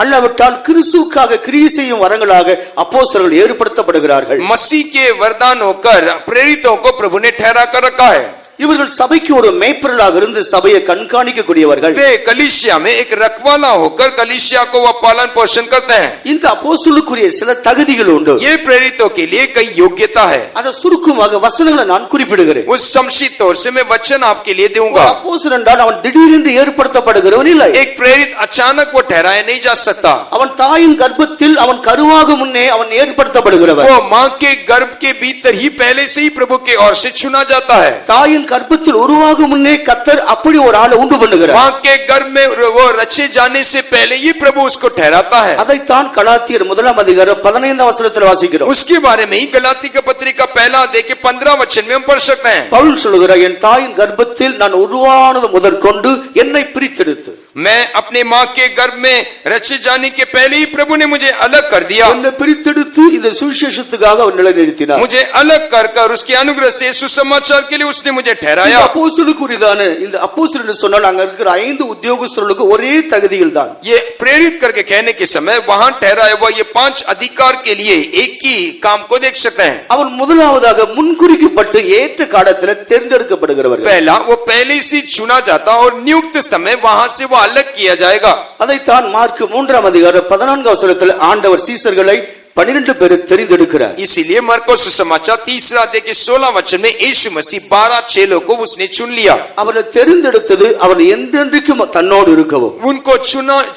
அல்லாவிட்டால் கிறிஸ்துவுக்காக கிரியை செய்யும் வரங்களாக அப்போஸ்தலர்கள் ஏற்படுத்தப்படுகிறார்கள். मसीह के वरदान होकर प्रेरितों को प्रभु ने ठहरा कर रखा है. இவர்கள் சபைக்கு ஒரு மேய்ப்பர்களாக இருந்து சபையை கண்காணிக்கக்கூடியவர்கள். वे कलीसिया में एक रखवाला होकर कलीसिया को वह पालन पोषण करते हैं. இந்த அப்போஸ்தலருக்குரிய சில தகுதிகள் உண்டு. ये प्रेरितों के लिए कई योग्यता है. அத சுருக்கமாக வசனங்களை நான் குறிப்பிடுகிறேன். उस संक्षिप्त तौर से मैं वचन आपके लिए दूंगा. அப்போஸ்தலன் என்றால் அவன் திடீரென்று ஏற்படுத்தப்படுகிறவன் இல்லை. एक प्रेरित अचानक वो ठहराया नहीं जा सकता. அவன் தாயின் கர்ப்பத்தில் அவன் கருவாக முன்னே அவன் ஏற்படுத்தப்படுகிறவன். वो मां के गर्भ के भीतर ही पहले से ही प्रभु के ओर से चुना जाता है. தாயின் கர்ப்பத்தில் உருவாகும் முன்னே கர்த்தர் அப்படி ஒரு ஆளை உண்டு பண்ணுகிறார். मां के गर्भ में वो रचे जाने से पहले ही प्रभु उसको ठहराता है. அதைத்தான் கலாத்தியர் 1 அதிகாரம் 15 வசனத்தில் வாசிக்கிறோம். उसके बारे में ही गलाती की पत्रिका पहला अध्याय के 15 वचन में हम पढ़ सकते हैं. பவுல் சொல்கிறார், என் தாயின் கர்ப்பத்தில் நான் உருவானது முதற்கொண்டு என்னை பிரித்தெடுத்து, मैं अपने मां के गर्भ में रचे जाने के पहले ही प्रभु ने मुझे अलग कर दिया. என்னை பிரித்தெடுத்து இந்த சுவிசேஷத்துக்காக அவர் நிலைநிறுத்தினார். मुझे अलग कर उसके अनुग्रह से सुसमाचार के लिए उसने मुझे ठहराया. அப்போஸ்தலருக்குரியதான இந்த அப்போஸ்தலர் என்று சொன்னால் அங்க இருக்கிற 5 உத்தியோகஸ்தர்களுக்கு ஒரே தகுதியில் தான். ये प्रेरित करके कहने के समय वहां ठहराया हुआ ये 5 अधिकार के लिए एक ही काम को देख सकते हैं. அவன் முதலாவதாக முன்குறிக்கப்பட்டு ஏற்ற காலத்தில் தேர்ந்தெடுக்கப்படுகிறவர்கள். पहला वो पहले से चुना जाता और नियुक्त समय वहां से वो अलग किया जाएगा. அதைத்தான் மார்க் 3 அதிகாரம் 14 வசனத்தில் ஆண்டவர் சீசர்களை 12 பேரை தெரிந்தெடுக்கிறார். इसीलिए मरकुस सुसमाचार 3 अध्याय के 16 वचन में यीशु मसीह 12 चेलों को उसने चुन लिया. அவனை தெரிந்தெடுத்தது அவன் என்றென்றைக்கும் தன்னோடு இருக்கவும். उनको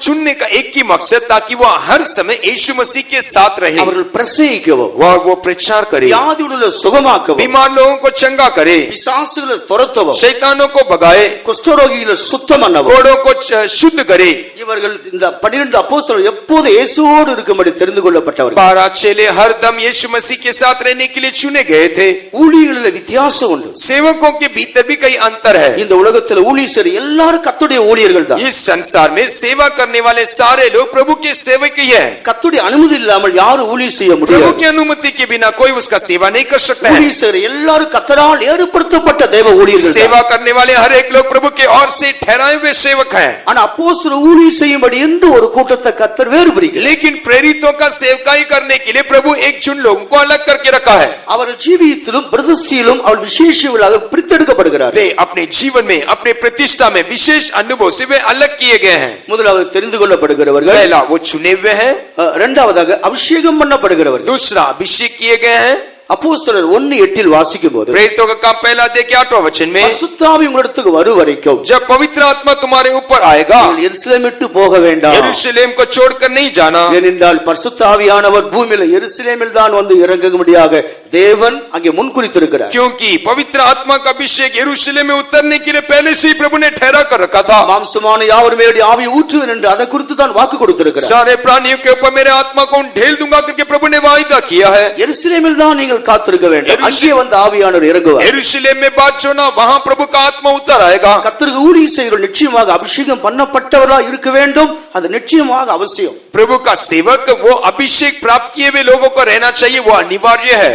चुनने का एक ही मकसद ताकि वो हर समय यीशु मसीह के साथ रहे. அவர்கள் பிரசங்கிக்கவும், वो प्रचार करे, வியாதியுள்ள சுகமாக்கவும், बीमार लोगों को चंगा करे, பிசாசுகளை துரத்தவும், शैतानों को भगाए, குஷ்டரோகிகளை சுத்தம் பண்ணவும், घोड़ों को शुद्ध करे. இவர்கள் இந்த 12 அப்போஸ்தலர்கள் எப்போது இயேசுவோடு இருக்கும்படி தெரிந்து கொள்ளப்பட்டவர்கள். 12 चेले हर दम यीशु मसीह के साथ रहने के लिए चुने गए थे. ஊழியர்களில் வித்தியாசம் உண்டு. सेवकों के भीतर भी कई अंतर है. இந்த உலகத்தில் ஊழியர் எல்லாரும் கர்த்தருடைய ஊழியர்கள் தான். इस संसार में सेवा करने वाले सारे लोग प्रभु के सेवक ही हैं. கர்த்தருடைய அனுமதி இல்லாமல் யாரும் ஊழியம் செய்ய प्रभु முடியாது. की अनुमति के बिना कोई उसका सेवा नहीं कर सकता है. ஊழியர் எல்லாரும் கர்த்தரால் ஏற்படுத்தப்பட்ட தேவ ஊழியர்கள். सेवा करने वाले हर एक लोग प्रभु के ओर से ठहराए हुए सेवक हैं. ஆனா அப்போஸ்தலர் ஊழியம் செய்யும்படி எந்த ஒரு கூட்டத்தை கர்த்தர் வேறு பிரிக்கிறார். लेकिन प्रेरितों का सेवकाई करने के लिए प्रभु एक चुन लोगों को अलग करके रखा है. அவர்கள் ஜீவியத்திலும் பிரதிஷ்டையிலும் அவர் விசேஷங்களாக பிரித்தெடுக்கப்படுகிறார். वे अपने जीवन में अपने प्रतिष्ठा में विशेष अनुभव से वे अलग किए गए हैं. முதலாவது தெரிந்து கொள்ளப்படுகிறவர்கள், पहला वो चुने हुए हैं. இரண்டாவதாக அபிஷேகம் பண்ணப்படுகிறவர்கள். दूसरा अभिषेक किए गए हैं. அப்போஸ்தலர் 1:8 வாசிக்கும் போது, प्रेरितों का काम पहला अध्याय के 8वां वचन में, பரிசுத்த ஆவி உங்களிடத்துக்கு வரும் வரைக்கும் जब पवित्र आत्मा तुम्हारे ऊपर आएगा நீங்கள் எருசலேம் விட்டு போக வேண்டாம். यरूशलेम को छोड़कर नहीं जाना. ஏனென்றால் பரிசுத்த ஆவியானவர் பூமியில எருசலேமில் தான் வந்து இறங்கும்படியாக தேவன் அங்கே முன்குறித்திருக்கிறார். क्योंकि पवित्र आत्मा का अभिषेक यरूशलेम में उतरने के लिए पहले से ही प्रभु ने ठहरा कर रखा था. மாம்சமான யாவர் மேல் ஆவி ஊற்றுவேன் என்று அதை குறித்து தான் வாக்கு கொடுத்திருக்கிறார். सारे प्राणियों के ऊपर मेरे आत्मा को ढेल दूंगा करके प्रभु ने वायदा किया है. எருசலேமில் தான் நீங்கள் காத்திருக்க வேண்டும். அங்கே வந்து ஆவியானவர் இறங்குவார். यरूशलेम में बात जो ना वहां प्रभु का आत्मा उतर आएगा. கர்த்தருக்கு ஊழியம் செய்கிறவர் நிச்சயமாக அபிஷேகம் பண்ணப்பட்டவர்களா இருக்க வேண்டும். அது நிச்சயமாக அவசியம். प्रभु का सेवक वो अभिषेक प्राप्त किए हुए लोगों को रहना चाहिए, वो अनिवार्य है.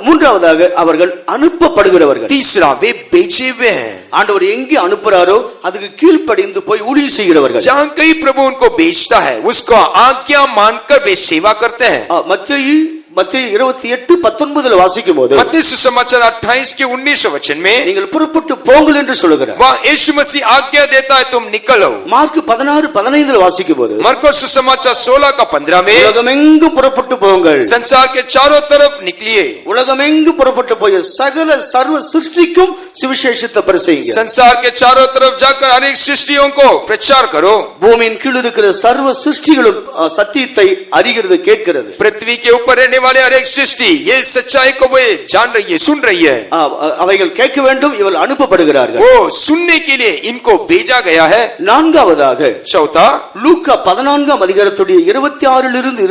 மூன்றாவதாக அவர்கள் அனுப்பப்படுகிறவர்கள். तीसरा वे भेजे हुए हैं. ஆண்டவர் எங்கே அனுப்புறாரோ அதுக்கு கீழ்ப்படிந்து போய் ஊழியம் செய்கிறவர்கள். जहां कहीं प्रभु उनको भेजता है उसको आज्ञा मानकर वे सेवा करते हैं. மத்தேயு 28:19 வாசிக்கும் போது, मत्ती सुसमाचार 28 के 19 वचन में, நீங்கள் புறப்பட்டு போங்கள் என்று சொல்லுகிறார். वहाँ यीशु मसीह आज्ञा देता है तुम निकलो. மார்க் 16:15 வாசிக்கும் போது, मरकुस सुसमाचार 16 का 15 में, உலகமெங்கும் புறப்பட்டு போங்கள், संसार के चारों तरफ निकलिए, உலகமெங்கும் புறப்பட்டு போய் சகல சர்வ சிருஷ்டிக்கும் சுவிசேஷத்தை பிரசங்கிங்க. संसार के चारों तरफ जाकर अनेक सृष्टियों को प्रचार करो. பூமியின் கீழ் இருக்கிற சர்வ சிருஷ்டிகளும் சத்தியத்தை அறிகிறது, கேட்கிறது. पृथ्वी के ऊपर रहने वाले हरेक सृष्टि ये सच्चाई को वे जान रही है, सुन रही है. அவைகள் கேட்க வேண்டும். இவர்கள் அனுப்பப்படுகிறார்கள். वो सुनने के लिए इनको भेजा गया है. நான்காவதாக चौथा, லூக்கா 14 அதிகாரத்துடைய 26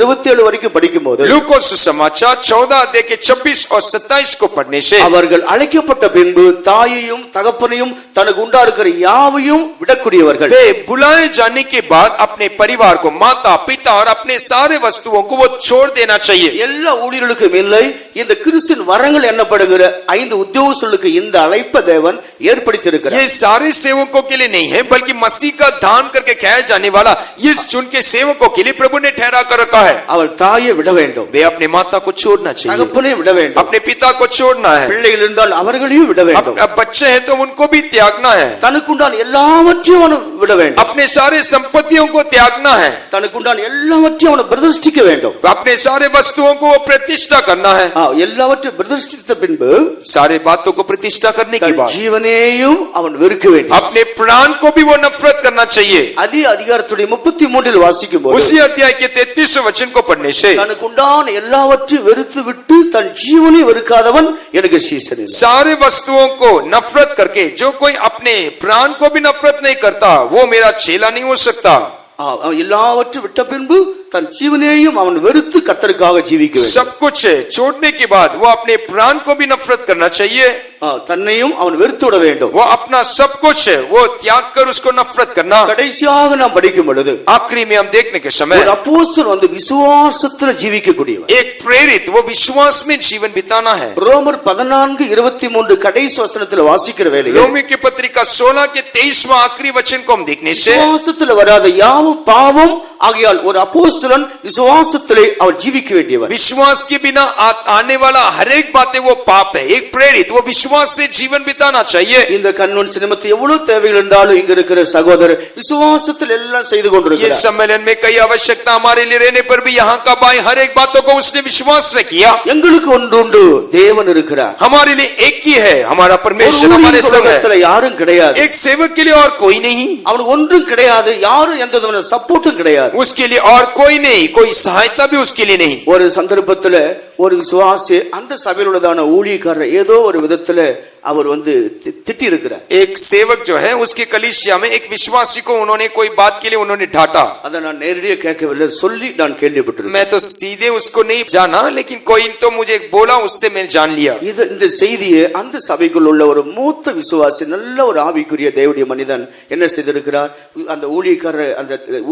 27 வரைக்கும் படிக்கும் போது, लूका सुसमाचार 14 अध्याय के 26 और 27 को पढ़ने से, அவர்கள் அழைக்கப்பட்ட பின்பு தாயையும் தகப்பனையும் தனக்கு உண்டா இருக்கிற யாவையும் விடக்கூடியவர்கள். वे बुलाए जाने के बाद अपने परिवार को, माता पिता और अपने सारे वस्तुओं को वो छोड़ देना चाहिए. எல்லா ஊழியர்களுக்கும் இல்லை, இந்த கிறிஸ்துவின் வரங்கள் எண்ணப்படுகிற 5 உத்தியோகஸ்தர்களுக்கு இந்த அழைப்பை தேவன் ஏற்படுத்தியிருக்கிறார். ये सारे सेवकों के लिए नहीं है, बल्कि मसीह का दान करके खाया जाने वाला इस चुन के सेवकों के लिए प्रभु ने ठहरा कर रखा है. அவள் தாயை விட வேண்டும், वे अपने माता को छोड़ना चाहिए, தகப்பனை விட வேண்டும், अपने पिता को छोड़ना है. பிள்ளைகள் இருந்தால் அவர்களையும் விட வேண்டும், अब बच्चे हैं तो उनको भी त्यागना है. தனக்குண்டான எல்லாவற்றையும் அவன் விட வேண்டும், अपने सारे संपत्तियों को त्यागना है, தனக்குண்டான எல்லாவற்றையும் அவன் பிரதிஷ்டிக்க வேண்டும். अपने सारे वस्तुओं को वो प्रतिष्ठा करना है. எல்லாவற்றையும் பிரதிஷ்டித்த பின்பு सारे बातों को प्रतिष्ठा करने के தன் बाद ஜீவனையும் அவன் வெறுக்க வேண்டும். अपने प्राण को भी वो नफरत करना चाहिए. அதே அதிகாரத்துடைய 33 வாசிக்கும் போது उसी अध्याय के 33वें वचन को पढ़ने से தனக்கு உண்டான எல்லாவற்றையும் வெறுத்து விட்டு தன் ஜீவனை வெறுக்காதவன் எனக்கு சீசன் இல்லை. सारे वस्तुओं को नफरत करके जो कोई अपने प्राण को भी नफरत नहीं करता वो मेरा चेला नहीं हो सकता. அவன் எல்லாவற்றையும் விட்ட பின்பு தன் ஜீவனையும் அவன் வெறுத்து கர்த்தருக்காக ஜீவிக்க வேண்டும். सब कुछ छोड़ने के बाद वो अपने प्राण को भी नफरत करना चाहिए. தன்னையும் அவன் வெறுத்து விட வேண்டும். वो अपना सब कुछ वो त्याग कर उसको नफरत करना. கடைசியாக நாம் படிக்கும் பொழுது आखिरी में हम देखने के समय ஒரு அப்போஸ்தலன் வந்து விசுவாசத்துல ஜீவிக்க கூடியவன். एक प्रेरित वो विश्वास में जीवन बिताना है. ரோமர் 14:23 கடைசி வசனத்துல வாசிக்கிற வேளையில் रोमियो की पत्रिका 16 के 23वां आखिरी वचन को हम देखने से விசுவாசத்துல வராத யாவும் பாவம் ஆகையால் ஒரு அப்போஸ்தலன் விசுவாசத்திலே அவன் ஜீவிக்க வேண்டியவன். विश्वास के बिना आने वाला हर एक बातें वो पाप है. एक प्रेरित वो विश्वास से जीवन बिताना चाहिए. இந்த கன்வென்ஷன் நிமித்தம் எவ்வளவு தேவைகள் இருந்தாலும் இங்க இருக்கிற சகோதரர் விசுவாசத்தில் எல்லாம் செய்து ये கொண்டிருக்கிறார். सम्मेलन में कई आवश्यकता हमारे लिए रहने पर भी यहाँ का भाई हर एक बातों को उसने विश्वास से किया. எங்களுக்கு ஒன்று உண்டு, தேவன் இருக்கிறார். हमारे लिए एक ही है, हमारा परमेश्वर हमारे संग है. யாரும் கிடையாது. एक सेवक के लिए और कोई नहीं, அவனுக்கு ஒன்றும் கிடையாது, யாரும் எந்த விதமான சப்போர்ட்டும் கிடையாது. उसके लिए और कोई नहीं, कोई सहायता भी उसके लिए नहीं. ஒரு சந்தர்ப்பத்துல ஒரு விசுவாசி அந்த சபையில் உள்ளதான ஊழியக்காரர் ஏதோ ஒரு விதத்துல அவர் வந்து திட்டி இருக்கிறார். एक सेवक जो है उसके कलीसिया में एक विश्वासी को उन्होंने कोई बात के लिए उन्होंने डांटा. அதை நான் நேரடியாக கேட்கவில்லை, சொல்லி நான் கேள்விப்பட்டிருக்கேன். मैं तो सीधे उसको नहीं जाना, लेकिन कोई तो मुझे बोला, उससे मैंने जान लिया. இந்த செய்தியை அந்த சபைக்குள் உள்ள ஒரு மூத்த விசுவாசி, நல்ல ஒரு ஆவிக்குரிய தேவனுடைய மனிதன் என்ன செய்திருக்கிறார், அந்த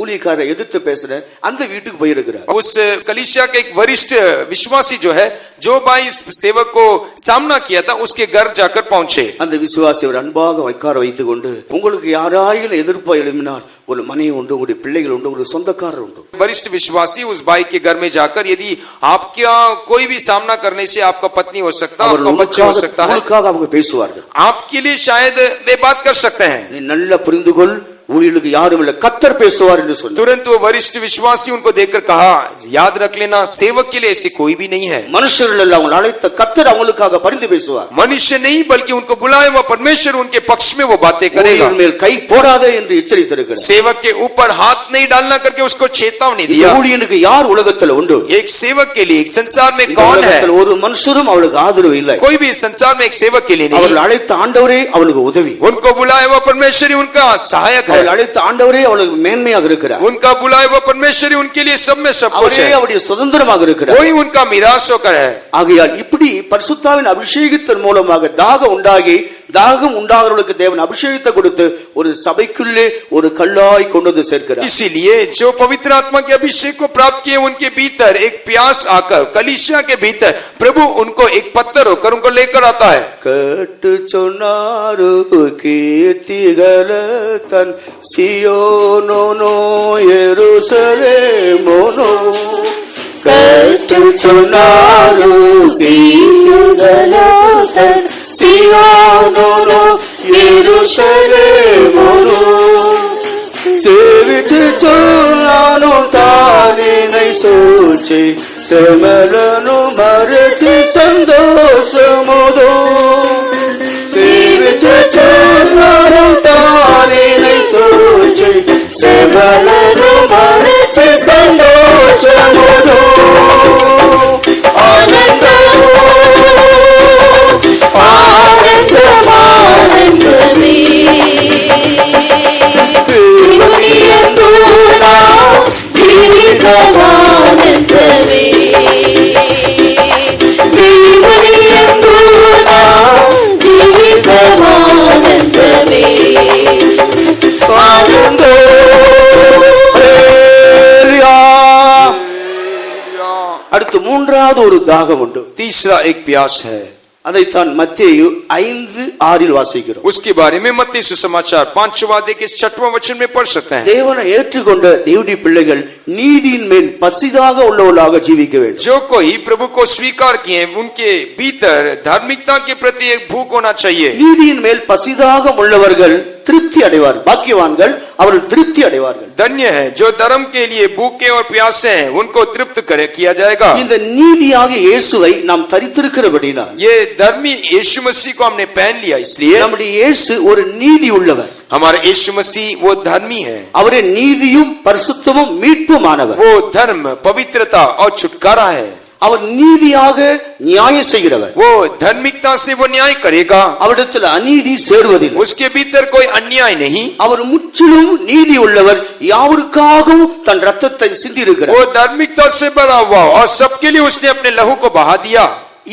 ஊழியக்காரரை எதிர்த்து பேசுற அந்த வீட்டுக்கு போயிருக்கிறார். उस कलीसिया के एक वरिष्ठ विश्वासी जो है, जो भाई इस सेवक को सामना किया था, उसके घर जाकर पहुंचे. அந்த விசுவாசி அவர் அன்பாக வைக்கார வைத்துக் கொண்டு, உங்களுக்கு யாராயிலும் எதிர்ப்பா எழுப்பினால் ஒரு மனைவி உண்டு, உங்களுடைய பிள்ளைகள் உண்டு, உங்களுடைய சொந்தக்காரர் உண்டு. वरिष्ठ विश्वासी उस भाई के घर में जाकर, यदि आपका कोई भी सामना करने से आपका पत्नी हो सकता है, आपका बच्चा हो सकता है, அவங்க பேசுவார்கள். आपके लिए शायद वे बात कर सकते हैं. நீ நல்ல புரிந்து கொள், ஊழியர்களுக்கு யாரும் இல்லை, கர்த்தர் பேசுவார் என்று சொன்னார். तुरंत वो वरिष्ठ विश्वासी उनको देखकर कहा, याद रख लेना, सेवक के लिए ऐसे कोई भी नहीं है. மனுஷர்கள் எல்லாம் அவங்க அழைத்த கர்த்தர் அவங்களுக்காக பரிந்து பேசுவார். मनुष्य नहीं, बल्कि उनको बुलाए वो परमेश्वर उनके पक्ष में वो बातें करेगा. ஊழியர் மேல் கை போடாதே என்று எச்சரித்திருக்கிறார். सेवक के ऊपर हाथ नहीं डालना करके उसको चेतावनी दिया. ஊழியனுக்கு யார் உலகத்தில் உண்டு? एक सेवक के लिए एक संसार में कौन है? ஒரு மனுஷரும் அவளுக்கு ஆதரவு இல்லை. कोई भी संसार में एक सेवक के लिए नहीं. அவர்கள் அழைத்த ஆண்டவரே அவளுக்கு உதவி. उनको बुलाए वो परमेश्वर ही उनका सहायक है. அவர்கள் அழைத்த ஆண்டவரே அவளுக்கு மேன்மையாக இருக்கிறார். उनका बुलाए वो परमेश्वर ही उनके लिए सब में सब कुछ है. அவருடைய சுதந்திரமாக இருக்கிறார். वही उनका मिरास होकर है. ஆகையால் இப்படி பரிசுத்தாவின் அபிஷேகத்தின் மூலமாக தாகம் உண்டாகிறவர்களுக்கு தேவன் அபிஷேகத்தை கொடுத்து ஒரு சபைக்குள்ளே ஒரு கல்லாய் கொண்டு வந்து சேர்க்கிறார். इसीलिए जो पवित्र आत्मा के अभिषेक को प्राप्त किए, उनके भीतर एक प्यास आकर, कलीसिया के भीतर प्रभु उनको एक पत्थर होकर उनको लेकर आता है. கேட்டு சொன்னாரு கீர்த்திகள தன் சியோனோ எருசலேமோனோ, கேட்டு சொன்னாரு கீர்த்திகள தன் சியோனோ எருசலேமோனோ, சேவித்து சொன்னானோ தானினை சூழ்ச்சி செமலனு மறைச்சி சந்தோஷமோதோ, சேவித்து சொன்னானோ தானினை சூழ்ச்சி செமலனு மறைச்சி சந்தோஷமோதோ, ஆனந்தம் ஆனந்தம் ஆனந்தமே జీవితమానందమే జీవితమానందమే ఆనందో. அடுத்து மூன்றாவது ஒரு தாகம் உண்டு. तीसरा एक प्यास है. அதைத்தான் மத்தேயு 5:6 வாசிக்கிறோம். उसके बारे में मत्ती सुसमाचार 5वां अध्याय के 6वां वचन में पढ़ सकते हैं. தேவனை ஏற்றுக்கொண்ட தேவனுடைய பிள்ளைகள் நீதியின் மேல் பசிதாக உள்ளவர்களாக ஜீவிக்க வேண்டும். जो कोई प्रभु को स्वीकार किए, उनके भीतर धार्मिकता के प्रति एक भूख होना चाहिए. நீதியின் மேல் பசிதாக உள்ளவர்கள் திருப்தி அடைவார்கள். பாக்கியவான்கள் அவர்கள் திருப்தி அடைவார்கள். धन्य है जो धर्म के लिए भूखे और प्यासे हैं, उनको तृप्त किया जाएगा. இந்த நீதியாகிய இயேசுவை நாம் தரித்திருக்கிறபடினால், ये धर्मी यीशु मसीह को हमने पहन लिया, इसलिए நம்முடைய இயேசு ஒரு நீதி உள்ளவர். हमारा यीशु मसीह वो धर्मी है. அவரே நீதியும் பரிசுத்தமும் மீட்புமானவர். वो धर्म, पवित्रता और छुटकारा है. அவர் நீதியாக நியாயம் செய்கிறவர். वो धार्मिकता से वो न्याय करेगा. அவரிடத்தில் அநீதி சேருவதில்லை. उसके भीतर कोई अन्याय नहीं. அவர் முற்றிலும் நீதி உள்ளவர். யாவருக்காகவும் தன் ரத்தத்தை சிந்தி இருக்கிறார். वो धार्मिकता से भरा हुआ और सबके लिए उसने अपने लहू को बहा दिया.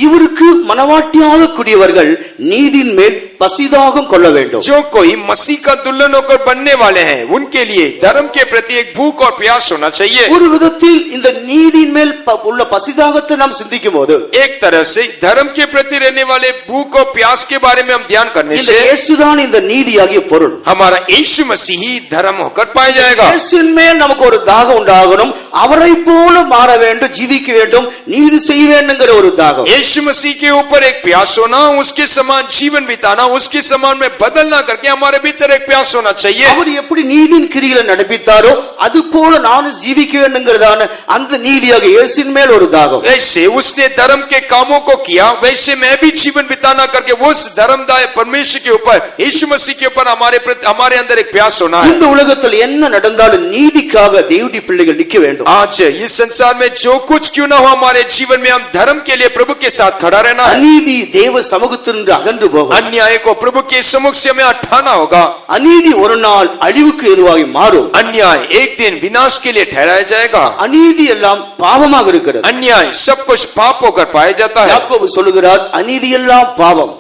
இவருக்கு மனவாட்டியாக கூடியவர்கள் நீதியின் மேல் பசிதாகம் கொள்ள வேண்டும். जो कोई मसीह का दुल्हन होकर बनने वाले हैं, उनके लिए धर्म के प्रति एक भूख और प्यास होना चाहिए. ஒரு விதத்தில் இந்த நீதியின் மேல் உள்ள பசிதாகத்தை நாம் சிந்திக்கும் போது, एक तरह से धर्म के प्रति रहने वाले भूख और प्यास के बारे में हम ध्यान करने இந்த से இயேசுதான் இந்த நீதியாகிய பொருள். हमारा यीशु मसीह ही धर्म होकर पाया जाएगा. இயேசுவின் மேல் நமக்கு ஒரு தாகம் உண்டாகணும். அவரை போல மாற வேண்டும், ஜீவிக்க வேண்டும், நீதி செய்ய வேண்டும்ங்கிற ஒரு தாகம். यीशु मसीह के ऊपर एक प्यास होना, उसके समान जीवन बिताना, उसके समान में बदलना करके हमारे भीतर एक प्यास होना चाहिए. அவர் எப்படி நீதியின் கிரிகளை நடப்பித்தாரோ அது போல நானும் ஜீவிக்க வேண்டும்ங்கிறதான அந்த நீதியாக இயேசுவின் மேல் ஒரு தாகம். ऐसे उसने धर्म के कामों को किया, वैसे मैं भी जीवन बिताना करके उस धर्मदाय परमेश्वर के ऊपर, यीशु मसीह के ऊपर हमारे अंदर एक प्यास होना है. இந்த உலகத்தில் என்ன நடந்தாலும் நீதிக்காக தேவனுடைய பிள்ளைகள் நிற்க வேண்டும். आज इस संसार में जो कुछ क्यों ना हो, हमारे जीवन में हम धर्म के लिए प्रभु के साथ खड़ा रहना है. அநீதி தேவ சமூகத்திலிருந்து அகன்று போகும். अन्याय को प्रभु के सम्मुख से हमें हटाना होगा. அநீதி ஒரு நாள் அழிவுக்கு எதுவாகி மாறும். अन्याय एक दिन विनाश के लिए ठहराया जाएगा. அநீதி எல்லாம் பாவமாக இருக்கிறது. अन्याय सब कुछ पाप होकर पाया जाता है. யாக்கோபு சொல்லுகிறார், அநீதி எல்லாம் பாவம்.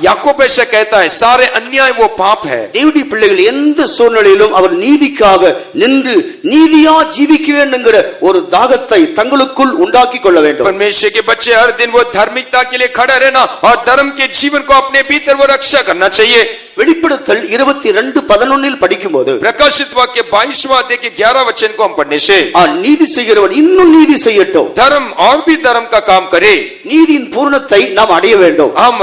याकूब ऐसा कहता है, सारे अन्याय वो पाप है. தேவனுடைய பிள்ளைகள் எந்த சூழ்நிலையிலும் அவர் நீதிக்காக நின்று நீதியா ஜீவிக்க வேண்டும்ங்கிற ஒரு தாகத்தை தங்களுக்குள் உண்டாக்கி கொள்ள வேண்டும். परमेश्वर के बच्चे हर दिन वो धार्मिकता के लिए खड़ा रहना और धर्म के जीवन को अपने भीतर वो रक्षा करना चाहिए. வெளிப்படுத்தல் 22:11 படிக்கும்போது, प्रकाशित वाक्य 22वां अध्याय के 11 वचन को हम पढ़ने से, நீதி செய்கிறவன் இன்னும் நீதி செய்யட்டும், धर्म और भी धर्म का काम करे. நீதியின் பூரணத்தை நாம் அடைய வேண்டும். हम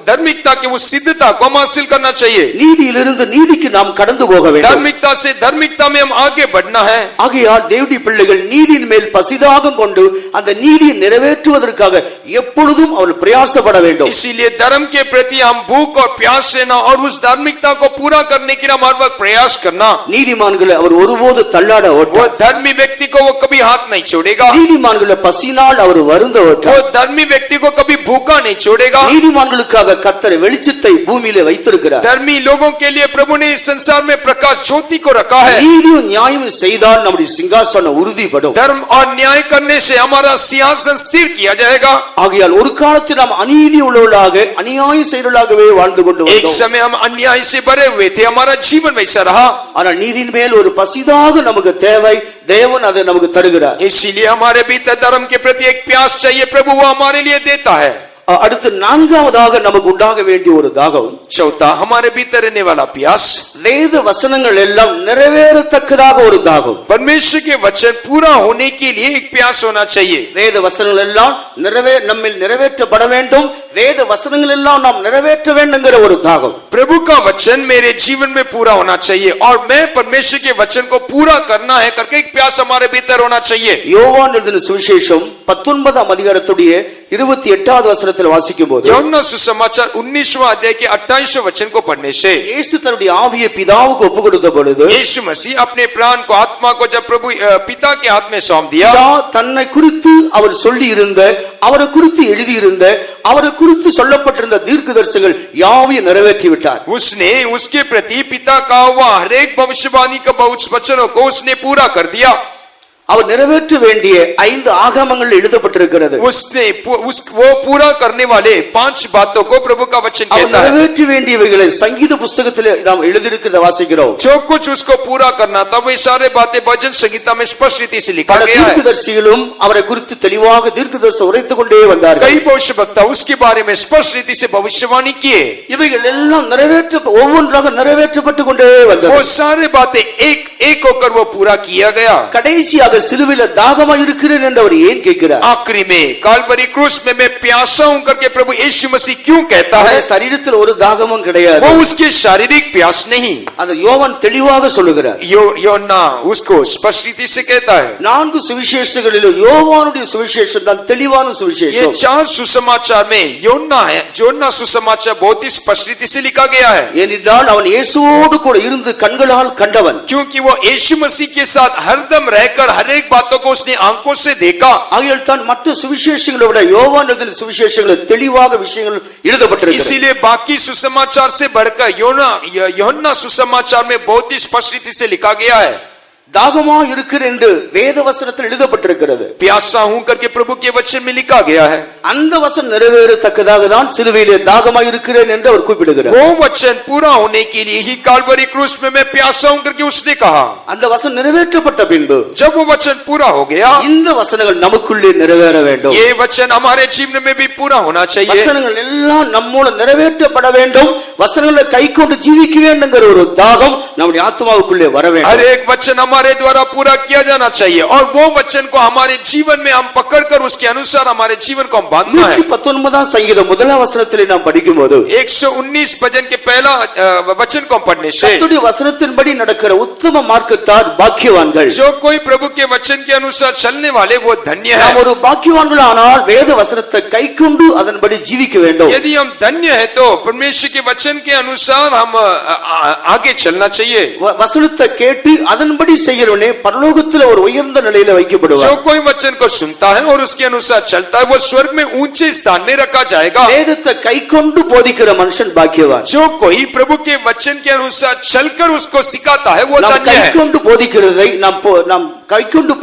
धार्मिकता की उस सिद्धता को हम हासिल करना चाहिए. நீதியிலிருந்து நீதிக்கு நாம் கடந்து போக வேண்டும். धार्मिकता से धार्मिकता में हम आगे बढ़ना है. ஆகையால் தேவனுடைய பிள்ளைகள் நீதியின் மேல் பசிதாகம் கொண்டு அந்த நீதியை நிறைவேற்றுவதற்காக எப்பொழுதும் அவர்கள் பிரயாசப்பட வேண்டும். इसीलिए धर्म के प्रति हम भूख और प्यास सेना और उस धार्मिकता को पूरा करने के लिए हर वक्त प्रयास करना. நீதிமான்களை அவர் ஒருபோது தள்ளாட वो ஓட்டார். धर्मी व्यक्ति को वो कभी हाथ नहीं छोड़ेगा. நீதிமான்களை பசினால் அவர் வருந்த वो ஓட்டார். धर्मी व्यक्ति को कभी भूखा नहीं छोड़ेगा. நீதிமான்களுக்காக கர்த்தர் வெளிச்சத்தை பூமியிலே வைத்திருக்கிறார். धर्मी लोगों के लिए प्रभु ने इस संसार में प्रकाश ज्योति को रखा है. நீதியும் நியாயமும் செய்தால் நம்முடைய சிங்காசனம் உறுதிப்படும். धर्म और न्याय करने से हमारा सिंहासन स्थिर किया जाएगा. ஆகையால் ஒரு காலத்தில் நாம் அநீதி உள்ளவர்களாக அநியாயம் செய்கிறவர்களாகவே வாழ்ந்து கொண்டு एक வந்தோம். समय हम अन्याय से भरे हुए थे, हमारा जीवन वैसा रहा. ஆனால் நீதியின் மேல் ஒரு பசிதாக நமக்கு தேவை. தேவன் அதை நமக்கு தருகிறார். इसीलिए हमारे भीतर धर्म के प्रति एक प्यास चाहिए, प्रभु वो हमारे लिए देता है. அடுத்து நான்காவதாக நமக்கு உண்டாக வேண்டிய ஒரு தாகம், चौथा हमारे भीतर रहने वाला प्यास, வேத வசனங்கள் எல்லாம் நிறைவேறத்தக்கதாக ஒரு தாகம். परमेश्वर के वचन पूरा होने के लिए एक प्यास होना चाहिए. வேத வசனங்கள் எல்லாம் நம்மில் நிறைவேற்றப்பட வேண்டும். வேத வசனங்கள் எல்லாம் நாம் நிறைவேற்ற வேண்டும்ங்கிற ஒரு தாகம். प्रभु का वचन मेरे जीवन में पूरा होना चाहिए और मैं परमेश्वर के वचन को पूरा करना है करके एक प्यास हमारे भीतर होना चाहिए. யோவான் எழுதின சுவிசேஷம் 19ஆம் அதிகாரத்துடைய 28வது வசனத்தில் வாசிக்கும் போது, யோहन्ना सुसमाचार 19वां अध्याय के 28वें वचन को पढ़ने से, இயேசு தன்னுடைய ஆவியை பிதாவுக்கு ஒப்பு கொடுத்த பொழுது, यीशु मसीह अपने प्राण को, आत्मा को जब प्रभु पिता के हाथ में सौंप दिया, பிதா தன்னை குறித்து அவர் சொல்லி இருந்த, அவரை குறித்து எழுதியிருந்த, அவரை குறித்து சொல்லப்பட்டிருந்த தீர்க்கதரிசனங்கள் யாவையும் நிறைவேற்றி விட்டார். उसने उसके प्रति पिता का हुआ हर एक भविष्यवाणी का वचनों को उसने पूरा कर दिया. அவர் நிறைவேற்ற வேண்டிய 5 ஆகமங்கள் எழுதப்பட்டிருக்கிறது. उसने वो पूरा करने वाले 5 बातों को प्रभु का वचन அவர் कहता है. நிறைவேற்ற வேண்டியவைகளை சங்கீத புஸ்தகத்திலே நாம் எழுதியிருக்கிறத வாசிக்கிறோம். जो कुछ उसको पूरा करना था वे सारे बातें भजन संगीता में स्पष्ट रीति से लिखा பல गया है. தீர்க்கதரிசிகளும் அவரை குறித்து தெளிவாக தீர்க்கதரிசனம் உரைத்துக் கொண்டே வந்தார்கள். कई भविष्यवक्ता उसके बारे में स्पष्ट रीति से भविष्यवाणी किए. இவைகள் எல்லாம் ஒவ்வொன்றாக நிறைவேற்றப்பட்டு கொண்டே வந்தது. वो सारे बातें एक एक होकर वो पूरा किया गया. கடைசியாக சிலுவையில தாகமா இருக்கிறேன் என்று அவர் ஏன் கேட்கிறார்? आखिरी में कालवरी क्रूस में मैं प्यासा हूं करके प्रभु यीशु मसीह क्यों कहता है? அவருடைய சரீரத்தில் ஒரு தாகமும் கிடையாது. वो उसके शारीरिक प्यास नहीं, அந்த யோவான் தெளிவாக சொல்லுகிறார். योना उसको स्पष्ट रीति से कहता है. 4 சுவிசேஷங்களிலும் யோவானுடைய சுவிசேஷம் தான் தெளிவான ये சுவிசேஷம். 4 सुसमाचार में योना सुसमाचार बहुत ही स्पष्ट रीति से लिखा गया है, ஏனென்றால் அவன் இயேசுவோடு கூட இருந்து கண்களால் கண்டவன். क्योंकि वो यीशु मसीह के साथ हरदम रहकर हर एक बातों को उसने आंखों से देखा. ஆகையால் தான் மற்ற சுவிசேஷங்களை விட யோவான் எழுதின சுவிசேஷங்களில் தெளிவாக விஷயங்கள் எழுதப்பட்டிருக்கிறது. इसीलिए बाकी सुसमाचार से बढ़कर योना सुसमाचार में बहुत ही स्पष्ट रीति से लिखा गया है. தாகமா இருக்கிற என்று வேத வசனத்தில் எழுதப்பட்டிருக்கிறது. प्यासा हूं करके प्रभु के वचन में लिखा गया है. அந்த வசனம் நிறைவேறத்தக்கதாக தான் சிலுவையிலே தாகமா இருக்கிறேன் என்று அவர் குறிப்பிடுகிறார். वो वचन पूरा होने के लिए ही कालवरी क्रूस में मैं प्यासा हूं करके उसने कहा. அந்த வசனம் நிறைவேற்றப்பட்ட பின்பு जब वो वचन पूरा हो गया, இந்த வசனங்கள் நமக்குள்ளே நிறைவேற வேண்டும். ये वचन हमारे जीवन में भी पूरा होना चाहिए. வசனங்கள் எல்லாம் நம்மூலம் நிறைவேற்றப்பட வேண்டும். வசனங்களை கைக்கொண்டு ஜீவிக்க வேண்டும்ங்கிற ஒரு தாகம் நம்முடைய ஆத்மாவுக்குள்ளே வர हर வேண்டும். एक वचन हमारे द्वारा पूरा किया जाना चाहिए और वो वचन को हमारे जीवन में हम पकड़कर उसके अनुसार हमारे जीवन को हम बांधना है. 119 சங்கீதம் முதலாம் வசனத்திலே நாம் படிக்கும்போது 119 भजन के पहला वचन को हम पढ़ने से, கர்த்தருடைய வசனத்தின்படி நடக்கிற உத்தம மார்க்கத்தார் பாக்கியவான்கள். जो कोई प्रभु के वचन के अनुसार चलने वाले वो धन्य है. நாம் ஒரு பாக்கியவான்கள் ஆனால் வேத வசனத்தை கைக்கொண்டு அதன்படி ஜீவிக்க வேண்டும். यदि हम धन्य है तो परमेश्वर के वचन के अनुसार हम आगे चलना चाहिए. வசனத்தை கேட்டு அதன்படி செய்கிறவனே பரலோகத்தில் ஒரு உயர்ந்த நிலையில जो வைக்கப்படுவார். कोई वचन को सुनता है और उसके अनुसार चलता है वो स्वर्ग में ऊंचे स्थान में रखा जाएगा. வேதத்தை கைக்கொண்டு போதிக்கிற மனுஷன் பாக்கியவான். जो कोई प्रभु के वचन के अनुसार चलकर उसको सिखाता है वो நாம் धन्य है. கைக்கொண்டு போதிக்கிறதை நாம் கைக்கொண்டு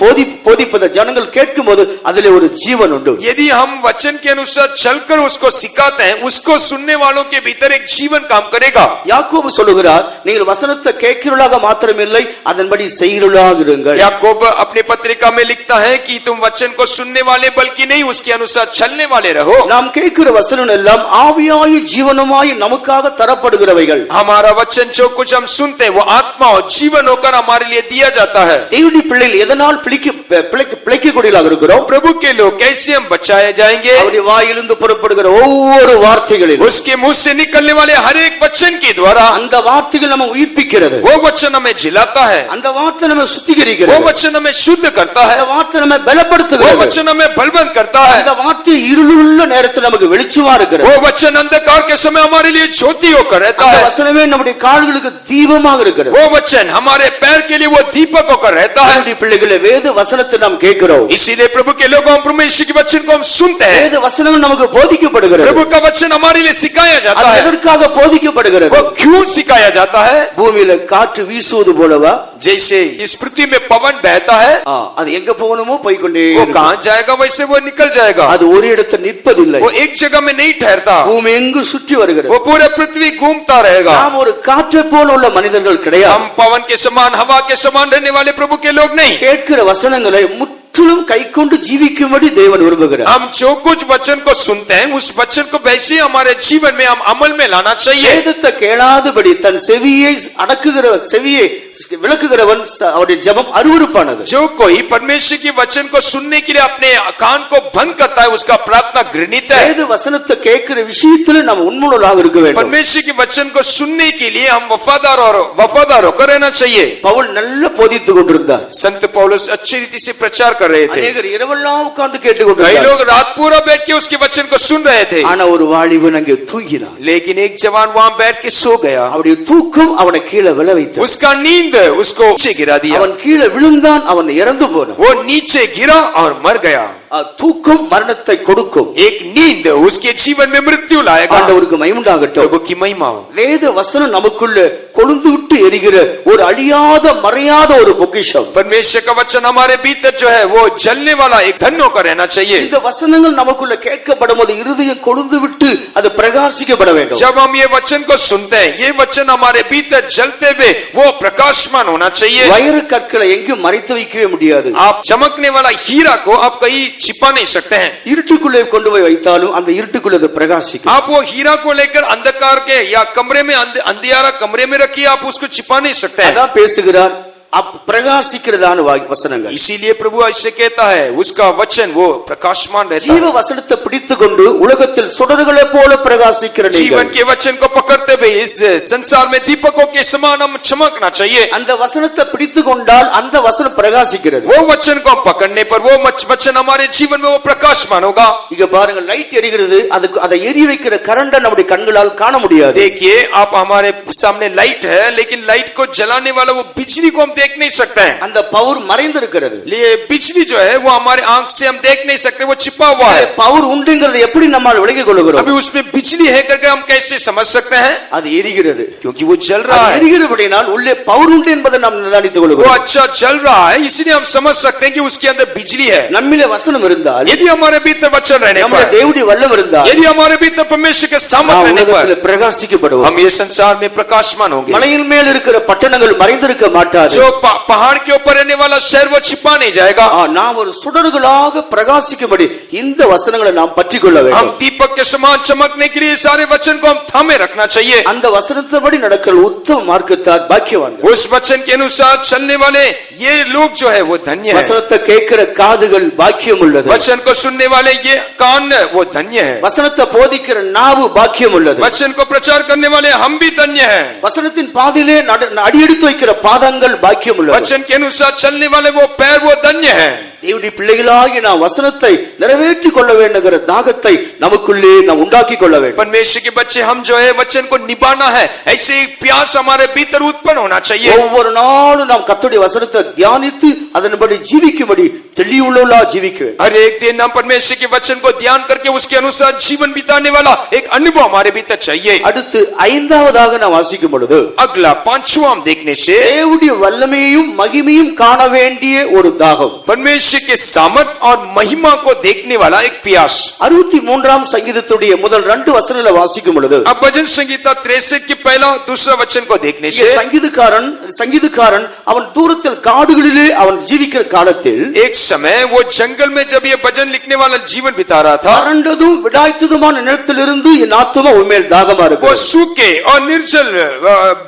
போதிப்பதை ஜனங்கள் கேட்கும்போது அதிலே ஒரு ஜீவன் உண்டு. यदि हम वचन के अनुसार चलकर उसको सिखाते हैं, उसको सुनने वालों के भीतर एक जीवन काम करेगा. யாக்கோபு சொல்லுகிறார், நீங்கள் வசனத்தை கேட்கிறவர்களாக மாத்திரமில்லை அதன்படி செய்கிறவர்களாக இருங்கள். याकूब अपनी पत्रिका में लिखता है कि तुम वचन को सुनने वाले बल्कि नहीं उसके अनुसार चलने वाले रहो. நாம் கேட்கிற வசனம் எல்லாம் ஆவியாய் ஜீவனமாய் நமக்காக தரப்படுகிறவைகள். हमारा वचन जो कुछ हम सुनते हैं वो आत्मा और जीवन होकर हमारे लिए दिया जाता है. தேவனுடைய பிள்ளைகள் எதனால் பிழைக்கக்கூடியவர்களாக இருக்கிறோம்? प्रभु के लोग कैसे हम बचाए जाएंगे? அவருடைய வாயிலிருந்து புறப்படுகிற ஒவ்வொரு வார்த்தைகளிலும் उसके मुंह से निकलने वाले हर एक वचन के द्वारा அந்த வார்த்தைகள் நம்ம உயிர்ப்பிக்கிறது. वो वचन हमें जिलाता है, அந்த வார்த்தை நம்ம वो சுத்திகரிக்கிறது. वचन हमें शुद्ध करता है, அந்த வார்த்தை நம்ம वो பலப்படுத்துகிறது. वचन हमें बलवंत करता है, அந்த வார்த்தை இருளுள்ள நேரத்தில் நமக்கு வெளிச்சமா இருக்கிறது. वो वचन अंधकार के समय हमारे लिए ज्योति होकर रहता அந்த है, வசனமே நம்முடைய கால்களுக்கு தீபமாக இருக்கிறது. वो वचन हमारे पैर के लिए वो दीपक होकर रहता है. தேவனுடைய பிள்ளைகளே, வேத வசனத்தை நாம் கேட்கிறோம். इसीलिए प्रभु के लोगों हम परमेश्वर के वचन को हम सुनते हैं. வேத வசனங்கள் நமக்கு போதிக்கப்படுகிறது. प्रभु का वचन हमारे लिए सिखाया जाता அது है. எதற்காக போதிக்கப்படுகிறது? वो क्यों सिखाया जाता है? பூமியில காற்று வீசுவது போலவா? जैसे इस पृथ्वी में पवन बहता है, அது எங்க போகணுமோ போய்க்கொண்டே वो இருக்கும். कहां जाएगा वैसे वो निकल जाएगा. அது ஒரு இடத்தில் நிற்பதில்லை. वो एक जगह में नहीं ठहरता, பூமி எங்கு சுற்றி வருகிறது. वो पूरे पृथ्वी घूमता रहेगा. நாம் ஒரு காற்றை போல உள்ள மனிதர்கள் கிடையாது. हम पवन के समान, हवा के समान रहने वाले प्रभु के लोग नहीं. கேட்கிற வசனங்களை முற்றிலும் கைக்கொண்டு ஜீவிக்கும்படி தேவன் விரும்புகிறார். हम जो कुछ वचन को सुनते हैं उस वचन को वैसे ही हमारे जीवन में हम अमल में लाना चाहिए. வேதத்தை கேளாதபடி தன் செவியை விளக்குகிறவன் அவருடைய ஜெபம் அருவருப்பானது. जो कोई परमेश्वर के वचन को सुनने के लिए अपने कान को बंद करता है उसका प्रार्थना घृणित है. வேத வசனத்தை கேட்கிற விஷயத்துல நம்ம உண்மையுள்ளவர்களாக இருக்க வேண்டும். परमेश्वर के वचन को सुनने के लिए हम वफादार होकर रहना चाहिए. பவுல் நல்ல போதித்துக் கொண்டிருந்தார். संत पौलुस अच्छी रीति से प्रचार कर रहे थे. அநேகர் இரவெல்லாம் உட்கார்ந்து कई கேட்டுக்கொண்டிருந்தார். लोग रात पूरा बैठ के उसके वचन को सुन रहे थे, ஆனா ஒரு வாலிபன் அங்கே தூங்கினான். लेकिन एक जवान वहां बैठ के सो गया. அவருடைய தூக்கம் அவனை கீழே விழ வைத்தது. उसका नींद उसको नीचे गिरा दिया. அவன் கீழே விழுந்தான், அவன் இறந்து போனான். वो नीचे गिरा और मर गया. தூக்கம் மரணத்தை கொடுக்கும். एक नींद उसके जीवन में मृत्यु लाएगा. ஆண்டவருக்கு மகிமை உண்டாகட்டும். प्रभु की महिमा हो. வேத வசனம் நமக்குள்ள கொழுந்து விட்டு எரிகிற ஒரு அழியாத மறையாத ஒரு பொக்கிஷம். परमेश्वर का वचन हमारे भीतर जो है वो जलने वाला एक धन होकर रहना चाहिए. இந்த வசனங்கள் நமக்குள்ள கேட்கப்படும் போது இருதயம் கொழுந்து விட்டு அது பிரகாசிக்கப்பட வேண்டும். जब हम ये वचन को सुनते हैं, ये वचन हमारे भीतर जलते हुए वो प्रकाशमान होना चाहिए. வயிறு கற்களை எங்கேயும் மறைத்து வைக்கவே முடியாது. आप चमकने वाला हीरा को आप कहीं छिपा नहीं सकते हैं. இருட்டுக்குள்ளே கொண்டு போய் வைத்தாலும் அந்த இருட்டுக்குள்ளே அது பிரகாசிக்கும். आप वो हीरा को लेकर अंधकार के या कमरे में अंधियारा कमरे में रखिए, आप उसको छिपा नहीं सकते हैं. அதான் பேசுகிறார், பிரகாசிக்கிறதான வசனங்கள். इसीलिए प्रभु ऐसे कहता है उसका वचन वो प्रकाशमान रहता ஜீவ है. வசனத்தை பிடித்துக்கொண்டு உலகத்தில் சுடர்களை போல பிரகாசிக்கிற जीवन நீங்கள் के वचन को पकड़ते हुए इस संसार में दीपकों के समान हम चमकना चाहिए. அந்த वசனத்தை பிடித்துக்கொண்டால் அந்த வசனம் பிரகாசிக்கிறது. वो वचन को हम पकड़ने पर वो वचन हमारे जीवन में वो प्रकाशमान होगा. இங்க பாருங்க, லைட் எரிகிறது, அதுக்கு அதை எரிய வைக்கிற கரண்டை நம்முடைய கண்களால் காண முடியாது. देखिए आप हमारे सामने लाइट है लेकिन लाइट को जलाने वाला वो बिजली को हम देख नहीं सकते हैं. அந்த பவர் மறைந்திருக்கிறது. ये बिजली जो है वो हमारे आंख से हम देख नहीं सकते, वो छिपा हुआ है. பவர் உண்டுங்கிறது எப்படி நம்மால் விளங்கிக் கொள்கிறோம்? अभी उसमें बिजली है करके हम कैसे समझ सकते हैं? அது எரிகிறது. क्योंकि वो जल रहा है. எரிகிறபடியால் உள்ளே பவர் உண்டு என்பதை நாம் நிதானித்துக் वो கொள்கிறோம். अच्छा जल रहा है इसलिए हम समझ सकते हैं कि उसके अंदर बिजली है. நம்மிலே வசனம் இருந்தால், यदि हमारे भीतर वचन रहने நம்முடைய पर, தேவனுடைய வல்லம் இருந்தால், यदि हमारे भीतर परमेश्वर के நாம் सामर्थ्य रहने உலகத்தில் पर பிரகாசிக்கப்படுவோம். हम ये संसार में प्रकाशमान होंगे. மலையின் மேல் இருக்கிற பட்டணங்கள் மறைந்திருக்க மாட்டாது. जो पहाड़ के ऊपर रहने वाला शहर वो छिपा नहीं जाएगा. நாம் ஒரு சுடர்களாக பிரகாசிக்கும்படி இந்த வசனங்களை நாம் பற்றிக் கொள்ள हम வேண்டும். दीपक के समान चमकने के लिए सारे वचन को हम थामे रखना चाहिए. அந்த வசனத்தின்படி நடக்கிற உத்தம மார்க்கத்தார் பாக்கியவான்கள். उस वचन के अनुसार चलने वाले ये लोग जो है वो धन्य है. வசனத்தை கேட்கிற காதுகள் பாக்கியம் உள்ளது. वचन को सुनने वाले ये कान वो धन्य है. வசனத்தை போதிக்கிற நாவு பாக்கியம் உள்ளது. वचन को प्रचार करने वाले हम भी धन्य हैं. வசனத்தின் பாதையிலே அடியெடுத்து வைக்கிற பாதங்கள் பாக்கியம் உள்ளது. वचन के अनुसार चलने वाले वो पैर वो धन्य हैं. தேவனுடைய பிள்ளைகளாகி நாம் வசனத்தை நிறைவேற்றிக் கொள்ள வேண்டுகிற தாகத்தை நமக்குள்ளே நாம் உண்டாக்கி கொள்ள வேண்டும். परमेश्वर के बच्चे हम जो है वचन को निभाना है, ऐसे एक प्यास हमारे भीतर उत्पन्न होना चाहिए. ஒவ்வொரு நாளும் நாம் கர்த்தருடைய வசனத்தை தியானித்து அதன்படி ஜீவிக்கும்படி தெளிவுள்ளவர்களா ஜீவிக்க வேண்டும். हर एक दिन हम परमेश्वर के वचन को ध्यान करके उसके अनुसार जीवन बिताने वाला एक अनुभव हमारे भीतर चाहिए. அடுத்து ஐந்தாவதாக நாம் வாசிக்கும் பொழுது, अगला पांचवा हम देखने से தேவனுடைய வல்லமையையும் மகிமையும் காண வேண்டிய ஒரு தாகம். परमेश्वर के सामर्थ और महिमा को देखने वाला एक प्यास. 63ஆம் சங்கீதத்துடைய முதல் 2 வசனங்களை வாசிக்கும் பொழுது, अब भजन संगीता 63 के पहला दूसरा वचन को देखने இங்கே से சங்கீதக்காரன் அவன் தூரத்தில் காடுகளிலே அவன் ஜீவிக்கிற காலத்தில் एक समय वो जंगल में जब ये भजन लिखने वाला जीवन बिता रहा था, வறண்டதும் விடாய்த்ததுமான நிலத்திலிருந்து என் ஆத்துமா உன்மேல் தாகமா वो இருக்கு. सूखे और निर्जल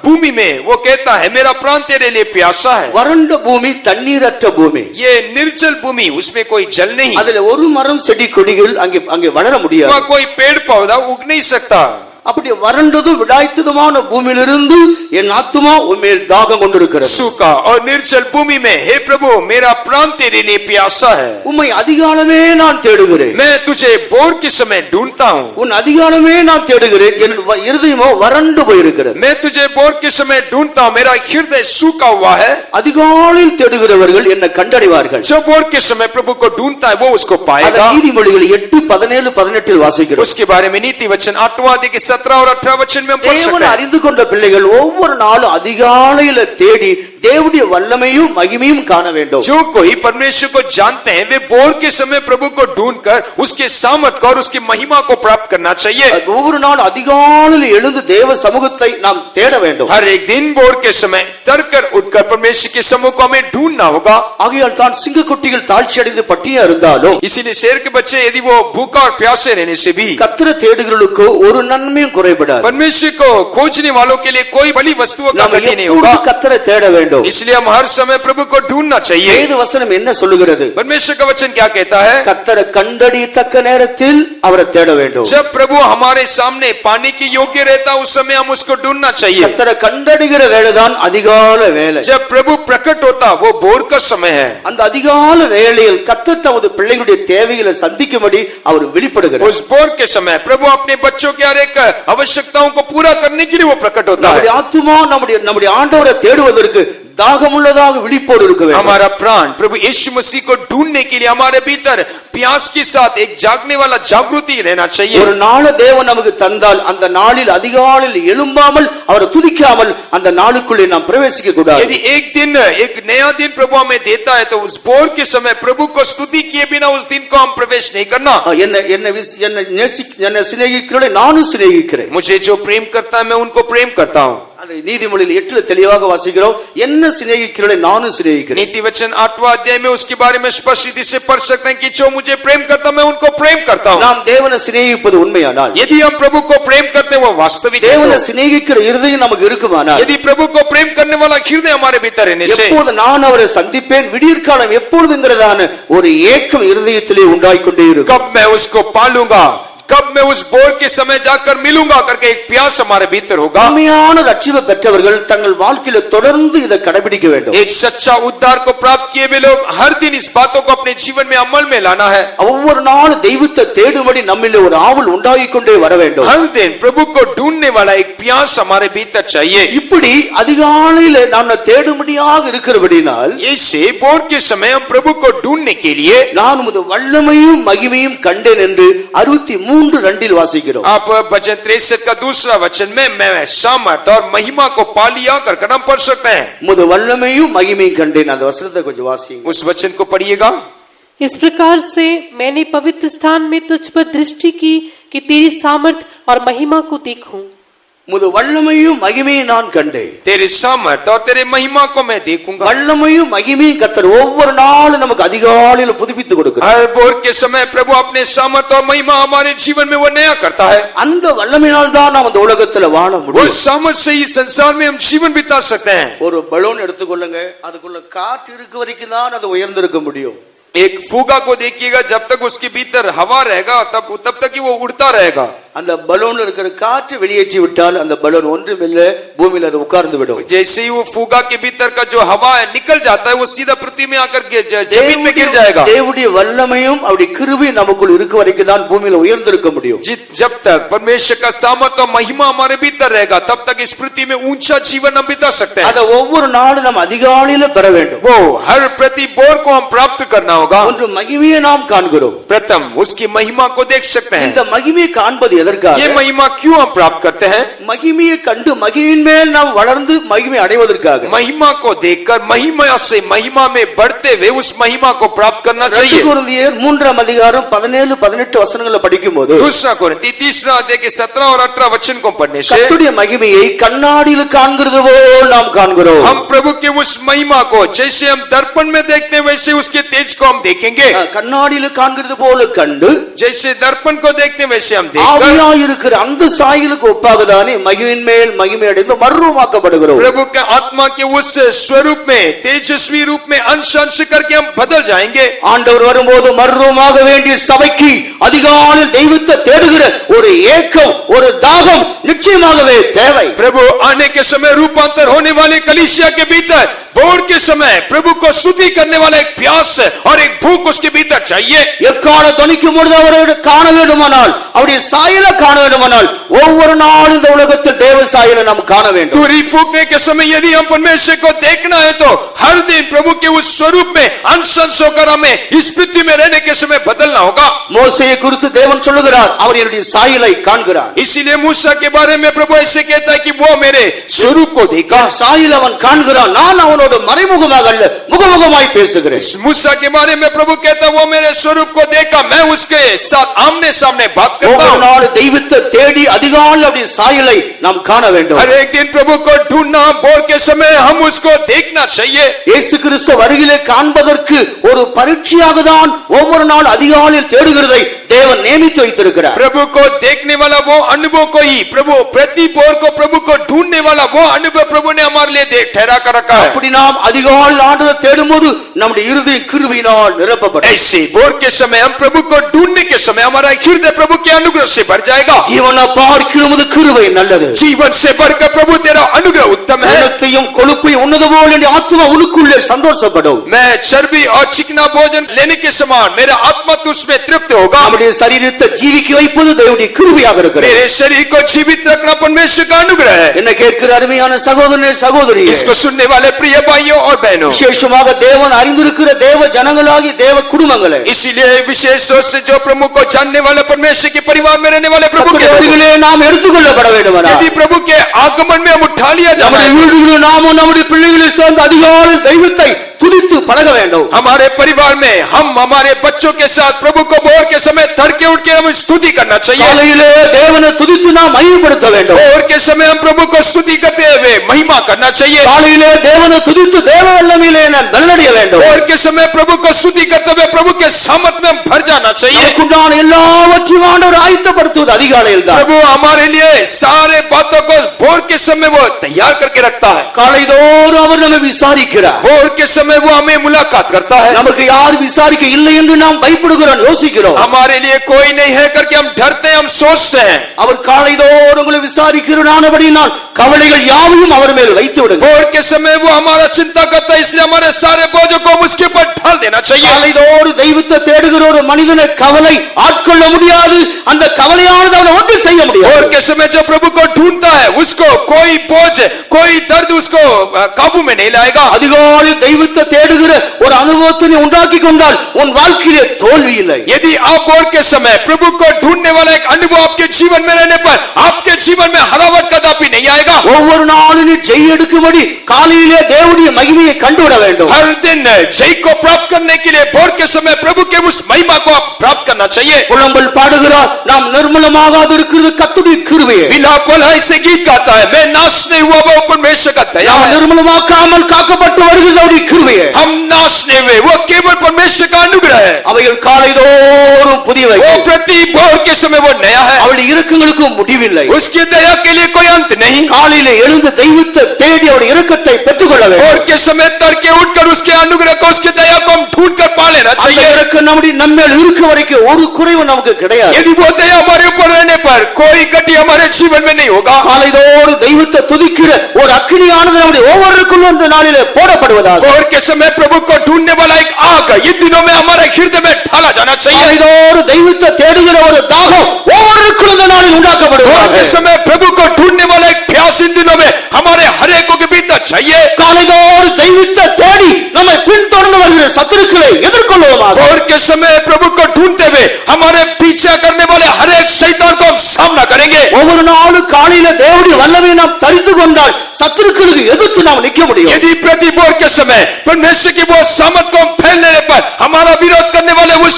भूमि में वो कहता है मेरा प्राण तेरे लिए प्यासा है. வறண்ட பூமி, தண்ணீரற்ற பூமி, ये निर्जल भूमि, उसमें कोई जल नहीं, அதுல ஒரு மரம் செடி கொடிகள் அங்கே வளர முடியாது. वहाँ कोई पेड़ पौधा उग नहीं सकता. அப்படி வறண்டதும் விடாய்த்ததுமான பூமியிலிருந்து என் ஆத்துமா உன்மேல் தாகம் கொண்டிருக்கிறது. सूखा और निर्जल भूमि में हे प्रभु मेरा प्राण तेरे लिए प्यासा है. உம்மை அதிகாலமே நான் தேடுகிறேன். मैं तुझे भोर के समय ढूंढता हूँ. உன் அதிகாலமே நான் தேடுகிறேன். என் இருதயமோ வறண்டு போயிருக்கிறது. मैं तुझे भोर के समय ढूंढता हूँ, मेरा हृदय सूखा हुआ है. அதிகாலையில் தேடுகிறவர்கள் என்னை கண்டடைவார்கள். जो भोर के समय प्रभु को ढूंढता है वो उसको அதை पाएगा. நீதிமொழிகள் 8, 17, 18 வாசிக்கிறோம். उसके बारे में नीति वचन 8वां अध्याय के 17 और 18 वचन में हम पढ़ सकते தேவனை हैं. அறிந்து கொண்ட பிள்ளைகள் ஒவ்வொரு நாளும் அதிகாலையில தேடி தேவனுடைய வல்லமையும் மகிமையும் காண வேண்டும். जो कोई परमेश्वर को जानते हैं वे भोर के समय प्रभु को ढूंढकर उसके सामर्थ्य और उसकी महिमा को प्राप्त करना चाहिए. ஒவ்வொரு நாள் அதிகாலையில் எழுந்து தேவ சமூகத்தை நாம் தேட வேண்டும். हर एक दिन भोर के समय तरकर उठकर परमेश्वर के समूह को हमें ढूंढना होगा. ஆகையால் தான் சிங்கக்குட்டிகள் தாழ்ச்சி அடைந்து பட்டினியா இருந்தாலும் इसीलिए शेर के बच्चे यदि वो भूखा और प्यासे रहने से भी கர்த்தரை தேடுகிறவர்களுக்கு ஒரு நன்மையும் குறைபடாது. परमेश्वर को खोजने वालों के लिए कोई बड़ी वस्तुओं का நாம் कमी नहीं होगा. எப்பொழுது கர்த்தரை தேட வேண்டும். इसलिए हम हर समय प्रभु को ढूंढना चाहिए. வேத வசனம் என்ன சொல்லுகிறது? परमेश्वर का वचन क्या कहता है? கர்த்தரை கண்டறியத்தக்க நேரத்தில் அவரை தேட வேண்டும். जब प्रभु हमारे सामने पाने के योग्य रहता उस समय हम उसको ढूंढना चाहिए. கர்த்தரை கண்டறிகிற வேளைதான் அதிகால வேளை. जब प्रभु प्रकट होता वो भोर का समय है. அந்த அதிகால வேளையில் கர்த்தர் தமது பிள்ளைகளுடைய தேவைகளை சந்திக்கும்படி அவர் வெளிப்படுகிறார். उस भोर के समय प्रभु अपने बच्चों के हर एक आवश्यकताओं को पूरा करने के लिए वो प्रकट होता है. நம்முடைய ஆத்துமா நம்முடைய ஆண்டவரை தேடுவதற்கு தாகமுள்ளதாக விழிப்போடு இருக்க வேண்டும். हमारा प्राण प्रभु यीशु मसीह को ढूंढने के लिए हमारे भीतर प्यास के साथ एक जागने वाला जागृति रहना चाहिए. ஒரு நாள் தேவன் நமக்கு தந்தால் அந்த நாளில் அதிகாலையில் எழும்பாமல் அவரை துதிக்காமல் அந்த நாளுக்குள்ளே நாம் பிரவேசிக்க கூடாது. यदि एक दिन एक नया दिन प्रभु हमें देता है तो उस भोर के समय प्रभु को स्तुति किए बिना उस दिन को हम प्रवेश नहीं करना. என்னை சிநேகிக்கிறவளை நானும் சிநேகிக்கிறேன். मुझे जो प्रेम करता है मैं उनको प्रेम करता हूँ. அதை நீதிமொழியில் 8 தெளிவாக வாசிக்கிறோம். என்ன சிநேகிக்கிறவளை நானும் சிநேகிக்கிறேன். नीति वचन 8वां अध्याय में उसके बारे में स्पष्ट रीति से पढ़ सकते हैं कि जो मुझे प्रेम करता मैं उनको प्रेम करता हूँ. நாம் தேவனை சிநேகிப்பது உண்மையானால், यदि हम प्रभु को प्रेम करते हैं वो वास्तविक है. தேவனை சிநேகிக்கிற இருதயம் நமக்கு இருக்குமானால், यदि प्रभु को प्रेम करने वाला हृदय हमारे भीतर रहने से எப்போது நான் அவரை சந்திப்பேன், விடியற்காலம் எப்பொழுதுங்கிறதான ஒரு ஏக்கம் இருதயத்திலே உண்டாயிக்கொண்டே இருக்கும். कब मैं उसको पालूंगा, कब मैं उस बोर के समय जाकर मिलूंगा करके एक प्यास हमारे भीतर होगा. உண்மையான ரட்சிப்பை பெற்றவர்கள் தங்கள் வாழ்க்கையில தொடர்ந்து இதை கடைபிடிக்க வேண்டும். एक सच्चा उद्धार को प्राप्त किए हुए लोग हर दिन इस बातों को अपने जीवन में अमल में लाना है. ஒவ்வொரு நாள் தெய்வத்தை தேடும்படி நம்மிலே ஒரு ஆவல் உண்டாகிக்கொண்டே வர வேண்டும். हर दिन प्रभु को ढूंढने वाला एक प्यास हमारे भीतर चाहिए. இப்படி அதிகாலையில நாம் தேடும்படியாக இருக்கிறபடினால், ऐसे बोर के समय हम प्रभु को ढूंढने के लिए நான் உமது வல்லமையும் மகிமையும் கண்டேன் என்று 63:2 வாசிக்கிறோம். आप भजन 63 का दूसरा वचन में मैं सामर्थ और महिमा को पा लिया कर हम पढ़ सकते हैं. உமது வல்லமையும் மகிமையும் கண்டேன். அந்த வசனத்தை கொஞ்சம் வாசிங்க. उस वचन को पढ़िएगा. इस प्रकार से मैंने पवित्र स्थान में तुझ पर दृष्टि की कि तेरी सामर्थ और महिमा को देखूं. உமது வல்லமையும் மகிமையும் நான் கண்டேன். तेरे सामर्थ और तेरे महिमा को मैं देखूंगा. வல்லமையும் மகிமையும் கர்த்தர் ஒவ்வொரு நாளும் நமக்கு அதிகாலையில புதுப்பித்து கொடுக்கிறார். हर बोर के समय प्रभु अपने सामर्थ और महिमा हमारे जीवन में वो नया करता है. அந்த வல்லமையினால் தான் நாம் இந்த உலகத்துல வாழ वो முடியும். सामर्थ से ही संसार में हम जीवन बिता सकते हैं. ஒரு பலூன் எடுத்துக்கொள்ளுங்க, அதுக்குள்ள காற்று இருக்க வரைக்கும் தான் அது உயர்ந்திருக்க முடியும். एक फुगा को देखिएगा, जब तक उसके भीतर हवा रहेगा तब तक ही वो उड़ता रहेगा. அந்த பலூன்ல இருக்கிற காற்று வெளியேற்றி விட்டால் அந்த பலூன் ஒன்றுமில்லை, பூமியில அது உட்கார்ந்து விடும். जैसे ही वो फुगा के भीतर का जो हवा है निकल जाता है, वो सीधा पृथ्वी में आकर जमीन में गिर जाएगा. தேவனுடைய வல்லமையும் அவருடைய கிருபையும் நமக்குள் இருக்க வரைக்கும் தான் பூமியில உயர்ந்திருக்க முடியும். जब तक परमेश्वर का सामर्थ और महिमा हमारे भीतर रहेगा तब तक इस पृथ्वी में ऊंचा जीवन हम बिता सकते हैं. அதை ஒவ்வொரு நாளும் நாம் அதிகாலையில பெற வேண்டும். वो हर प्रति बोर को हम प्राप्त करना होगा. ஒன்று மகிமையை நாம் காண்கிறோம். प्रथम उसकी महिमा को देख सकते हैं. இந்த மகிமையை காண்பது எதற்காக? ये महिमा क्यों हम प्राप्त करते हैं? மகிமையை கண்டு மகிமையின் மேல் நாம் வளர்ந்து மகிமை அடைவதற்காக. महिमा को देखकर महिमा से महिमा में बढ़ते हुए उस महिमा को प्राप्त करना चाहिए. கொரிந்தியர் 3ஆம் அதிகாரம் 17-18 வசனங்களை படிக்கும்போது, दूसरा कोरिन्थी 3 अध्याय के 17 और 18 वचन को पढ़ने से கர்த்தருடைய மகிமையை கண்ணாடியில் காண்கிறது போல் நாம் காண்கிறோம். हम प्रभु के उस महिमा को जैसे हम दर्पण में देखते हैं वैसे उसके तेज को हम देखेंगे. கண்ணாடியில் காண்கிறது போல கண்டு, जैसे दर्पण को देखते हैं वैसे हम देखकर ஆவியாய் இருக்கிற அந்த சாயலுக்கு ஒப்பாகதானே மகிமையின் மேல் மகிமை அடைந்து மறுரூபமாக்கப்படுகிறோம். प्रभु के आत्मा के उस स्वरूप में तेजस्वी रूप में अंश अंश करके हम बदल जाएंगे. ஆண்டவர் வரும்போது மறுரூபமாக வேண்டிய சபைக்கு அதிகாலையில் தெய்வத்தை தேடுகிற ஒரு ஏக்கம், ஒரு தாகம் நிச்சயமாகவே தேவை. प्रभु आने के समय रूपांतर होने वाले कलीसिया के भीतर बोर के समय प्रभु को स्तुति करने वाला एक प्यास और एक भूख उसके भीतर चाहिए. எக்கால தொனிக்கும் பொழுது அவரை காண வேண்டுமானால், அவருடைய சாயலை காண வேண்டுமானால், ஒவ்வொரு நாளும் இந்த உலகத்தில் தேவ சாயலை நாம் காண வேண்டும். तुरी फूकने के समय यदि हम परमेश्वर को देखना है तो हर दिन प्रभु के उस स्वरूप में अंश अंश होकर हमें इस पृथ्वी में रहने के समय बदलना होगा. மோசேயை குறித்து தேவன் சொல்லுகிறார், அவர் என்னுடைய சாயலை காண்கிறார். इसीलिए मूसा के बारे में प्रभु ऐसे कहता है कि वो मेरे स्वरूप को देखा. சாயல் அவன் காண்கிறான், நான் அவனோடு மறைமுகமாக அல்ல முகமுகமாய் பேசுகிறேன். मूसा के बारे में प्रभु कहता वो मेरे स्वरूप को देखा, मैं उसके साथ आमने सामने बात करता ஒவ்வொரு हूं. நாள் தெய்வத்தை தேடி அதிகாலை அவருடைய சாயலை நாம் காண வேண்டும். हर एक दिन प्रभु को ढूंढना, बोर के समय हम उसको देखना चाहिए. இயேசு கிறிஸ்து வருகிலே காண்பதற்கு ஒரு பரீட்சையாக தான் ஒவ்வொரு நாள் அதிகாலையில் தேடுகிறதை தேவன் நியமித்து வைத்திருக்கிறார். प्रभु को देखने वाला वो अनुभव को ही प्रभु प्रति बोर को प्रभु को ढूंढने वाला वो अनुभव प्रभु ने हमारे लिए ठहरा कर रखा है. அப்படி நாம் அதிகாலையில் ஆண்டவரை தேடும்போது நம்முடைய இருதயம் கிருபையினால் நிரப்பப்படும். ऐसे बोर के समय हम प्रभु को ढूंढने के समय हमारा हृदय प्रभु के अनुग्रह से भर जाएगा. ஜீவனை பார்க்கிறோம் கிருபை நல்லது. जीवन से बढ़कर प्रभु तेरा अनुग्रह उत्तम है. உலகத்தையும் கொழுப்பையும் உன்னத போல் என் ஆத்மா உனக்குள்ளே சந்தோஷப்படும். मैं चर्बी और चिकना भोजन लेने के समान मेरा आत्मा तो उसमें तृप्त होगा. நம்முடைய சரீரத்தை ஜீவிக்க வைப்பது தேவனுடைய கிருபையாக இருக்கிறது. मेरे शरीर को जीवित रखना परमेश्वर का अनुग्रह है. என்ன கேட்கிற அருமையான சகோதரனே சகோதரியே, इसको सुनने वाले प्रिय भाइयों और बहनों, விசேஷமாக தேவன் அறிந்திருக்கிற தேவ ஜனங்களாகி தேவ குடும்பங்களே, इसीलिए विशेष तौर से जो प्रभु को जानने वाले परमेश्वर के परिवार में रहने वाले प्रभु के வருகையிலே நாம் எடுத்துக்கொள்ளப்பட வேண்டுமானால், यदि प्रभु के आगमन में हम उठा लिया நம்முடைய जाए, வீடுகளில் நாமும் நம்முடைய பிள்ளைகளை சேர்ந்து அதிகாலையில் தெய்வத்தை துதித்து பழக வேண்டும். हमारे परिवार में हम हमारे बच्चों के साथ प्रभु को भोर के समय तड़के उठ के हमें स्तुति करना चाहिए. காலையிலே தேவனை துதித்து நாம் மகிமைப்படுத்த வேண்டும். भोर के समय हम प्रभु को स्तुति करते हुए महिमा करना चाहिए. காலையிலே தேவனை துதித்து தேவ வல்லமையிலே நாம் பலனடைய வேண்டும். भोर के समय प्रभु को स्तुति करते हुए प्रभु के सामर्थ में हम भर जाना चाहिए. நமக்குண்டான எல்லாவற்றையும் ஆண்டவர் ஆயத்தப்படுத்துவது அதிகாலையில் தான். प्रभु हमारे लिए सारे बातों को भोर के समय वो तैयार करके रखता है. காலைதோறும் அவர் நம்மை விசாரிக்கிறார். भोर के समय वो हमें मुलाकात करता है. நமக்கு யார் விசாரிக்க இல்லை என்று நாம் பயப்படுகிறோம், யோசிக்கிறோம். हमारे लिए कोई नहीं है करके हम डरते हैं, हम सोचते हैं. அவர் காலைதோறும் உங்களை விசாரிக்கிறனானபடியால் கவலைகள் யாவையும் அவர் மேல் வைத்து விடுங்க. भोर के समय वो हमारा चिंता करता है, इसलिए हमारे सारे बोझों को हम उसके ऊपर ढाल देना चाहिए. காலைதோறும் தெய்வத்தை தேடுகிற ஒரு மனிதனை கவலை ஆட்கொள்ள முடியாது. அந்த கவலையானது அவனை ஒன்றும் செய்ய முடியாது. भोर के समय जब प्रभु को ढूंढता है उसको कोई बोझ कोई दर्द उसको काबू में नहीं लाएगा. அதிகாலை தெய்வத்தை தேடுகிற ஒரு அனுபவத்தை நீ உண்டாக்கி கொண்டால் உன் வாழ்க்கையிலே தோல்வி இல்லை. यदि आप भोर के समय प्रभु को ढूंढने वाला एक अनुभव आपके जीवन में रहने पर आपके जीवन में हरावट कदापि नहीं आएगा. ஒவ்வொரு நாளும் நீ ஜெய் எடுக்கும்படி காலையிலே தேவனுடைய மகிமையை கண்டுவிட வேண்டும். हर दिन जय को प्राप्त करने के लिए भोर के समय प्रभु के उस महिमा को आप प्राप्त करना चाहिए. புலம்பல் பாடுகிறார், நாம் நிர்மலமாகாது இருக்கிறது கர்த்தருடைய கிருபையே. विलाप वाला ऐसे गीत गाता है, मैं नाश नहीं हुआ वो परमेश्वर का दया நாம் है. நிர்மலமாக்காமல் காக்கப்பட்டு வருகிறது அவருடைய கிருபையே. हम नाश नहीं हुए, वो केवल परमेश्वर का अनुग्रह है. அவைகள் காலைதோறும் புதியவை. वो प्रति भोर के समय वो नया है. அவருடைய இரக்கங்களுக்கு முடிவில்லை. उसकी दया के लिए कोई अंत नहीं. காலையிலே எழுந்து தெய்வத்தை தேடி அவருடைய இரக்கத்தை பெற்றுக்கொள்ள வேண்டும். भोर के समय तड़के उठकर उसके अनुग्रह को उसकी दया को हम ढूंढ कर पा लेना அந்த चाहिए. இரக்கம் நம்முடைய நம்மேல் இருக்க வரைக்கும் ஒரு குறைவு நமக்கு கிடையாது. यदि वो दया हमारे ऊपर रहने पर कोई गति हमारे जीवन में नहीं होगा. காலைதோறும் தெய்வத்தை துதிக்கிற ஒரு அக்கினியானது நம்முடைய ஒவ்வொருவருக்குள்ளும் இந்த நாளிலே போடப்படுவதாக. भोर के समय प्रभु को ढूंढने वाला एक आग इन दिनों में हमारे हृदय में ढाला जाना चाहिए. காலைதோறும் தெய்வத்தை தேடுகிற ஒரு தாகம் ஒவ்வொருவருக்குள்ளும் இந்த நாளில் भोर உண்டாக்கப்படுவதாக. के समय प्रभु को ढूंढने वाला एक प्यास इन दिनों में हमारे हर एक के भीतर चाहिए. காலைதோறும் தெய்வத்தை தேடி நம்மை பின்தொடர்ந்து வருகிற சத்துருக்களை எதிர்கொள்வோமாக. भोर के समय प्रभु को ढूंढते हुए हमारे पीछा करने वाले हर एक शैतान को हम सामना करेंगे. ஒவ்வொரு நாளும் காலையில தேவனுடைய வல்லமையை நாம் தரித்து கொண்டால் சத்துருக்களுக்கு எதிர்த்து நாம் நிற்க முடியும். यदि प्रति भोर के समय परमेश्वर की वो सामर्थ को हम फैल लेने पर हमारा विरोध करने वाले उस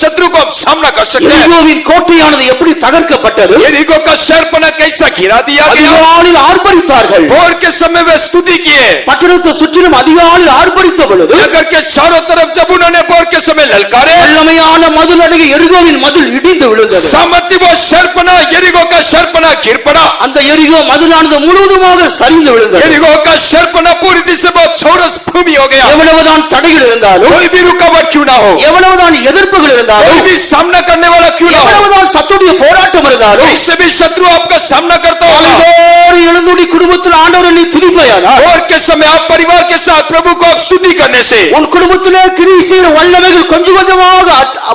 शत्रु को हम सामना कर सकते हैं. எரிகோவின் கோட்டையானது எப்படி தகர்க்கப்பட்டது? यरीहो का शहरपना कैसा गिरा दिया गया. அதிகாலையில் ஆர்ப்பரித்தார்கள். भोर के समय वे स्तुति किए. பட்டணத்தை சுற்றிலும் அதிகாலையில் ஆர்ப்பரித்த பொழுது नगर के चारों तरफ जब उन्होंने भोर के समय ललकारे, வல்லமையான மதில் அருகே எரிகோவின் மதில் இடிந்து விழுந்தது. सामर्थ्य वो शहरपना यरीहो का शहरपना गिर पड़ा. அந்த எரிகோ மதிலானது முழுவதுமாக சரிந்து விழுந்தது. यरीहो का शहरपना पूरी दिशा से बहुत चौरस भूमि हो गया. எவ்வளவுதான் தடைகள் இருந்தாலும், कोई भी रुकावट क्यों ना हो, எவ்வளவுதான் எதிர்ப்புகள் कोई இருந்தாலும், भी सामना करने वाला क्यों ना हो, எவ்வளவுதான் சத்துடைய போராட்டம் இருந்தாலும், कैसे भी शत्रु आपका सामना करता होगा, காலைதோறும் எழுந்துடி குடும்பத்தில் ஆண்டவரை நீ துதிப்பாயானால் भोर के समय आप परिवार के साथ प्रभु को आप स्तुति करने से உன் குடும்பத்திலே கிரியை செய்கிற வல்லமைகள் கொஞ்சம் கொஞ்சமாக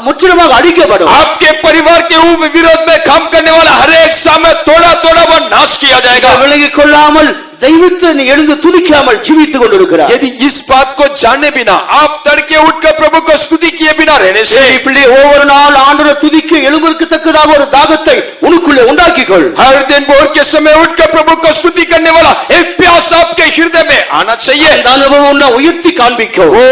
முற்றிலுமாக அழிக்கப்படும். आपके परिवार के विरोध में काम करने वाला हर एक सामने थोड़ा थोड़ा वो नाश किया जाएगा. விலகிக் கொள்ளாமல் தெய்வத்தை நீ எழுந்து துதிக்காமல் ஜீவித்துக் கொண்டிருக்கிறார். यदि इस बात को जाने बिना आप तड़के उठकर प्रभु को स्तुति किए बिना रहने से, பிள்ளை ஒவ்வொரு நாள் ஆண்டவரை துதிக்க எழும்புறதுக்கதாக ஒரு தாகத்தை உனக்குள்ளே உண்டாக்கிக்கொள். हर दिन भोर के समय उठकर प्रभु को स्तुति करने वाला एक प्यास आपके हृदय में आना चाहिए. அந்த அனுபவம் உன்னை உயர்த்தி காண்பிக்கும். वो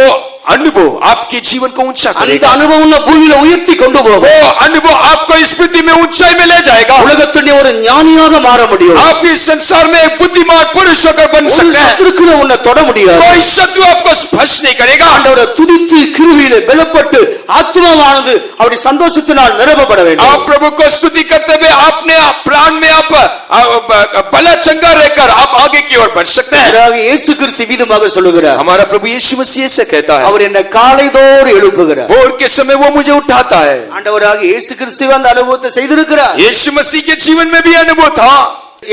अनुभव आपके जीवन को ऊंचा அந்த करेगा. அனுபவம் உன்னை பூமியில உயர்த்தி கொண்டு போகும். वो अनुभव आपको इस पृथ्वी में ऊंचाई में ले जाएगा. உலகத்தில் நீ ஒரு ஞானியாக மாற முடியும். आप इस संसार में एक बुद्धिमान पुरुष होकर बन ஒரு सकते हैं. சத்துருக்களை உன்னை தொட முடியாது. कोई शत्रु आपको स्पर्श नहीं करेगा. ஆண்டவரை துதித்து கிருபையிலே பலப்பட்டு ஆத்மாவானது அவருடைய சந்தோஷத்தினால் நிரப்பப்பட வேண்டும். आप प्रभु को स्तुति करते हुए अपने प्राण में आप भला चंगा रहकर आप आगे की ओर बढ़ सकते हैं. அதாவது இயேசு கிறிஸ்து விதமாக சொல்லுகிறார், हमारा प्रभु यीशु मसीह से कहता है, அவர் என்னை காலைதோறும் எழுப்புகிறார். भोर के समय वो मुझे उठाता है. ஆண்டவராக இயேசு கிறிஸ்து அந்த அனுபவத்தை செய்திருக்கிறார். यीशु मसीह के जीवन में भी अनुभव था.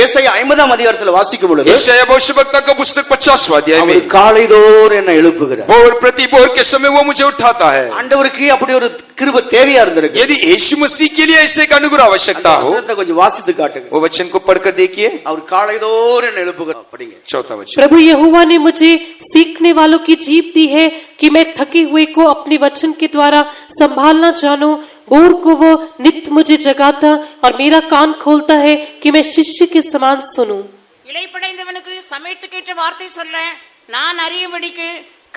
ஏசாயா 50ஆம் அதிகாரத்தில் வாசிக்கும் பொழுது यशायाह भविष्यवक्ता का पुस्तक 50वां अध्याय அவர் में காலைதோறும் என்னை எழுப்புகிறார். भोर प्रति भोर के समय वो मुझे उठाता है. ஆண்டவருக்கு அப்படி ஒரு கிருபை தேவையா இருந்திருக்கு. यदि यीशु मसीह के लिए ऐसे एक अनुग्रह आवश्यकता हो, வசனத்தை கொஞ்சம் வாசித்து காட்டுங்க. वो वचन को पढ़कर देखिए. அவர் காலைதோறும் என்னை எழுப்புகிறார். படிங்க. चौथा वचन. प्रभु यहोवा ने मुझे सीखने वालों की जीभ दी है कि मैं थके हुए को अपने वचन के द्वारा संभालना जानूं. भोर को वो नित्य मुझे जगाता और मेरा कान खोलता है कि मैं शिष्य के समान सुनूं. இளைப்படைந்தவனுக்கு சமயத்துக்கேற்ற வார்த்தை சொல்ல நான் அறியும்படிக்கு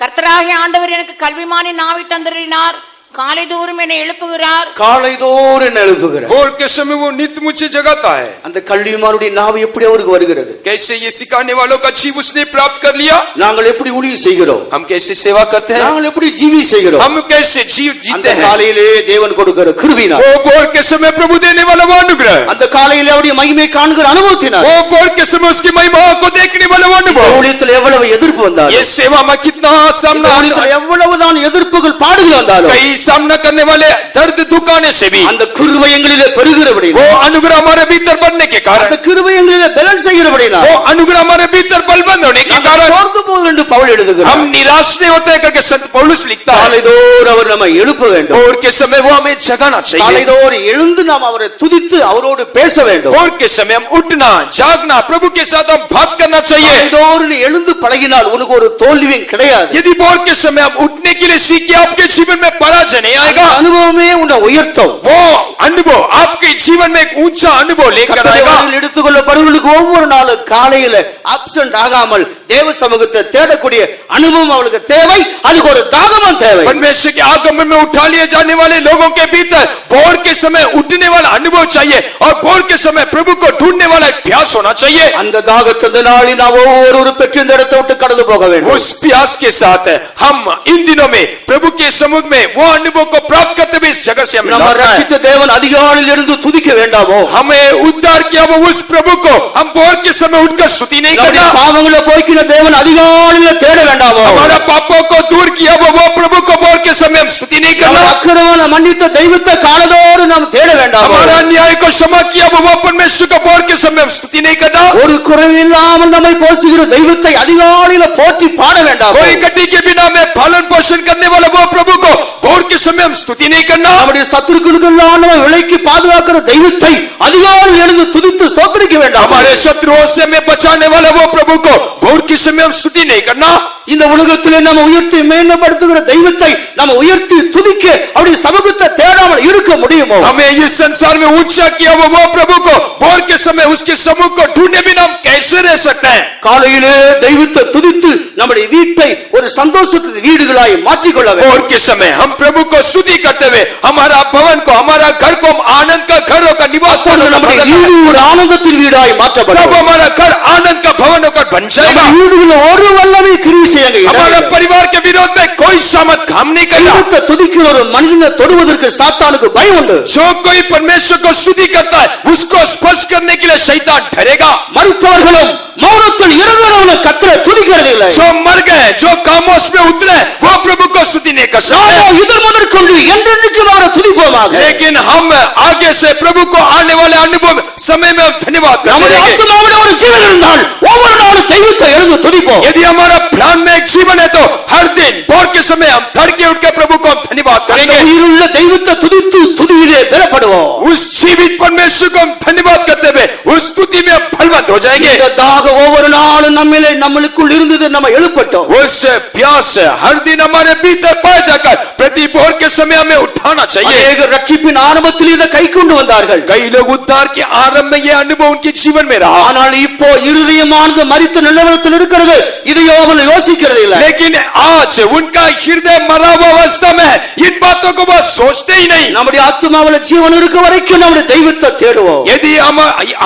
கர்த்தராகிய ஆண்டவர் எனக்கு கல்விமானின் நாவை தந்தறினார், காலை தோறும் என்னை எழுப்புகிறார். காலைதோறும் என்ன எழுப்புகிறார். भोर के समय वो नित्य मुझे जगाता है. அந்த கல்விமானுடைய நாவு எப்படி அவருக்கு வருகிறது? कैसे ये सिखाने वालों का जीव उसने प्राप्त कर लिया. நாங்கள் எப்படி ஊழியம் செய்கிறோம்? हम कैसे सेवा करते हैं. நாங்கள் எப்படி ஜீவி செய்கிறோம்? हम कैसे जीव அந்த जीते हैं. காலையிலே தேவன் கொடுக்கிற கிருபையினால், वो भोर के समय प्रभु देने वाला वो अनुग्रह, அந்த காலையிலே அவருடைய மகிமை காண்கிற அனுபவத்தினால், वो भोर के समय उसकी महिमा को देखने वाला वो இந்த अनुभव. ஊழியத்தில் எவ்வளவு எதிர்ப்பு வந்தாலும், ये सेवा में कितना இந்த सामना ஊழியத்தில் எவ்வளவுதான் எதிர்ப்புகள் பாடுகள் வந்தாலும், कई सामना करने वाले दर्द दुखाने से भी அந்த கிருபை எங்களிலே பெருகிறபடியால், वो अनुग्रह हमारे भीतर बढ़ने के कारण, அந்த கிருபை எங்களிலே பலன் செய்கிறபடியால், वो अनुग्रह हमारे भीतर बलवंत होने के நாங்கள் कारण சோர்ந்து போவதில்லை என்று பவுல் எழுதுகிறார். हम निराश नहीं होते हैं करके संत पौलुस लिखता है. காலைதோறும் அவர் நம்மை எழுப்ப வேண்டும். भोर के समय वो हमें जगाना चाहिए. காலைதோறும் எழுந்து நாம் அவரை துதித்து அவரோடு பேச வேண்டும். भोर के समय हम उठना जागना प्रभु के साथ हम बात करना चाहिए. காலைதோறும் நீ எழுந்து பழகினால் உனக்கு ஒரு தோல்வியும் கிடையாது. यदि भोर के समय हम उठने के लिए सीखे, आपके जीवन में पराजय नहीं அந்த आएगा. அனுபவமே உன்னை உயர்த்தும். वो अनुभव आपके जीवन में एक ऊंचा अनुभव लेकर கர்த்தருடைய आएगा. வழியில் எடுத்துக்கொள்ளப்படுவர்களுக்கு ஒவ்வொரு நாளும் காலையில அப்சென்ட் ஆகாமல் தேவ சமூகத்தை தேடக்கூடிய அனுபவம் அவளுக்கு தேவை. அதுக்கு ஒரு தாகமும் தேவை. परमेश्वर के आगमन में उठा लिए जाने वाले लोगों के भीतर भोर के समय उठने वाला अनुभव चाहिए और भोर के समय प्रभु को ढूंढने वाला एक प्यास होना चाहिए. அந்த தாகத்தின் நாளில் நாம் ஒவ்வொரு பெற்று இந்த இடத்தை விட்டு கடந்து போக வேண்டும். उस प्यास के साथ हम इन दिनों में प्रभु के समुख में वो अनुभव को प्राप्त करते हुए इस जगह से हम நம்ம लौटना है. ரட்சித்த தேவன் அதிகாலையில் இருந்து துதிக்க வேண்டாமோ? हमें उद्धार किया वो उस प्रभु को हम भोर के समय उठकर स्तुति नहीं நம்முடைய करना. பாவங்களை போக்கின தேவன் அதிகாலையில் தேட வேண்டாமோ? हमारा पापों को दूर किया वो प्रभु को भोर के समय हम स्तुति नहीं நம்ம करना. அக்கிரமங்களை மன்னித்த தெய்வத்தை காலதோறும் நாம் தேட வேண்டாமோ? हमारा अन्याय को क्षमा किया वो परमेश्वर को भोर के समय हम स्तुति नहीं करना. ஒரு குறைவில்லாமல் நம்மை போஷிக்கிற தெய்வத்தை அதிகாலையில போற்றி பாட வேண்டாமோ? कोई गड्डी के बिना में पालन पोषण करने वाला वो प्रभु को भोर के समय हम स्तुति नहीं करना. நம்முடைய சத்துருக்களுக்கெல்லாம் நம்ம விலைக்கு பாதுகாக்கிற தெய்வத்தை அதிகாலையில் எழுந்து துதித்து ஸ்தோத்திரிக்க வேண்டாம். हमारे शत्रुओं से हमें बचाने वाला वो प्रभु को भोर के समय हम स्तुति नहीं करना. இந்த உலகத்திலே நம்ம உயர்த்தி மேன்மைப்படுத்துகிற தெய்வத்தை நம்ம உயர்த்தி துதிக்க அவருடைய சமூகத்தை தேடாமல் இருக்க முடியுமோ? हमें इस संसार में ऊंचा किया वो प्रभु को भोर के समय उसके समूह को ढूंढने बिना हम कैसे रह सकते हैं. காலையிலே தெய்வத்தை துதித்து நம்முடைய வீட்டை ஒரு சந்தோஷத்தின் வீடுகளாய் மாற்றிக்கொள்ள வேண்டும். भोर के समय हम प्रभु को स्तुति करते हुए हमारा भवन को हमारा घर को हम आनंद का घरों का निवास அப்பொழுது நம்முடைய வீடு ஒரு ஆனந்தத்தின் வீடாய் तब மாற்றப்படும். हमारा घर आनंद का भवन होकर बन जाएगा. நம்ம வீடுகளில் ஒரு வல்லமை கிரியை செய்ய हमारा परिवार के विरोध में कोई सामर्थ काम नहीं करना. தெய்வத்தை துதிக்கிற ஒரு மனிதனை தொடுவதற்கு சாத்தானுக்கு பயம் உண்டு. जो कोई परमेश्वर को स्तुति करता है उसको स्पर्श करने के लिए शैतान डरेगा. மருத்துவர்களும் மௌனத்தில் இருக்கிறவனை கர்த்தரை துதிக்கிறது இல்லை. जो मर गए जो खामोश में उतरे वो प्रभु को स्तुति नहीं कर सकते. நாமோ இது முதற்கொண்டு என்றென்றைக்கும் அவரை துதிப்போமாக. लेकिन हम आगे से प्रभु को आने वाले अनुभव समय में हम धन्यवाद करते நம்முடைய रहेंगे. ஆத்துமாவிலே ஒரு ஜீவன் இருந்தால் ஒவ்வொரு நாளும் தெய்வத்தை எழுந்து துதிப்போம். यदि हमारा प्राण में एक जीवन है तो हर दिन भोर के समय हम धड़के उठ के प्रभु को हम धन्यवाद அந்த करेंगे. உயிருள்ள தெய்வத்தை துதித்து துதியிலே பலப்படுவோம். उस जीवित परमेश्वर को हम धन्यवाद करते हुए उस स्तुति में हम बलवंत हो जाएंगे. இந்த தாகம் ஒவ்வொரு நாளும் நம்மளுக்குள் இருந்தது நம்ம எழுப்பட்டோம். उस प्यास हर दिन हमारे भीतर पाया जाकर प्रति भोर के समय हमें उठाना चाहिए. அநேக ரட்சிப்பின் ஆரம்பத்தில் இதை கை கொண்டு வந்தார்கள். कई लोग उद्धार के आरंभ में ये अनुभव उनके जीवन में रहा. ஆனால் இப்போ இருதயமானது மரித்த நிலவரத்தில் இருக்கிறது. இதையோ அவர்கள் யோசிக்கிறது இல்லை. लेकिन आज उनका हृदय मरा हुआ अवस्था में इन बातों को वह सोचते ही नहीं. நம்முடைய ஆத்துமாவில ஜீவன் இருக்க வரைக்கும் நம்முடைய தெய்வத்தை தேடுவோம். यदि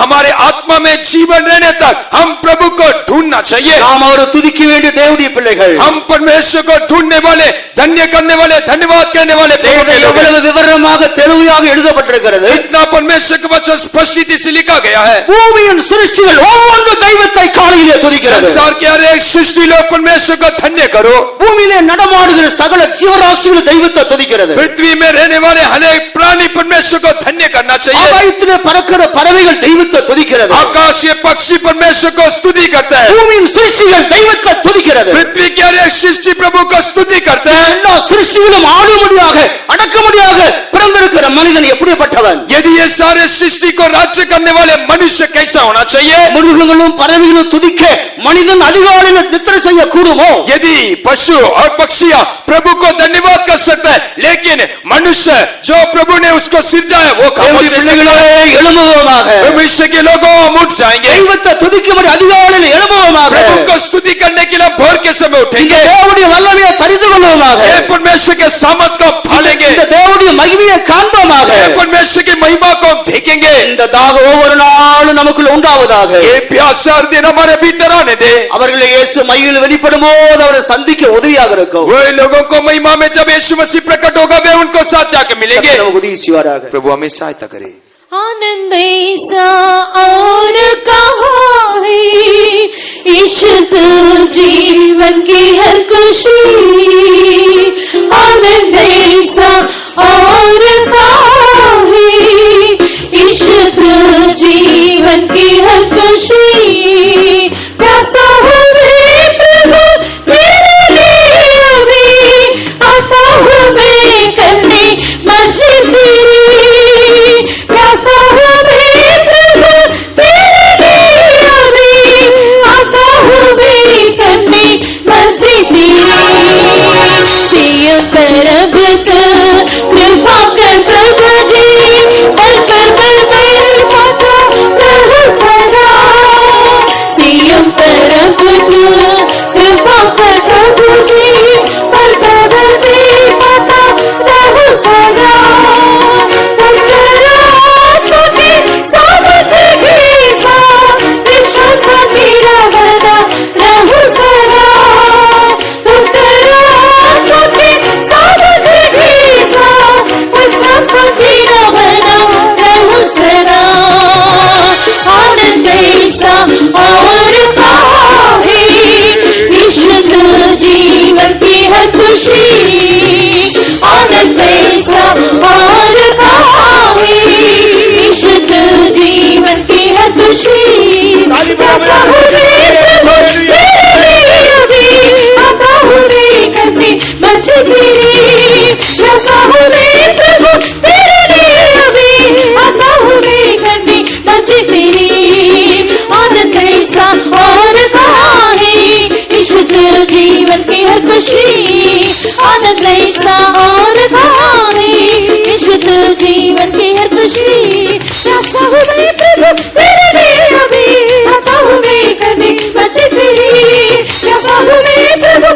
हमारे आत्मा में जीवन रहने तक हम प्रभु को ढूंढना चाहिए. நாம் அவரை துதிக்க வேண்டிய தேவனுடைய பிள்ளைகள். हम परमेश्वर को ढूंढने वाले धन्य करने वाले धन्यवाद कहने वाले प्रभु के लोग हैं. எவ்வளவு விவரமாக தெளிவாக எழுதப்பட்டிருக்கிறது. इतना परमेश्वर के वचन स्पष्टता से लिखा गया है. பூமியின் சிருஷ்டிகள் ஒவ்வொன்றும் தெய்வத்தை காலையிலே துதிக்கிறது. संसार के हर एक सृष्टि लोग परमेश्वर को धन्य करो. பூமியிலே நடமாடுகிற சகல ஜீவராசிகள் தெய்வத்தை துதிக்கிறது. पृथ्वी में रहने वाले हर एक प्राणी परमेश्वर को धन्य करना चाहिए. ஆகாயத்திலே பறக்கிற பறவைகள் தெய்வத்தை துதிக்கிறது. आकाशीय पक्षी परमेश्वर को स्तुति करता है. பூமியின் சிருஷ்டிகள் தெய்வத்தை துதிக்கிறது. पृथ्वी की हर एक सृष्टि प्रभु को स्तुति करता है. எல்லா சிருஷ்டிகளும் ஆளும்படியாக அடக்கும்படியாக பிறந்திருக்கிற மனிதன் எப்படிப்பட்டவன்? यदि ये सारे सृष्टि को राज्य करने वाले मनुष्य कैसा होना चाहिए? மிருகங்களும் பறவைகளும் துதிக்க மனிதன் அதிகாலையில் நித்திரை செய்ய கூடுமோ? यदि पशु और पक्षियां प्रभु को धन्यवाद कर सकते हैं, लेकिन मनुष्य जो प्रभु ने उसको सिरजाया वो खामोश रह सकता है. எழும்புவோமாக. भविष्य के लोगों हम उठ जाएंगे. தெய்வத்தை துதிக்கும்படி அதிகாலையில் எழும்புவோமாக. प्रभु को स्तुति करने के लिए भोर के समय இந்த उठेंगे. தேவனுடைய வல்லமையை பண்ணுவோமாக. हे परमेश्वर के सामर्थ को हम पालेंगे, இந்த தேவனுடைய மகிமையை காண்போமாக. हे परमेश्वर की महिमा को हम देखेंगे। இந்த தாகம் ஒவ்வொரு நாளும் நமக்குள்ள உண்டாவதாக. ये प्यास हर दिन हमारे भीतर आने दे। அவர்களை இயேசு மகிமையில் வெளிப்படும் போது அவரை சந்திக்க உதவியாக இருக்கும். वो लोगों को महिमा में जब यीशु मसीह प्रकट होगा वे उनको साथ जाके मिलेंगे। கர்த்தர் நமக்கு உதவி செய்வாராக. प्रभु हमें सहायता करे। आनंद ऐसा और कहाँ है, ईश्वर जीवन की हर खुशी। आनंद ऐसा और कहाँ है, ईश्वर जीवन की हर खुशी। प्यासा हूँ मैं प्रभु मेरे लिए अभी, आता हूँ मैं करने मर्जी तेरी। प्यासा हूँ मैं प्रभु तेरे लिए अभी, आता हूँ मैं करने मर्जी तेरी। सियों तरफ तो कृपा कर प्रभु जी, पल पर पल मेरे माता प्रभु सदा। सियों तरफ तो कृपा कर प्रभु जी, पल पर पल मेरे माता प्रभु सदा। आनंद ऐसा और कहाँ है, ईश्वर जीवन की हर खुशी। आनंद ऐसा और कहाँ है, ईश्वर जीवन की हर खुशी। प्यासा हूँ मैं प्रभु तेरे लिए अभी, आता हूँ मैं करने मर्जी तेरी। प्यासा हूँ मैं प्रभु तेरे लिए अभी, आता हूँ मैं करने मर्जी तेरी। आनंद ऐसा और कहाँ है, ईश्वर जीवन की हर खुशी। आनंद ऐसा और कहाँ है, ईश्वर जीवन की हर खुशी। प्यासा हूँ मैं प्रभु तेरे लिए अभी, आता हूँ मैं करने मर्जी तेरी। प्यासा हूँ मैं प्रभु